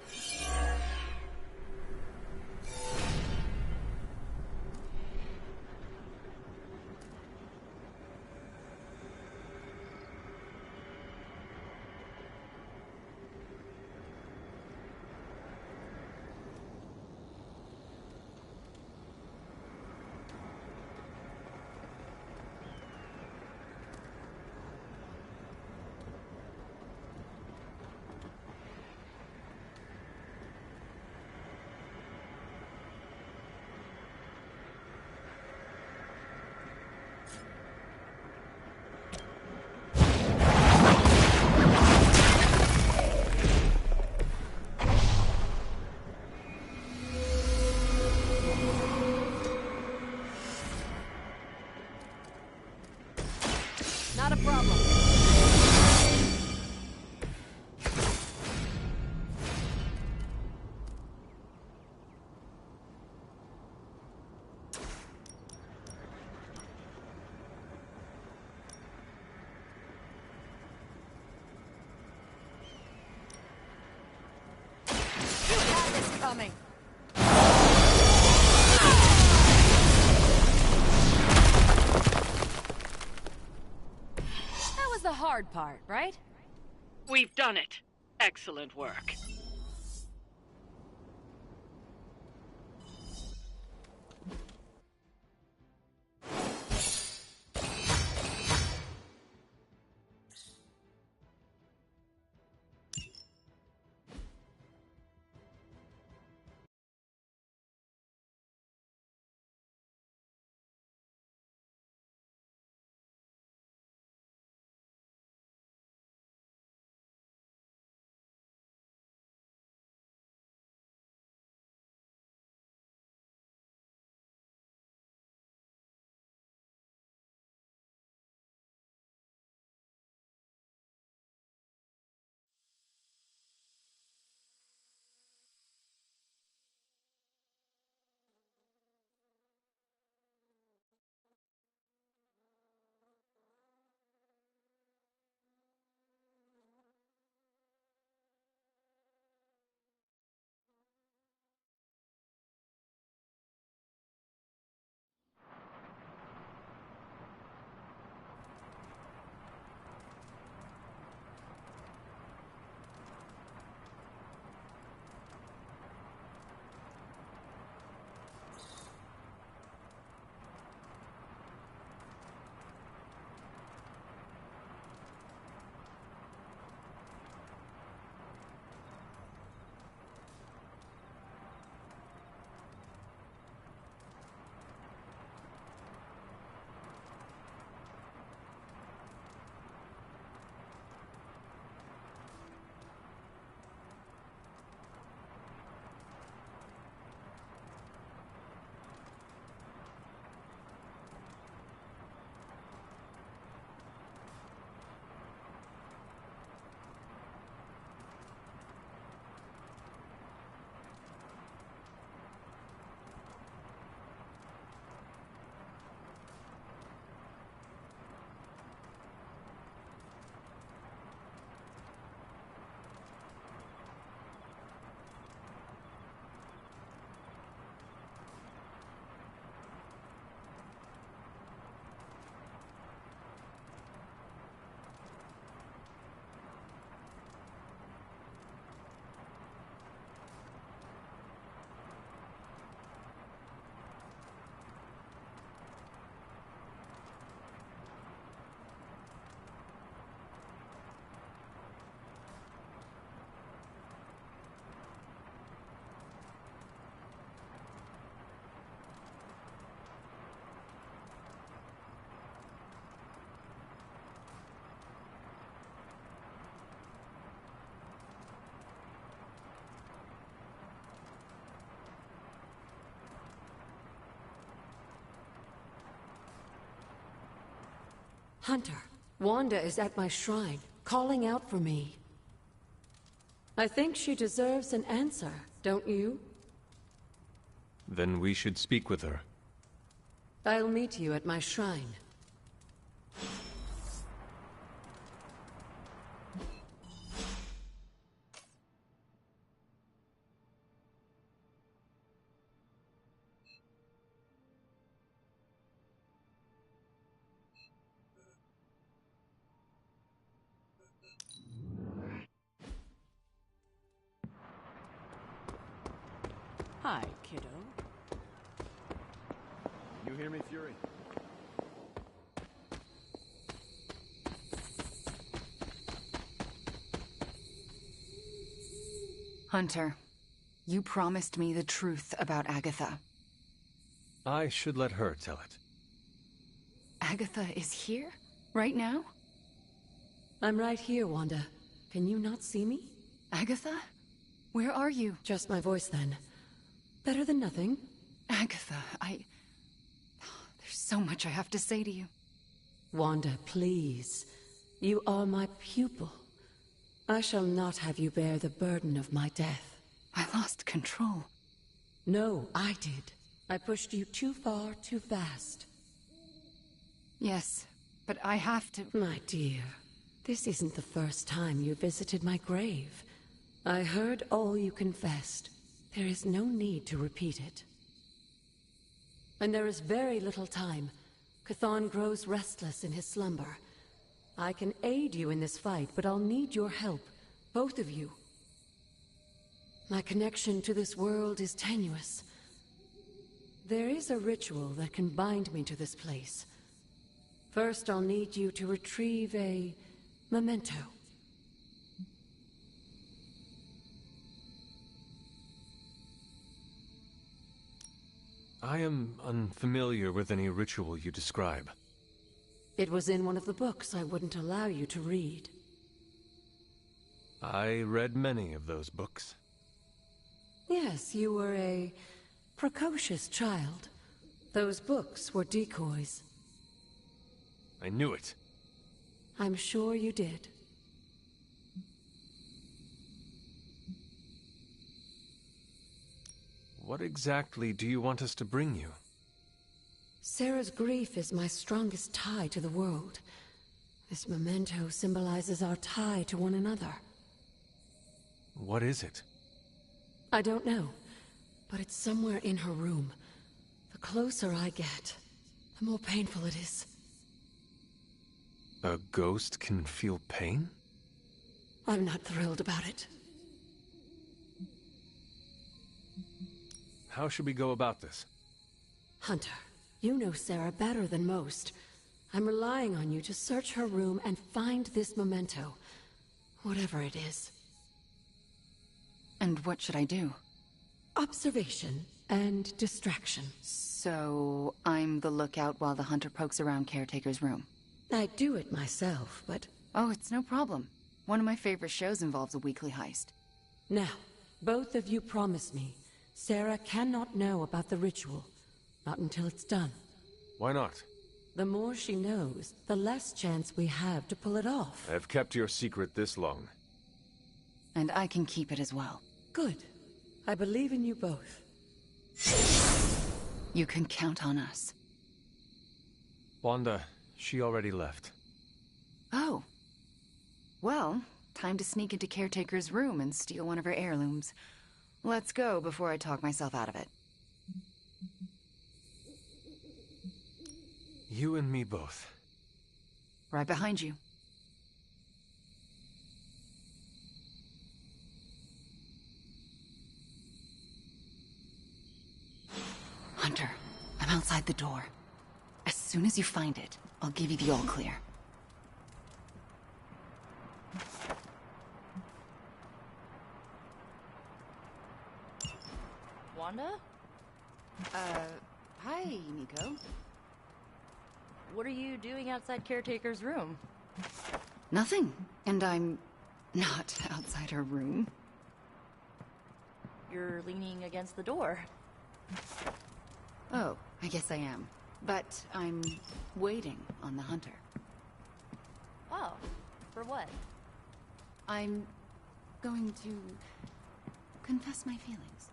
Not a problem. You had this coming. That was the hard part, right? We've done it. Excellent work. Hunter, Wanda is at my shrine, calling out for me. I think she deserves an answer, don't you? Then we should speak with her. I'll meet you at my shrine. Hi, kiddo. You hear me, Fury? Hunter, you promised me the truth about Agatha. I should let her tell it. Agatha is here? Right now? I'm right here, Wanda. Can you not see me? Agatha? Where are you? Just my voice, then. Better than nothing. Agatha, there's so much I have to say to you. Wanda, please. You are my pupil. I shall not have you bear the burden of my death. I lost control. No, I did. I pushed you too far, too fast. Yes, but I have to... My dear, this isn't the first time you visited my grave. I heard all you confessed. There is no need to repeat it. And there is very little time. Chthon grows restless in his slumber. I can aid you in this fight, but I'll need your help. Both of you. My connection to this world is tenuous. There is a ritual that can bind me to this place. First, I'll need you to retrieve a memento. I am unfamiliar with any ritual you describe. It was in one of the books I wouldn't allow you to read. I read many of those books. Yes, you were a precocious child. Those books were decoys. I knew it. I'm sure you did. What exactly do you want us to bring you? Sarah's grief is my strongest tie to the world. This memento symbolizes our tie to one another. What is it? I don't know, but it's somewhere in her room. The closer I get, the more painful it is. A ghost can feel pain? I'm not thrilled about it. How should we go about this? Hunter, you know Sarah better than most. I'm relying on you to search her room and find this memento. Whatever it is. And what should I do? Observation and distraction. So, I'm the lookout while the hunter pokes around Caretaker's room. I do it myself, but... Oh, it's no problem. One of my favorite shows involves a weekly heist. Now, both of you promise me, Sarah cannot know about the ritual. Not until it's done. Why not? The more she knows, the less chance we have to pull it off. I've kept your secret this long. And I can keep it as well. Good. I believe in you both. You can count on us. Wanda, she already left. Oh. Well, time to sneak into Caretaker's room and steal one of her heirlooms. Let's go before I talk myself out of it. You and me both. Right behind you. Hunter, I'm outside the door. As soon as you find it, I'll give you the all clear. Wanda? Hi, Nico. What are you doing outside Caretaker's room? Nothing. And I'm not outside her room. You're leaning against the door. Oh, I guess I am. But I'm waiting on the hunter. Oh, for what? I'm going to confess my feelings.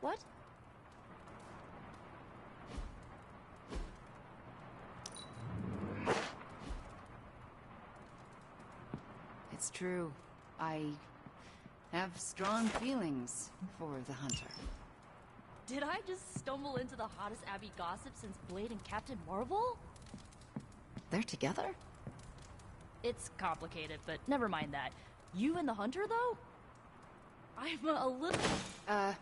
What? It's true. I have strong feelings for the Hunter. Did I just stumble into the hottest Abby gossip since Blade and Captain Marvel? They're together? It's complicated, but never mind that. You and the Hunter, though? I'm a little...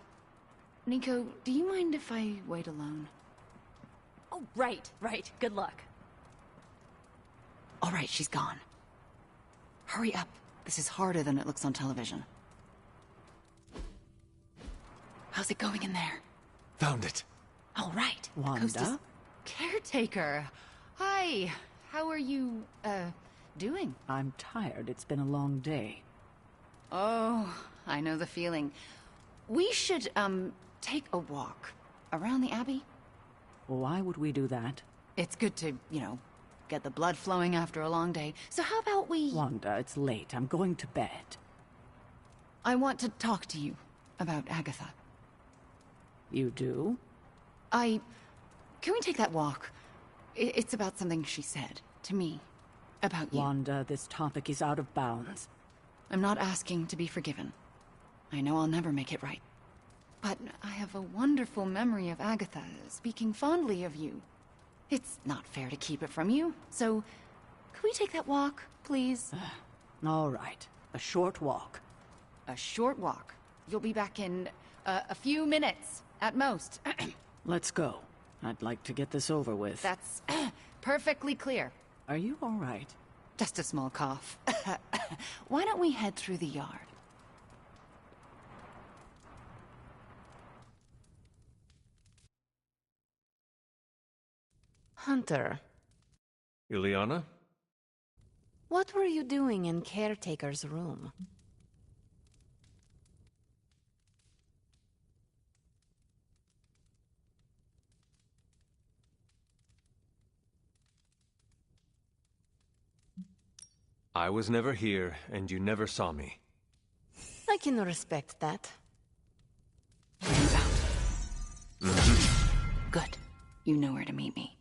Nico, do you mind if I wait alone? Oh, right. Good luck. All right, she's gone. Hurry up. This is harder than it looks on television. How's it going in there? Found it. All right. Wanda? Coast is caretaker. Hi. How are you, doing? I'm tired. It's been a long day. Oh, I know the feeling. We should, take a walk around the Abbey. Why would we do that? It's good to, get the blood flowing after a long day. So how about we... Wanda, it's late. I'm going to bed. I want to talk to you about Agatha. You do? Can we take that walk? It's about something she said to me. About you. Wanda, this topic is out of bounds. I'm not asking to be forgiven. I know I'll never make it right. But I have a wonderful memory of Agatha speaking fondly of you. It's not fair to keep it from you, so... Could we take that walk, please? All right. A short walk. A short walk. You'll be back in, a few minutes, at most. Let's go. I'd like to get this over with. That's perfectly clear. Are you all right? Just a small cough. Why don't we head through the yard? Hunter, Ileana? what were you doing in Caretaker's room? I was never here, and you never saw me. I can respect that. Good. You know where to meet me.